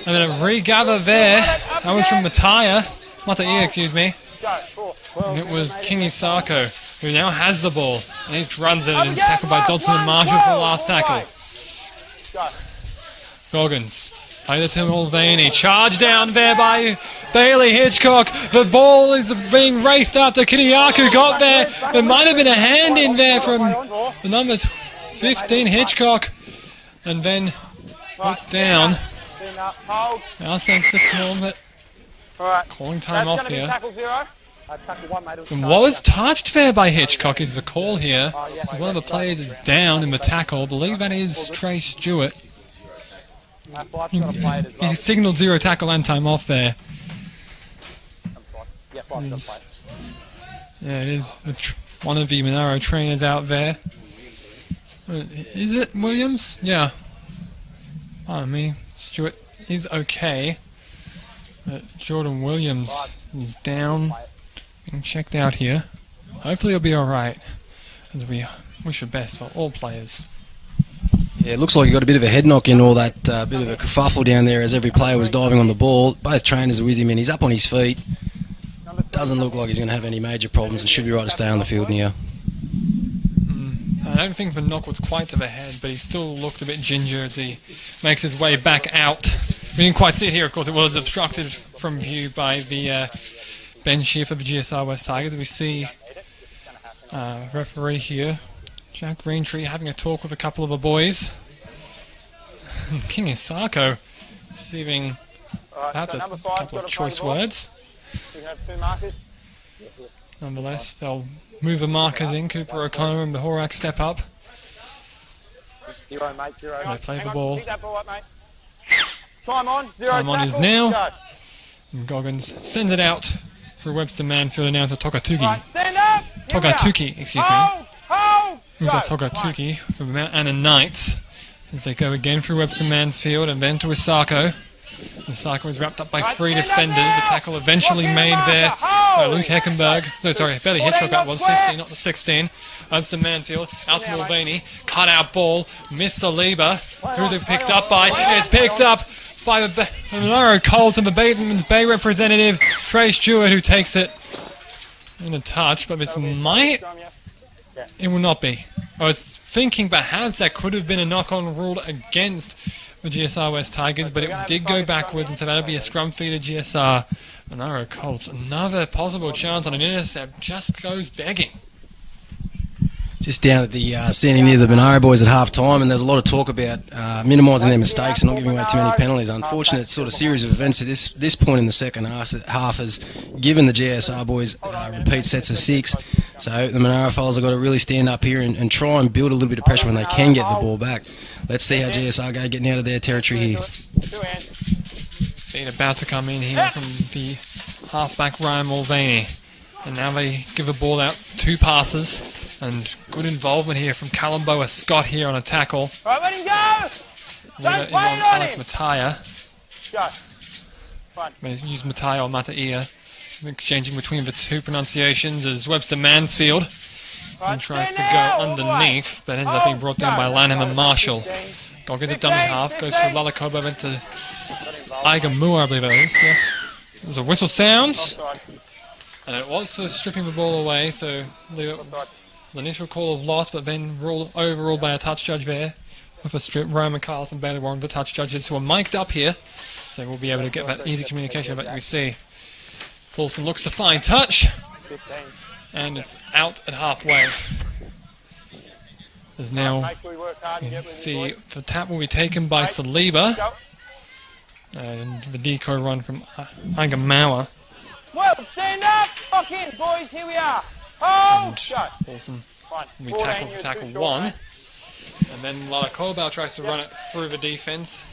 And then a regather there. That was from Matai, excuse me. And it was Kingi Sarko, who now has the ball. And he runs it and it's tackled by Dodson and Marshall for the last tackle. Goggins. Play it to Mulvaney. Charge down there by Bailey Hitchcock. The ball is being raced after Kiniaku got there. There might have been a hand in there from the number 15 Hitchcock. And then put down. Now since 6 more. Calling time off here. And was touched there by Hitchcock is the call here. One of the players is down in the tackle. I believe that is Trey Stewart. He signalled 0 tackle and time off there. It is one of the Monaro trainers out there. Is it Williams? Yeah. Pardon me. Stewart is okay. But Jordan Williams is down. Being checked out here. Hopefully he'll be alright. As we wish the best for all players. Yeah, it looks like you got a bit of a head knock in all that bit of a kerfuffle down there as every player was diving on the ball. Both trainers are with him and he's up on his feet. Doesn't look like he's going to have any major problems and should be right to stay on the field now. I don't think the knock was quite to the head, but he still looked a bit ginger as he makes his way back out. We didn't quite see it here, of course. It was obstructed from view by the bench here for the GSR West Tigers. We see referee here, Jack Greentree, having a talk with a couple of the boys. King Isako receiving perhaps a couple of choice words. Nonetheless, they'll move the markers in. Cooper O'Connor and Behorak step up. They play the ball. Time on is now. And Goggins sends it out for Webster Manfield and now to Togatuki, excuse me. Moves to Togatuki from Mount Anna Knights. As they go again through Webster Mansfield and then to Isako. Isako is wrapped up by 3 defenders. The tackle eventually made there by Luke Heckenberg. No, sorry, Belly Hitchcock that was 15, not the 16. Webster Mansfield, out to Mulvaney. Cut out ball, Mr. Lieber. Who's it picked up by? It's picked up by the Monaro Colts and the Bateman's Bay representative, Trey Stewart, who takes it in a touch, but this might... It will not be. I was thinking perhaps that could have been a knock-on ruled against the GSR West Tigers, but it did go backwards, and so that'll be a scrum feed to GSR. Monaro Colts, another possible chance on an intercept, just goes begging. Just down at the standing near the Monaro boys at half time, and there's a lot of talk about minimising their mistakes and not giving away too many penalties. Unfortunate sort of series of events at this point in the second half has given the GSR boys repeat sets of 6. So the Monaro fellas have got to really stand up here and try and build a little bit of pressure when they can get the ball back. Let's see how GSR go getting out of their territory here. Feed about to come in here from the halfback Ryan Mulvaney. And now they give the ball out, 2 passes. And good involvement here from Kalamboa Scott here on a tackle. Right, let him go! Leader is on Alex Mataya. Go. Fine. Use Mataya or Mataia. Exchanging between the two pronunciations as Webster Mansfield. And tries to go underneath, but ends up being brought down by Lanham and Marshall. Goggins at dummy half, goes for Lalakoba, went to Igamua, I believe it is, yes. There's a whistle sounds. And it was for stripping the ball away, so the initial call of loss, but then overruled by a touch judge there. With a strip, Ryan McCarthy and Bailey Warren, the touch judges who are mic'd up here. So we'll be able to get that easy communication that we see. Paulson looks to find touch. And it's out at halfway. There's now, you see, the tap will be taken by Saliba. And the decoy run from Agamawa. Well, stand up! Fuck in, boys, here we are. Oh, Paulson will be tackled for tackle 1. And then Lalakobau tries to run it through the defense.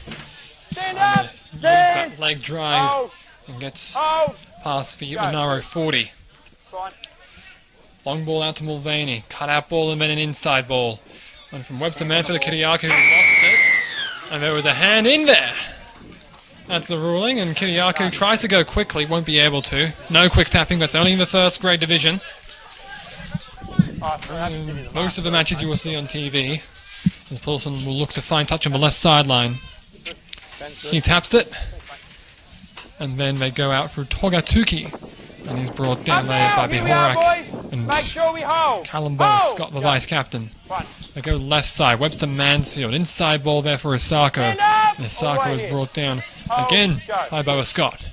Stand up! Use that leg drive and gets past for Monaro 40. Long ball out to Mulvaney. Cut out ball and then an inside ball. And from Webster Mansfield to Kiriakou, who lost it. And there was a hand in there. That's the ruling, and Kiriakou tries to go quickly, won't be able to. No quick tapping, that's only in the first grade division. Most of the matches you will see on TV, as Paulson will look to find touch on the left sideline. He taps it, and then they go out for Togatuki, and he's brought down there by Bihorak and Kalambo Scott, the vice captain. They go left side, Webster Mansfield, inside ball there for Isako, and Isako is brought down again by Boa Scott.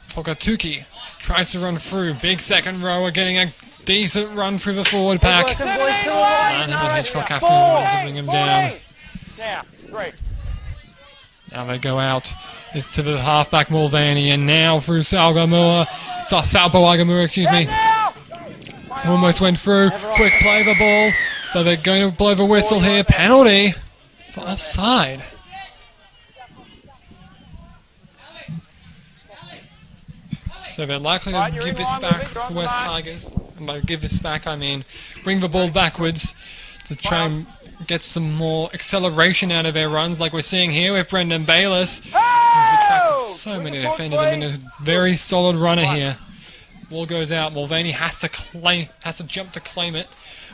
Togatuki tries to run through, big second rower, getting a decent run through the forward pack. Lanham and Hitchcock have to bring him down. Now they go out. It's to the halfback Mulvaney, and now through Salpo Agamura, excuse me. Almost went through. Quick play of the ball, but they're going to blow the whistle here. Penalty for offside. So they're likely to give this back for West Tigers. And by give this back, I mean bring the ball backwards to try and get some more acceleration out of their runs, like we're seeing here with Brendan Bayliss, who's attracted so many defenders and been a very solid runner here. Ball goes out. Mulvaney has to jump to claim it.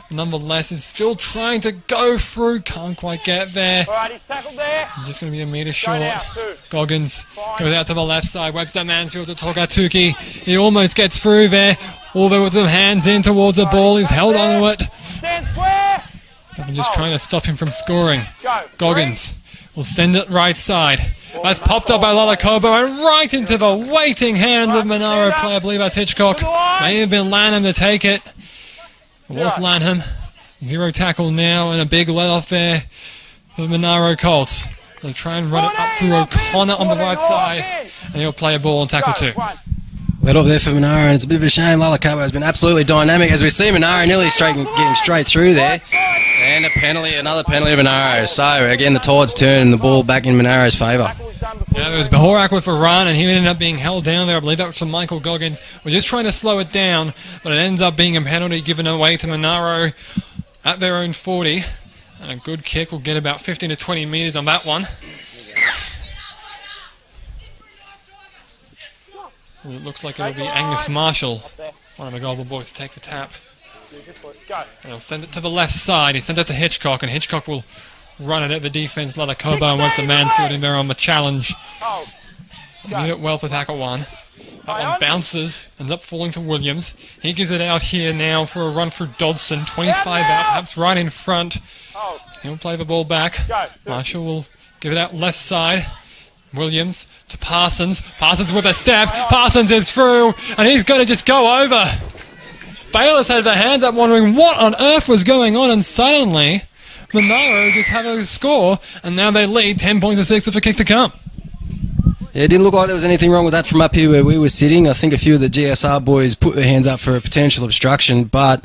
But nonetheless, is still trying to go through. Can't quite get there. He's just going to be a metre short. Goggins goes out to the left side. Webster Mansfield to Togatuki. He almost gets through there. Although with some hands in towards the ball, he's held onto it. I'm just trying to stop him from scoring. Goggins will send it right side. That's popped up by Lalakobo and right into the waiting hands of Monaro player. I believe that's Hitchcock. May have been Lanham to take it. It was Lanham. Zero tackle now and a big let off there for the Monaro Colts. They'll try and run it up through O'Connor on the right side, and he'll play a ball on tackle 2. Let off there for Monaro, and it's a bit of a shame. Lalakobo has been absolutely dynamic, as we see Monaro nearly getting straight through there. And a penalty, another penalty of Monaro. So, again, the tide's turned and the ball back in Monaro's favour. Yeah, there was Bihorak with a run, and he ended up being held down there. I believe that was from Michael Goggins. We're just trying to slow it down, but it ends up being a penalty given away to Monaro at their own 40. And a good kick will get about 15 to 20 metres on that one. And it looks like it'll be Angus Marshall, one of the Goldman boys, to take the tap. And he'll send it to the left side. He sends it to Hitchcock, and Hitchcock will run it at the defence. Lalakobo and Webster Mansfield in there on the challenge. Need it well for tackle 1. That one bounces, ends up falling to Williams. He gives it out here now for a run through Dodson. 25 out, perhaps right in front. He'll play the ball back. Marshall will give it out left side. Williams to Parsons. Parsons with a step. Parsons is through, and he's going to just go over. Bayliss had their hands up wondering what on earth was going on, and suddenly Monaro just have a score, and now they lead 10 points to 6 with a kick to come. Yeah, it didn't look like there was anything wrong with that from up here where we were sitting. I think a few of the GSR boys put their hands up for a potential obstruction, but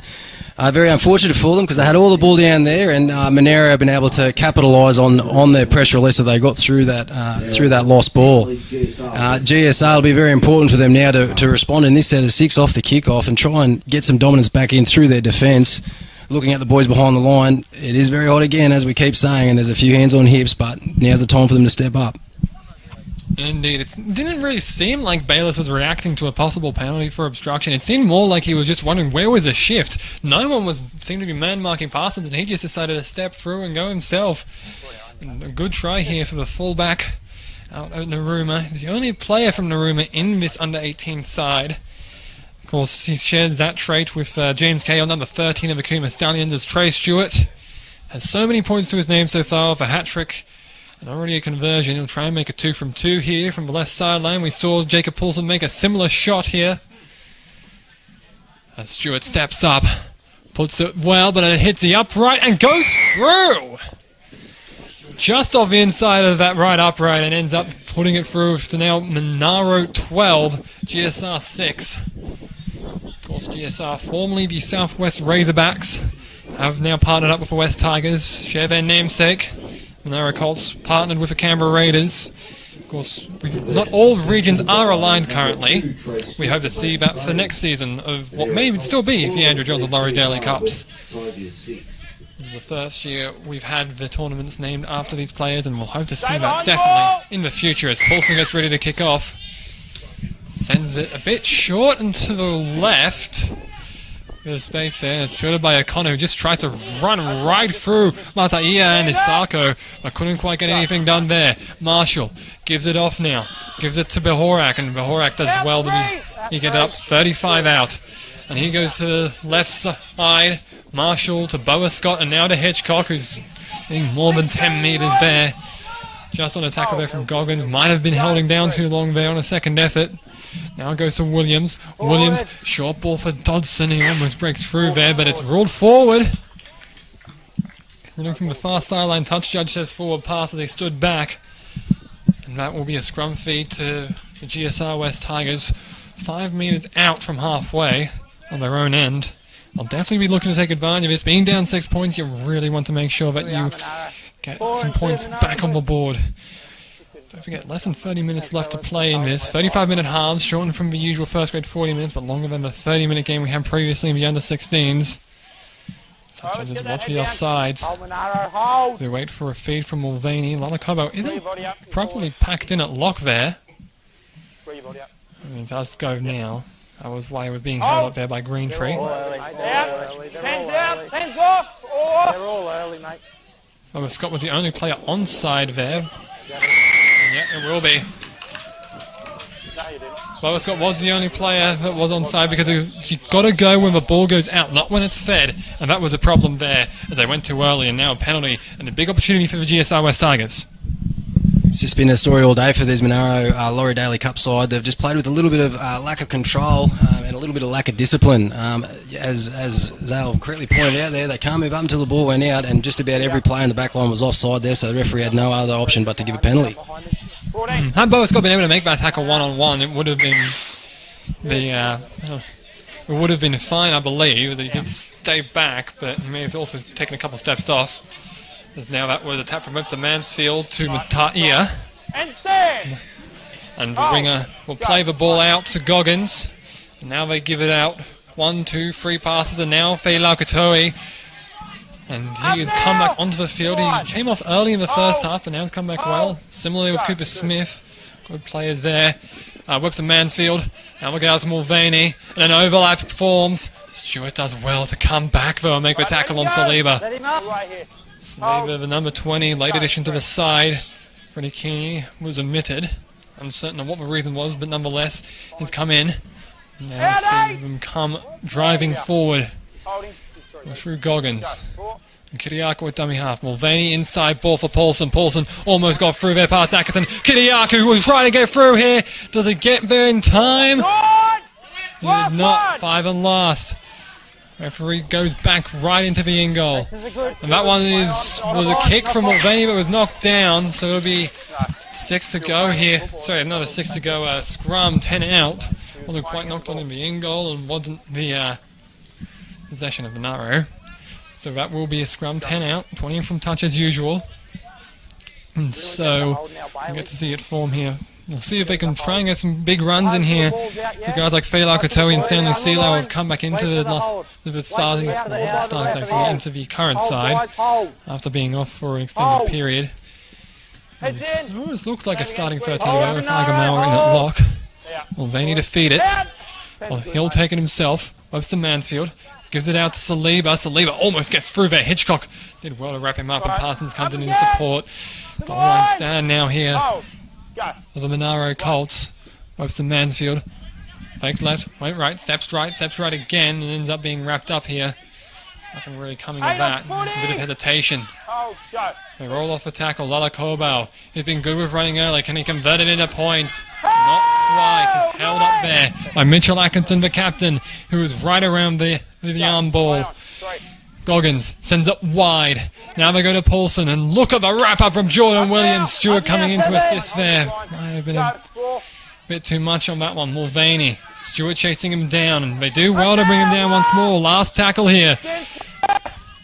very unfortunate for them because they had all the ball down there, and Monaro have been able to capitalise on their pressure release that they got through that lost ball. GSR will be very important for them now to respond in this set of 6 off the kick-off and try and get some dominance back in through their defence. Looking at the boys behind the line, it is very hot again, as we keep saying, and there's a few hands on hips, but now's the time for them to step up. Indeed. It didn't really seem like Bayless was reacting to a possible penalty for obstruction. It seemed more like he was just wondering where was the shift. No one seemed to be man-marking Parsons, and he just decided to step through and go himself. And a good try here for the fullback out at Narooma. He's the only player from Narooma in this under-18 side. Of course, he shares that trait with James Kale, number 13 of the Cooma Stallions, as Trey Stewart. Has so many points to his name so far with a hat-trick. And already a conversion. He'll try and make a 2 from 2 here from the left sideline. We saw Jacob Paulson make a similar shot here. As Stewart steps up, puts it well, but it hits the upright and goes through! Just off the inside of that right upright and ends up putting it through to now Monaro 12, GSR 6. Of course, GSR, formerly the Southwest Razorbacks, have now partnered up with the West Tigers, share their namesake. Monaro Colts partnered with the Canberra Raiders. Of course, not all regions are aligned currently. We hope to see that for next season of what may still be the Andrew Johns and Laurie Daley Cups. This is the first year we've had the tournaments named after these players, and we'll hope to see that definitely in the future as Paulson gets ready to kick off. Sends it a bit short and to the left. Bit of space there, and it's fielded by O'Connor, who just tried to run right through Mataia and Isako, but couldn't quite get anything done there. Marshall gives it off now, gives it to Behorak, and Behorak does well to he get it up 35 out. And he goes to the left side, Marshall to Boa Scott, and now to Hitchcock, who's getting more than 10 metres there. Just on a tackle there from Goggins, might have been holding down too long there on a second effort. Now it goes to Williams. Williams, short ball for Dodson. He almost breaks through there, but it's ruled forward. Running from the far sideline, touch judge says forward pass as he stood back. And that will be a scrum feed to the GSR West Tigers. 5 metres out from halfway on their own end. I'll definitely be looking to take advantage of this. Being down 6 points, you really want to make sure that you get some points back on the board. Don't forget, less than 30 minutes left to play in this. 35-minute halves, shortened from the usual first grade 40 minutes, but longer than the 30-minute game we had previously in the under-16s. So I just watch the offsides as we wait for a feed from Mulvaney. Lalakobo isn't properly packed in at lock there. I mean, it does go now. That was why we're being held up there by Greentree. Oh, Scott was the only player onside there. Yeah, it will be. Boa Scott was the only player that was onside because you've got to go when the ball goes out, not when it's fed. And that was a problem there as they went too early, and now a penalty and a big opportunity for the GSR West Tigers. It's just been a story all day for these Monaro Laurie Daley Cup side. They've just played with a little bit of lack of control and a little bit of lack of discipline. As Zale correctly pointed out there, they can't move up until the ball went out, and just about every player in the back line was offside there, so the referee had no other option but to give a penalty. Had Boa Scott been able to make that tackle one-on-one, it would have been it would have been fine, I believe. He did stay back, but he may have also taken a couple steps off. As now that was a tap from Webster Mansfield to Mataia. And the winger will play the ball out to Goggins. And now they give it out. 1, 2, 3 passes, and now Feilau Katoi. And he has come back onto the field. He came off early in the first half, but now he's come back well. Similarly with Cooper Smith. Good players there. Webster Mansfield. Now we'll get out to Mulvaney. And an overlap forms. Stewart does well to come back, though, and make the tackle on Saliba. Saliba, the number 20, late addition to the side. Freddie Keeney was omitted. I'm uncertain of what the reason was, but nonetheless, he's come in. Now see them come driving forward. Through Goggins. And Kiriakou with dummy half. Mulvaney inside ball for Paulson. Paulson almost got through there past Atkinson. Kiriakou was trying to get through here. Does he get there in time? He did not. 5 and last. Referee goes back right into the in goal. And that one was a kick from Mulvaney, but was knocked down. So it'll be 6 to go here. Sorry, not a 6 to go. Scrum, 10 out. Wasn't quite knocked on in the in goal and wasn't the possession of Monaro. So that will be a scrum, 10 out, 20 in from touch as usual. And so we get to see it form here. We'll see if they can try and get some big runs in here. The guys like Fela Kotowi and Stanley Silo have come back into the starting squad, into the current side after being off for an extended period. It almost looks like a starting 13 though, with Agamawa in at lock. Well, they need to feed it. Well, he'll take it himself. Webster Mansfield gives it out to Saliba. Saliba almost gets through there. Hitchcock did well to wrap him up, and Parsons comes in support. Goal line stand now here for the Monaro Colts. Webster Mansfield fakes left, went right, steps right again, and ends up being wrapped up here. Nothing really coming of that. Just a bit of hesitation. They roll off a tackle. Lala Kobal. He's been good with running early. Can he convert it into points? Not quite. He's held up there by Mitchell Atkinson, the captain, who is right around the arm ball. Goggins sends it wide. Now they go to Paulson, and look at the wrap-up from Jordan Williams. Stewart coming in to assist there. Might have been a bit too much on that one. Mulvaney. Stewart chasing him down, and they do well to bring him down once more. Last tackle here.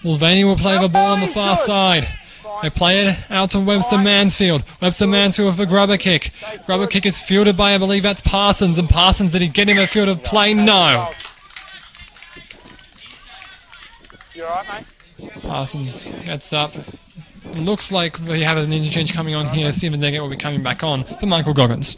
Mulvaney will play the ball on the far side. They play it out to Webster Mansfield. Webster Mansfield with a grubber kick. Grubber kick is fielded by, I believe that's Parsons. And Parsons, did he get him a field of play? No. You alright, mate? Parsons gets up. It looks like we have an interchange coming on here. Stephen Deggett will be coming back on for Michael Goggins.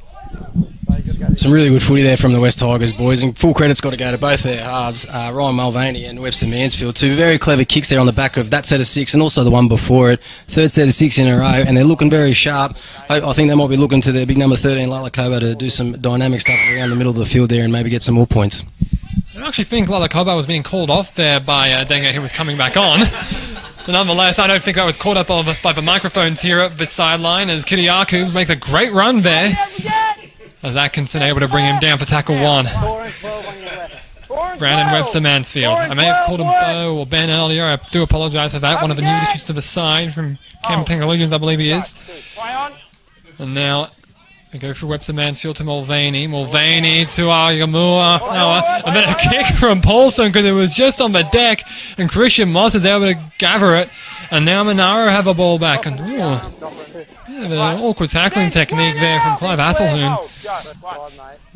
Some really good footy there from the West Tigers, boys, and full credit's got to go to both their halves, Ryan Mulvaney and Webster Mansfield. Two very clever kicks there on the back of that set of 6 and also the one before it. Third set of 6 in a row, and they're looking very sharp. I think they might be looking to their big number 13, Lalakoba, to do some dynamic stuff around the middle of the field there and maybe get some more points. I don't actually think Lalakoba was being called off there by Deggett, who was coming back on. But nonetheless, I don't think I was caught up by the microphones here at the sideline as Kiriakou makes a great run there. As Atkinson able to bring him down for tackle 1. Brandon Webster Mansfield. I may have called him Bo or Ben earlier. I do apologise for that. One of the new issues to the side from Campbell Illusions, I believe he is. And now we go through Webster Mansfield to Mulvaney. Mulvaney to Agamua. And then a kick from Paulson because it was just on the deck. And Christian Moss is able to gather it. And now Monaro have a ball back. And an awkward tackling technique there from Clive Hasselhoon.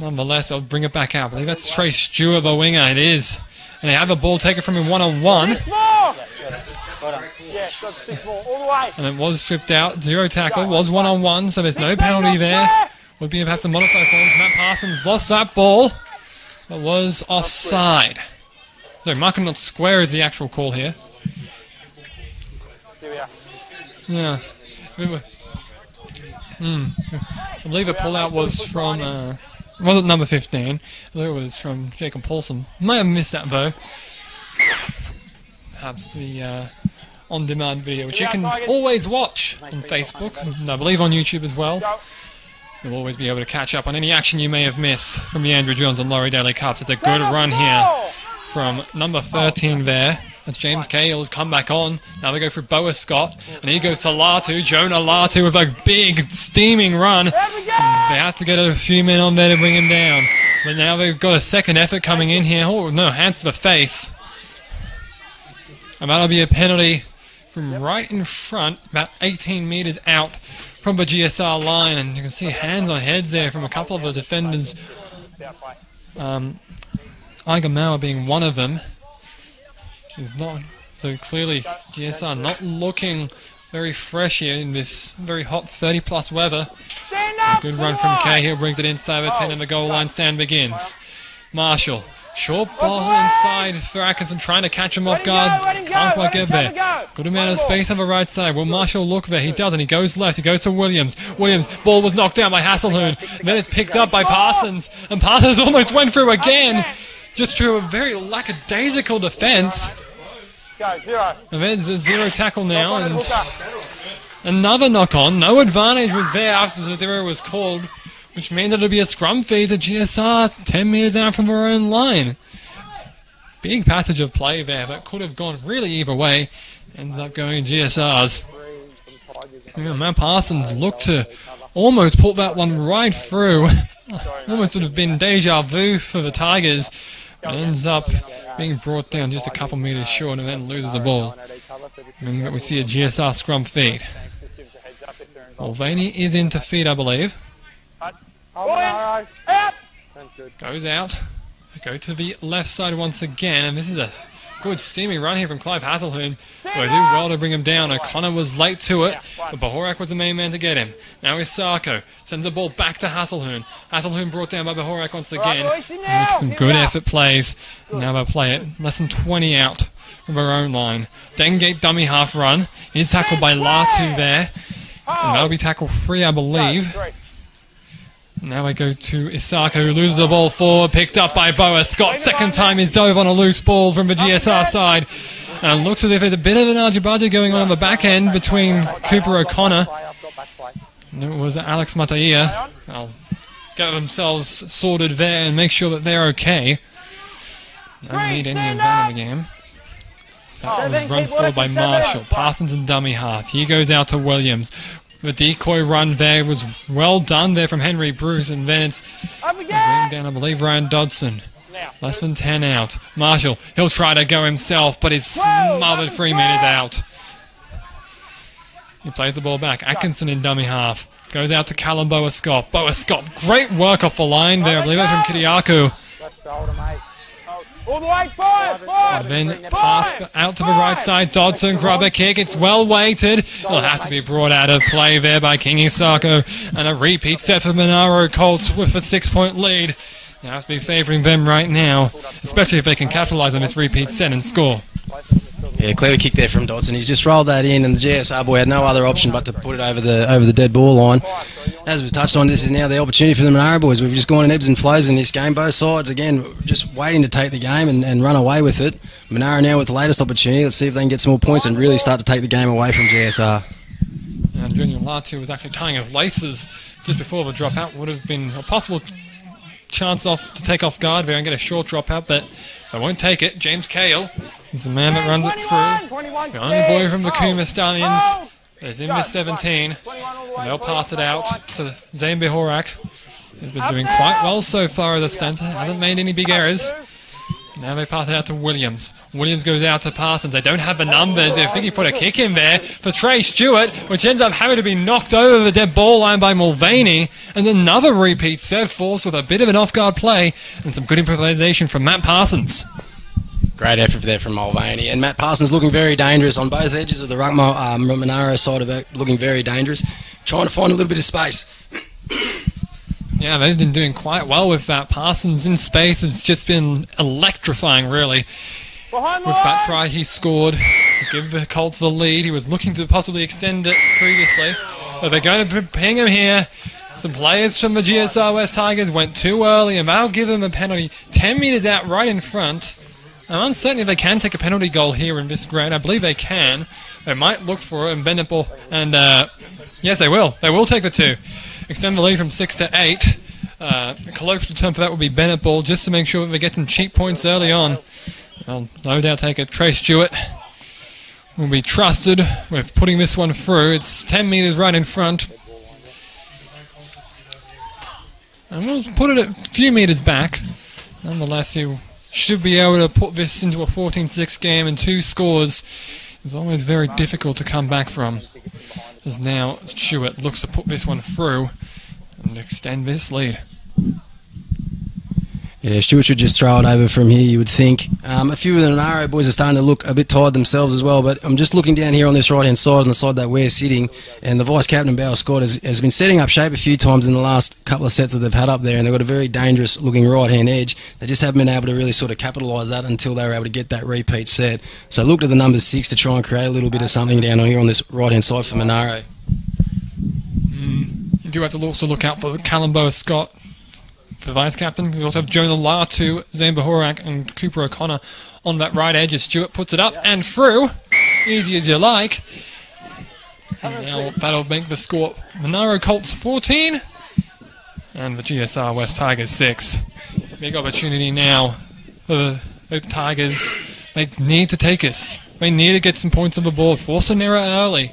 Nonetheless, I'll bring it back out. I believe that's Trey Stewart, the winger. It is. And they have a ball taken from him 1-on-1. And it was stripped out. 0 tackle. Was 1-on-1, so there's no penalty there. Would be perhaps a modified forms. Matt Parsons lost that ball. That was offside. So marking not square is the actual call here. Yeah. I believe the pull-out was from, wasn't number 15. I believe it was from Jacob Paulson. Might have missed that though. Perhaps the on-demand video, which you can always watch on Facebook, and I believe on YouTube as well. You'll always be able to catch up on any action you may have missed from the Andrew Johns and Laurie Daley Cups. It's a good run here from number 13 there. As James Cahill has come back on. Now they go through Boa Scott. And he goes to Latu. Jonah Latu with a big steaming run. And they have to get a few men on there to bring him down. But now they've got a second effort coming in here. Oh, no, hands to the face. And that'll be a penalty from right in front, about 18 metres out from the GSR line. And you can see hands on heads there from a couple of the defenders. Igamawa being one of them. Is not so clearly GSR not looking very fresh here in this very hot 30+ weather. A good run from Cahill brings it inside the 10 and the goal line stand begins. Marshall, short ball inside for Atkinson, trying to catch him off guard. Can't quite get there. Good amount of space on the right side. Will Marshall look there? He doesn't. He goes left. He goes to Williams. Williams, ball was knocked down by Hasselhoon. Then it's picked up by Parsons. And Parsons almost went through again. Just through a very lackadaisical defence. And there's a 0 tackle now, and another knock on. No advantage was there after the 0 was called, which means it'll be a scrum feed to GSR 10 metres out from their own line. Big passage of play there that could have gone really either way. Ends up going GSR's. Matt Parsons looked to almost pulled that one right through. Almost would have been deja vu for the Tigers. But ends up being brought down just a couple metres short and then loses the ball. Meaning that we see a GSR scrum feed. Mulvaney is into feed, I believe. Goes out. Go to the left side once again, and this is a good steamy run here from Clive Hasselhoon. Who do well to bring him down. O'Connor was late to it, but Bahorak was the main man to get him. Now Isako sends the ball back to Hasselhoon. Hasselhoon brought down by Bahorak once again. Makes some good effort plays. Now they'll play it. Less than 20 out from our own line. Dengate dummy half run. He's tackled by Latu there. And that'll be tackle free, I believe. Now we go to Isako, who loses the ball forward, picked up by Boa Scott. Second time he's dove on a loose ball from the GSR side. And it looks as if there's a bit of an argy-bargy going on the back end between Cooper O'Connor. And it was Alex Mataia. They'll get themselves sorted there and make sure that they're okay. Don't need any of that in the game. That was run forward by Marshall. Parsons and dummy half. He goes out to Williams. The decoy run there was well done there from Henry Bruce, and then it's bring down, I believe, Ryan Dodson. Less than 10 out. Marshall, he'll try to go himself, but he's smothered 3 metres out. He plays the ball back. Atkinson in dummy half. Goes out to Callum Boa Scott. Boa Scott, great work off the line there. I believe that's from Kiriaku. And then pass out to the right side. Dodson, grab a kick. It's well weighted. It'll have to be brought out of play there by King Isako. And a repeat set for Monaro Colts with a 6-point lead. Now have to be favouring them right now, especially if they can capitalise on this repeat set and score. Yeah, clever kick there from Dodson. He's just rolled that in, and the GSR boy had no other option but to put it over the dead ball line. As we've touched on, this is now the opportunity for the Monaro boys. We've just gone in ebbs and flows in this game. Both sides, again, just waiting to take the game and run away with it. Monaro now with the latest opportunity. Let's see if they can get some more points and really start to take the game away from GSR. And Junior Latu was actually tying his laces just before the dropout. Would have been a possible chance to take off guard there and get a short dropout, but they won't take it. James Cale is the man that runs it through. The only boy from the Kuma Stallions is in this 17. And they'll pass it out to Zane Bihorak. He's been doing quite well so far as a centre. Hasn't made any big errors. Now they pass it out to Williams. Williams goes out to Parsons. They don't have the numbers. I think he put a kick in there for Trey Stewart, which ends up having to be knocked over the dead ball line by Mulvaney. And another repeat set force with a bit of an off-guard play and some good improvisation from Matt Parsons. Great effort there from Mulvaney. And Matt Parsons looking very dangerous on both edges of the Monaro side of it, looking very dangerous. Trying to find a little bit of space. Yeah, they've been doing quite well with that. Parsons in space has just been electrifying, really. With that try he scored to give the Colts the lead. He was looking to possibly extend it previously. But they're going to ping him here. Some players from the GSR West Tigers went too early, and they'll give them a penalty 10 metres out right in front. I'm uncertain if they can take a penalty goal here in this grade. I believe they can. They might look for it, and Bennett will. And yes, they will. They will take the 2. Extend the lead from 6 to 8. A colloquial term for that would be Bennett ball, just to make sure that they get some cheap points early on. I'll no doubt take it. Trey Stewart will be trusted with putting this one through. It's 10 metres right in front. And we'll put it a few metres back. Nonetheless, he should be able to put this into a 14-6 game, and 2 scores is always very difficult to come back from. As now Stewart looks to put this one through and extend this lead. Yeah, Stewart should just throw it over from here, you would think. A few of the Monaro boys are starting to look a bit tired themselves as well, but I'm just looking down here on this right-hand side, on the side that we're sitting, and the vice-captain, Bower Scott, has been setting up shape a few times in the last couple of sets that they've had up there, and they've got a very dangerous-looking right-hand edge. They just haven't been able to really sort of capitalise that until they were able to get that repeat set. So looked at the number 6 to try and create a little bit of something down here on this right-hand side for Monaro. You do have to also look out for Callum Boa Scott, the vice-captain. We also have Jonah Latu, Zane Bahorak, and Cooper O'Connor on that right edge as Stewart puts it up and through. Easy as you like. And now that'll make the score Monaro Colts 14 and the GSR West Tigers 6. Big opportunity now for the Tigers. They need to take us. They need to get some points on the board. Force an error early.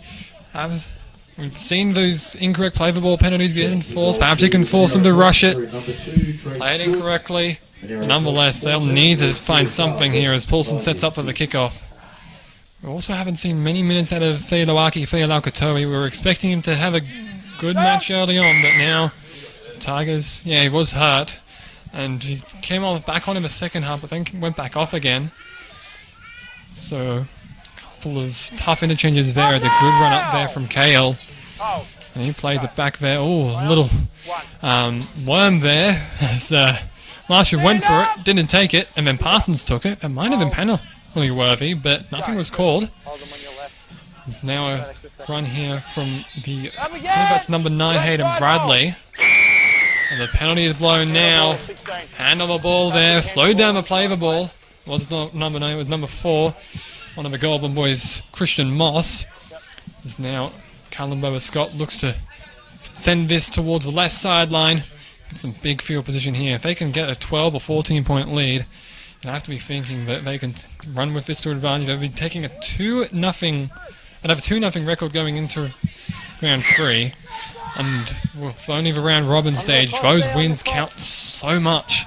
We've seen those incorrect play the ball penalties get enforced. Perhaps he can force them to rush it. Play it incorrectly. Nonetheless, they'll need to find something here as Paulson sets up for the kickoff. We also haven't seen many minutes out of Feilaukotoe. We were expecting him to have a good match early on, but now Tigers, yeah, he was hurt. And he came back on in the second half, but then went back off again. So, a couple of tough interchanges there. The good run up there from Cahill. And he plays it back there. Oh, a little worm there. As Marshall went for it, didn't take it, and then Parsons took it. It might have been penalty worthy, but nothing was called. There's now a run here from the, I believe that's number 9, Hayden Bradley. And the penalty is blown now. Hand on the ball there. Slowed down the play of the ball. It was not number 9, it was number 4. One of the Goulburn boys, Christian Moss. Is now Callum Boa-Scott looks to send this towards the left sideline. Get some big field position here. If they can get a 12 or 14 point lead, you'll have to be thinking that they can run with this to advantage. They'll be taking a 2-0. They'd have a 2-0 record going into round 3. And with only the round robin stage, those wins count so much.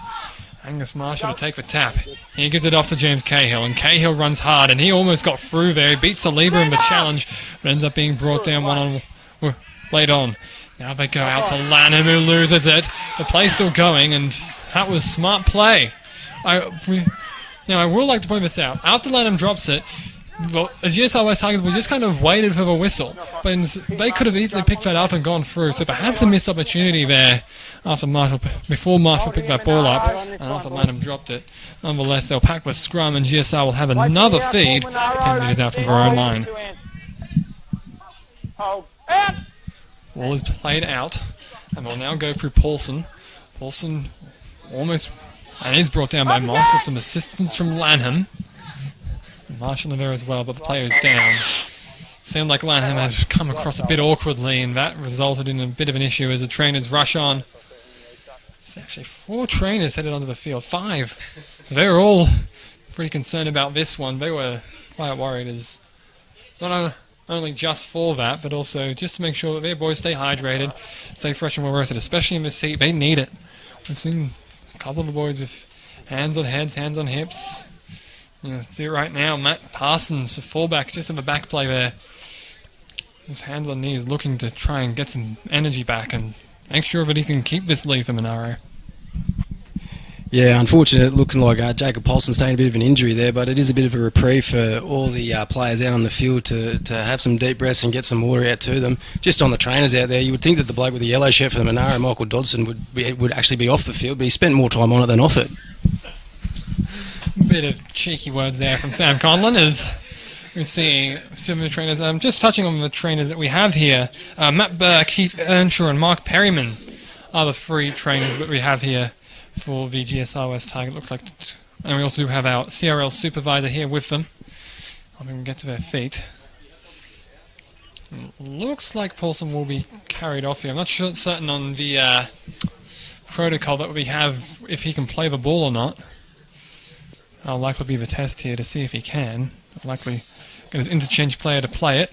Angus Marshall to take the tap. He gives it off to James Cahill, and Cahill runs hard, and he almost got through there. He beats Saliba in the challenge, but ends up being brought down late on. Now they go out to Lanham, who loses it. The play's still going, and that was smart play. Now, I would like to point this out. After Lanham drops it, well, as GSR West Tigers, we just kind of waited for the whistle. But they could have easily picked that up and gone through. So perhaps a missed opportunity there before Marshall picked that ball up and after Lanham dropped it. Nonetheless, they'll pack the scrum and GSR will have another feed 10 metres out from their own line. Ball is played out and we'll now go through Paulson. Paulson almost and is brought down by Moss with some assistance from Lanham. Marshall in there as well, but the player is down. Seemed like Lanham had come across a bit awkwardly, and that resulted in a bit of an issue as the trainers rush on. It's actually 4 trainers headed onto the field. 5. So they were all pretty concerned about this one. They were quite worried, as not only just for that, but also just to make sure that their boys stay hydrated, stay fresh and well rested, especially in this heat. They need it. We've seen a couple of the boys with hands on heads, hands on hips. You know, see it right now. Matt Parsons, a fullback, just in the back play there. His hands on knees, looking to try and get some energy back and make sure that he can keep this lead for Monaro. Yeah, unfortunate. It looks like Jacob Paulson's taking a bit of an injury there, but it is a bit of a reprieve for all the players out on the field to have some deep breaths and get some water out to them. Just on the trainers out there, you would think that the bloke with the yellow shirt for the Monaro, Michael Dodson, would actually be off the field, but he spent more time on it than off it. Bit of cheeky words there from Sam Conlon as we see some of the trainers. Just touching on the trainers that we have here. Matt Burke, Keith Earnshaw and Mark Perryman are the 3 trainers that we have here for the GSR West Tiger. It looks like, and we also do have our CRL supervisor here with them. I think we can get to their feet. Looks like Paulson will be carried off here. I'm not certain on the protocol that we have if he can play the ball or not. I'll likely be the test here to see if he can. I'll likely get his interchange player to play it.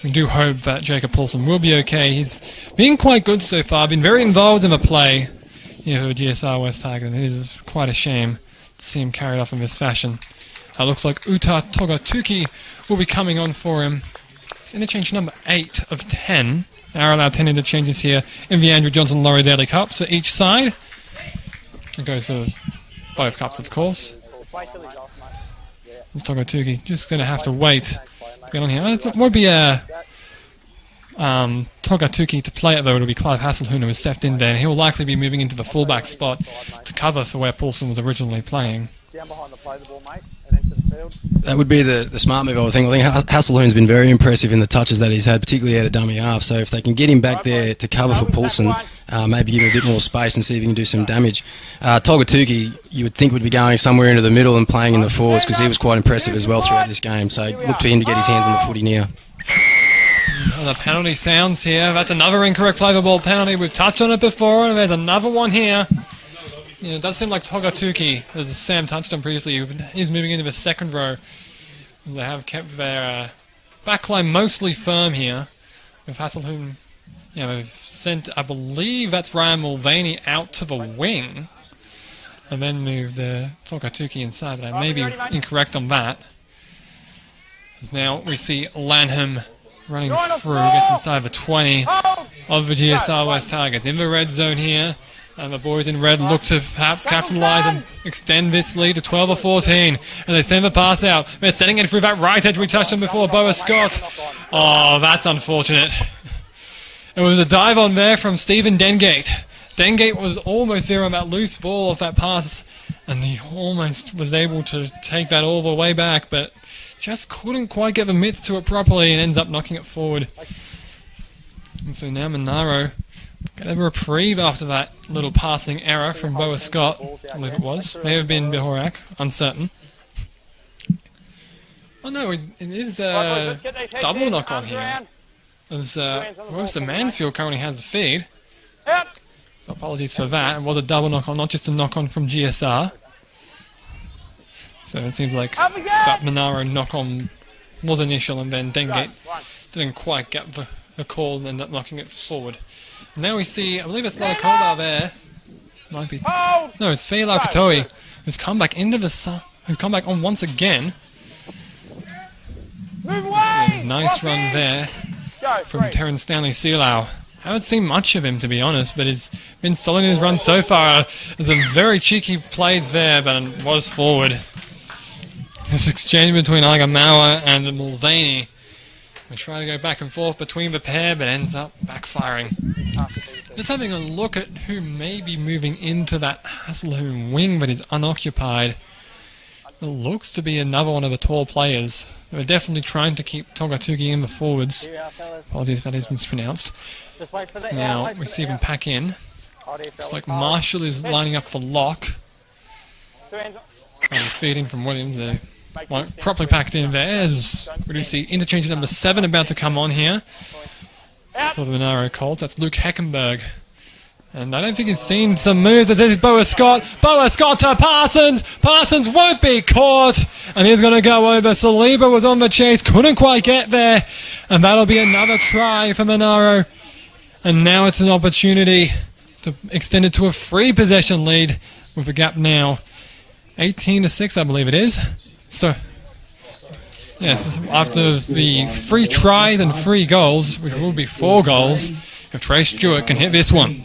We do hope that Jacob Paulson will be okay. He's been quite good so far, been very involved in the play here for GSR West Tiger, and it is quite a shame to see him carried off in this fashion. Looks like Uta Togatuki will be coming on for him. It's interchange number 8 of 10. They are allowed 10 interchanges here in the Andrew Johnson Laurie Daley Cup, so each side. It goes for both cups, of course. It's Togatuki just going to have to wait to get on here. It won't be Togatuki to play it, though. It'll be Clive Hasselhoon who has stepped in there, and he will likely be moving into the fullback spot to cover for where Paulson was originally playing. That would be the smart move, I would think. I think Hasselhoon's been very impressive in the touches that he's had, particularly out of dummy half. So if they can get him back there to cover for Paulson, maybe give him a bit more space and see if he can do some damage. Togatuki, you would think, would be going somewhere into the middle and playing in the forwards because he was quite impressive as well throughout this game. So look for him to get his hands on the footy now. The penalty sounds here. That's another incorrect play of the ball penalty. We've touched on it before, and there's another one here. You know, it does seem like Togatuki, as Sam touched on previously, is moving into the second row. They have kept their backline mostly firm here. with Hasselhoon. Yeah, they've sent, I believe that's Ryan Mulvaney out to the wing. And then moved Tokatuki inside, but I may be incorrect on that. As now we see Lanham running through, gets inside the 20 of the GSR West Tigers. In the red zone here, and the boys in red look to perhaps capitalize and extend this lead to 12 or 14. And they send the pass out. They're sending it through that right edge we touched on before, Boa Scott. Oh, that's unfortunate. It was a dive on there from Stephen Dengate. Dengate was almost there on that loose ball off that pass, and he almost was able to take that all the way back, but just couldn't quite get the mitts to it properly and ends up knocking it forward. And so now Monaro get a reprieve after that little passing error from Boa Scott, I believe it was. May have been Bihorak, uncertain. Oh no, it is a double knock on here. As Webster Mansfield currently has the feed. So apologies for that. It was a double knock on, not just a knock on from GSR. So it seems like that Monaro knock on was initial, and then Dengate didn't quite get the call and ended up knocking it forward. Now we see, I believe it's Lalakola there. Might be. No, it's Feilau Katoi, who's come back into the who's come back on once again. See a nice run there from Terrence Stanley Sealau. Haven't seen much of him, to be honest, but he's been solid in his run so far. There's some very cheeky plays there, but it was forward. This exchange between Agamawa and Mulvaney. We try to go back and forth between the pair, but ends up backfiring. Just having a look at who may be moving into that Hasselhoon wing that is unoccupied. It looks to be another one of the tall players. They're definitely trying to keep Togatuki in the forwards. Apologies if that is mispronounced. So now we see them pack in. Looks like Marshall is lining up for lock. And he's feeding from Williams. They weren't properly packed in there, as we do see interchange number 7 about to come on here for the Monaro Colts. That's Luke Heckenberg. And I don't think he's seen some moves. This is Boa Scott. Boa Scott to Parsons. Parsons won't be caught. And he's going to go over. Saliba was on the chase. Couldn't quite get there. And that'll be another try for Monaro. And now it's an opportunity to extend it to a free possession lead with a gap now. 18-6, I believe it is. So, yes, after the 3 tries and 3 goals, which will be 4 goals, if Trey Stewart can hit this one.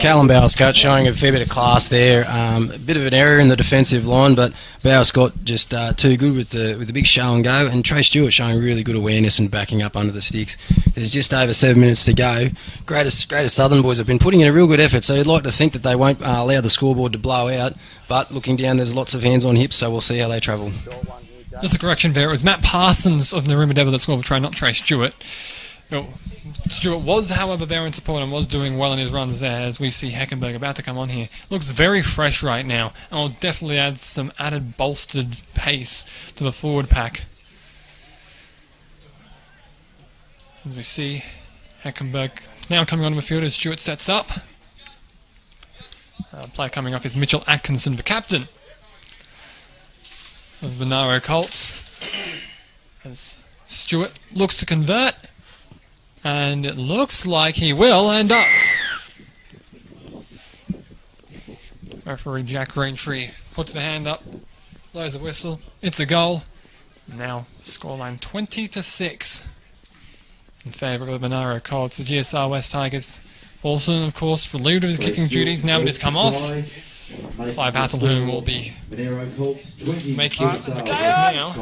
Callum Bower-Scott showing a fair bit of class there. A bit of an error in the defensive line, but Bower-Scott just too good with the big show and go, and Trey Stewart showing really good awareness and backing up under the sticks. There's just over 7 minutes to go. Greatest Southern boys have been putting in a real good effort, so you'd like to think that they won't allow the scoreboard to blow out, but looking down, there's lots of hands on hips, so we'll see how they travel. Just a correction there. It was Matt Parsons of Naruma Devil that scored the try, not Trey Stewart. Stewart was, however, there in support and was doing well in his runs there, as we see Heckenberg about to come on here. Looks very fresh right now, and will definitely add some added bolstered pace to the forward pack. As we see Heckenberg now coming on the field as Stewart sets up. Play coming off is Mitchell Atkinson, the captain of the Monaro Colts. As Stewart looks to convert. And it looks like he will, and does. Referee Jack Raintree puts the hand up, blows a whistle. It's a goal. Now, scoreline 20-6 in favour of the Monaro Colts. The GSR West Tigers. Paulson, of course, relieved of his kicking duties now that it's come off. Clive Hasselhoon will be making the kicks now.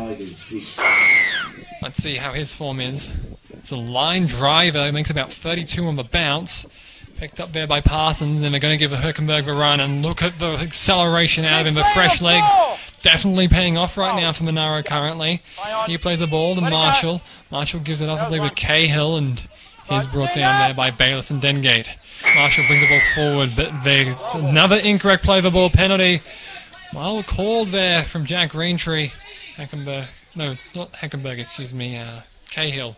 Let's see how his form is. It's a line driver, makes about 32 on the bounce. Picked up there by Parsons, and they're going to give Hülkenberg the run, and look at the acceleration out of him, the fresh legs. Definitely paying off right now for Monaro currently. He plays the ball to Marshall. Marshall gives it off, I believe, to Cahill, and he's brought down there by Bayless and Dengate. Marshall brings the ball forward, but there's another incorrect play of the ball penalty. Well called there from Jack Raintree. Hülkenberg, no, it's not Hülkenberg, excuse me, Cahill.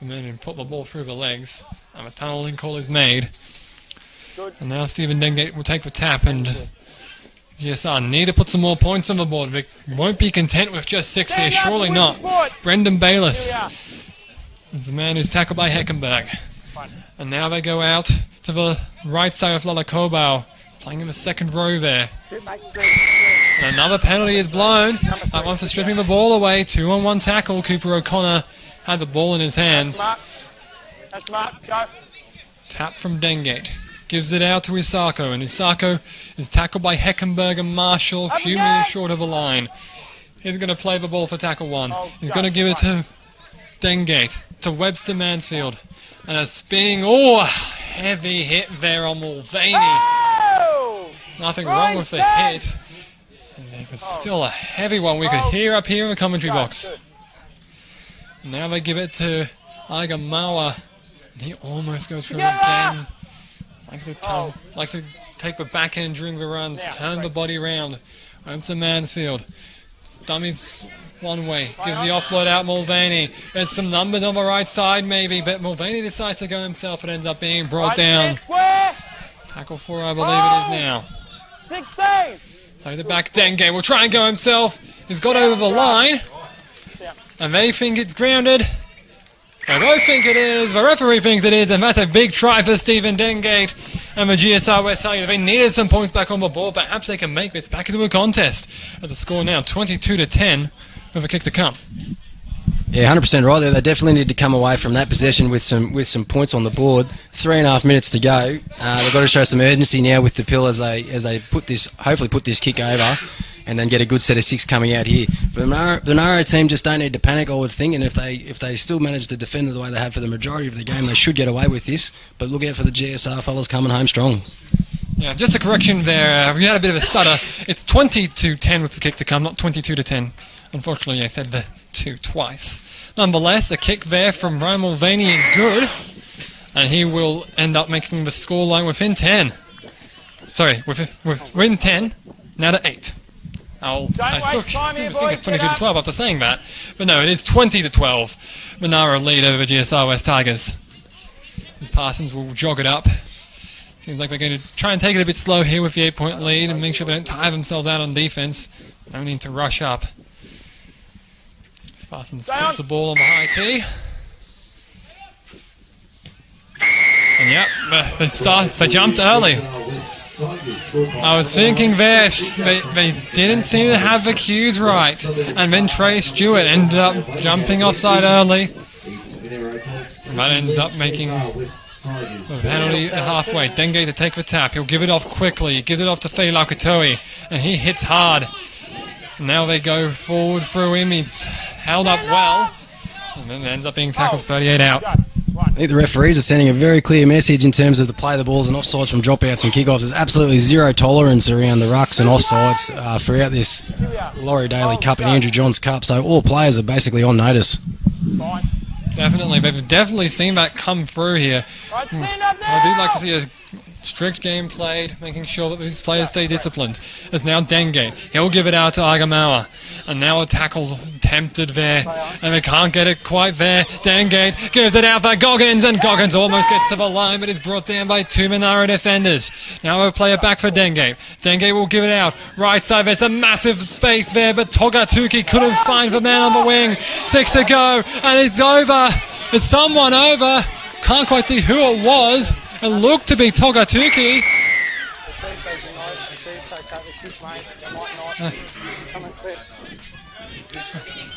And then put the ball through the legs. And a tunneling call is made. And now Stephen Dengate will take the tap, and GSR need to put some more points on the board. They won't be content with just 6 here, surely not. Brendan Bayless It's the man who's tackled by Heckenberg. And now they go out to the right side of Lalakobau, playing in the second row there. And another penalty is blown. That one for stripping the ball away. 2-on-1 tackle. Cooper O'Connor had the ball in his hands. Tap from Dengate. Gives it out to Isako, and Isako is tackled by Heckenberg and Marshall, a few meters short of the line. He's going to play the ball for tackle 1. He's going to give it to Dengate, to Webster Mansfield. And a spinning, heavy hit there on Mulvaney. Nothing wrong with the hit. And it was still a heavy one we could hear up here in the commentary box. And now they give it to Agamawa. And he almost goes through again. Likes to take the back end during the runs, turn the body around. Webster Mansfield. Dummies one way, gives the offload out Mulvaney. There's some numbers on the right side maybe, but Mulvaney decides to go himself and ends up being brought down. Tackle 4, I believe it is now. 16. Play the back, Denge will try and go himself. He's got over the line. And they think it's grounded. They both think it is, the referee thinks it is, and that's a big try for Stephen Dengate and the GSR West side. They needed some points back on the board. Perhaps they can make this back into a contest. At the score now, 22-10, with a kick to come. Yeah, 100% right there. They definitely need to come away from that possession with some points on the board. 3.5 minutes to go. They've got to show some urgency now with the pill as they hopefully put this kick over, and then get a good set of 6 coming out here. The Monaro team just don't need to panic, I would think, and if they still manage to defend it the way they have for the majority of the game, they should get away with this. But look out for the GSR fellas coming home strong. Yeah, just a correction there. We had a bit of a stutter. It's 20-10 with the kick to come, not 22-10. Unfortunately, I said the 2 twice. Nonetheless, a kick there from Ryan Mulvaney is good, and he will end up making the scoreline within 10. Sorry, within 10, now to 8. I still think it's 22-12 after saying that, but no, it is 20-12. Monaro lead over the GSR West Tigers. As Parsons will jog it up. Seems like they're going to try and take it a bit slow here with the 8-point lead and make sure they don't tire themselves out on defense. No need to rush up. Parsons puts the ball on the high tee. And yep, they jumped early. I was thinking there, they didn't seem to have the cues right. And then Trey Stewart ended up jumping offside early. And that ends up making a penalty at halfway. Denge to take the tap. He'll give it off quickly. He gives it off to Fei Laukatoi. And he hits hard. Now they go forward through him. He's held up well. And then ends up being tackled 38 out. I think the referees are sending a very clear message in terms of the play of the balls and offsides from dropouts and kickoffs. There's absolutely zero tolerance around the rucks and offsides throughout this Laurie Daley Cup and Andrew Johns Cup. So all players are basically on notice. Definitely. They've definitely seen that come through here. I do like to see a strict game played, making sure that these players stay disciplined. As now Dengate. He'll give it out to Agamawa. And now a tackle attempted there. And they can't get it quite there. Dengate gives it out for Goggins. And Goggins almost gets to the line, but is brought down by 2 Monaro defenders. Now we'll play it back for Dengate. Dengate will give it out. Right side, there's a massive space there, but Togatuki couldn't find the man on the wing. 6 to go. And it's over. There's someone over. Can't quite see who it was. It looked to be Togatuki.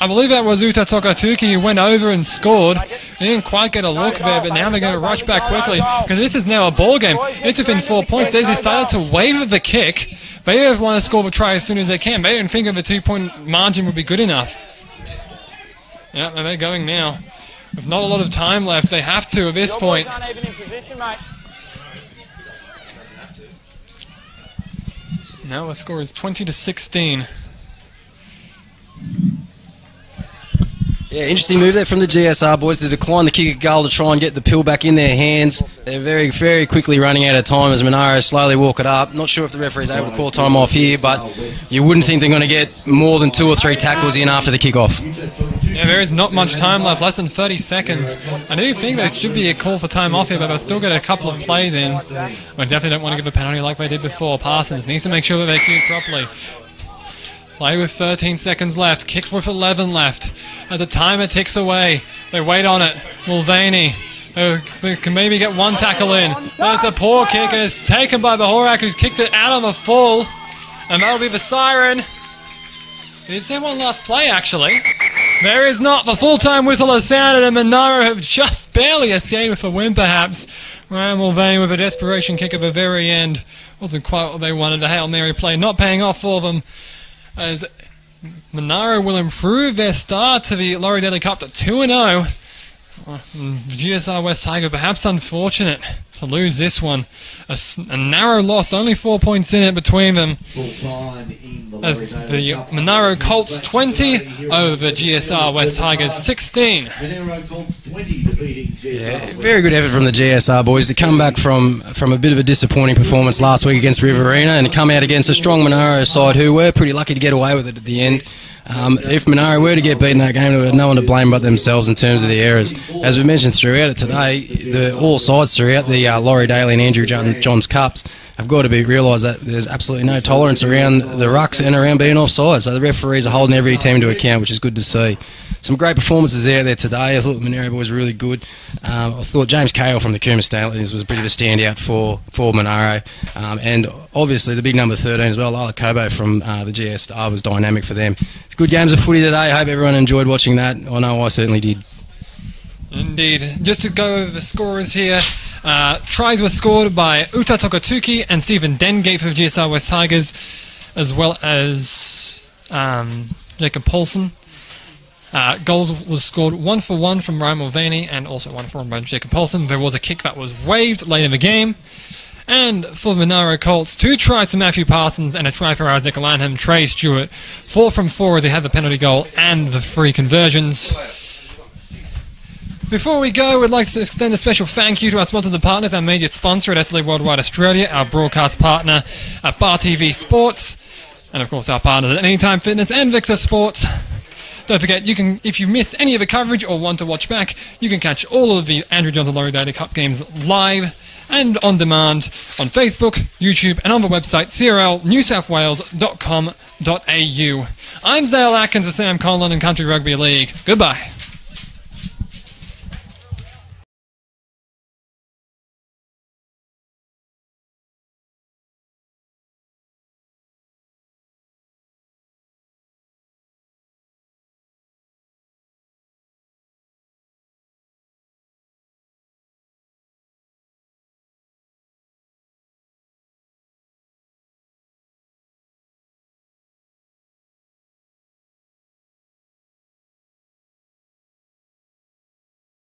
I believe that was Uta Togatuki who went over and scored. He didn't quite get a look there, but now they're going to rush back quickly because this is now a ball game. It's within 4 points. They decided to waive the kick. They want to score the try as soon as they can. They didn't think of a 2-point margin would be good enough. Yeah, and they're going now. With not a lot of time left, they have to at this point. Now the score is 20-16. Yeah, interesting move there from the GSR boys to decline the kick of goal to try and get the pill back in their hands. They're very, very quickly running out of time as Monaro slowly walk it up. Not sure if the referee's able to call time off here, but you wouldn't think they're going to get more than 2 or 3 tackles in after the kickoff. Yeah, there is not much time left, less than 30 seconds. I do think there should be a call for time off here, but they'll still get a couple of plays in. I definitely don't want to give a penalty like they did before. Parsons needs to make sure that they're cued properly. Play with 13 seconds left. Kicks with 11 left. As the timer ticks away, they wait on it. Mulvaney can maybe get one tackle in. But it's a poor kick, and it's taken by Bahorak, who's kicked it out on the full. And that'll be the siren. Is there one last play, actually? There is not. The full-time whistle has sounded, and Monaro have just barely escaped with a win, perhaps. Ryan Mulvaney with a desperation kick at the very end. Wasn't quite what they wanted. A Hail Mary play not paying off for them, as Monaro will improve their start to the Laurie Daley Cup to 2-0. GSR West Tiger perhaps unfortunate to lose this one. A narrow loss, only 4 points in it between them. As the Monaro Colts 20 over the GSR West Tigers 16. Yeah, very good effort from the GSR boys to come back from a bit of a disappointing performance last week against Riverina and to come out against a strong Monaro side who were pretty lucky to get away with it at the end. If Monaro were to get beaten that game, there was no one to blame but themselves in terms of the errors. As we mentioned throughout it today, all sides throughout the Laurie Daley and Andrew Johns Cups have got to be realised that there's absolutely no tolerance around the rucks and around being offside. So the referees are holding every team to account, which is good to see. Some great performances out there today. I thought the Monaro boys were really good. I thought James Cahill from the Cooma Stallions was a bit of a standout for Monaro. And obviously the big number 13 as well, Lila Cobo from the GSR was dynamic for them. Good games of footy today. I hope everyone enjoyed watching that. I know I certainly did. Indeed. Just to go over the scorers here, tries were scored by Uta Tokatuki and Stephen Dengate for the GSR West Tigers, as well as Jacob Paulson. Goals was scored 1-for-1 from Ryan Mulvaney and also 1-for-1 by Jacob Paulson. There was a kick that was waived late in the game. And for the Monaro Colts, 2 tries for Matthew Parsons and a try for Isaac Lanham. Trey Stewart, 4 from 4 as they had the penalty goal and the free conversions. Before we go, we'd like to extend a special thank you to our sponsors and partners, our media sponsor at SLA Worldwide Australia, our broadcast partner at Bar TV Sports, and of course our partners at Anytime Fitness and Victor Sports. Don't forget, you can, if you miss any of the coverage or want to watch back, you can catch all of the Andrew Johns and Laurie Daley Cup games live and on demand on Facebook, YouTube, and on the website crlnewsouthwales.com.au. I'm Zale Atkins of Sam Conlon and Country Rugby League. Goodbye.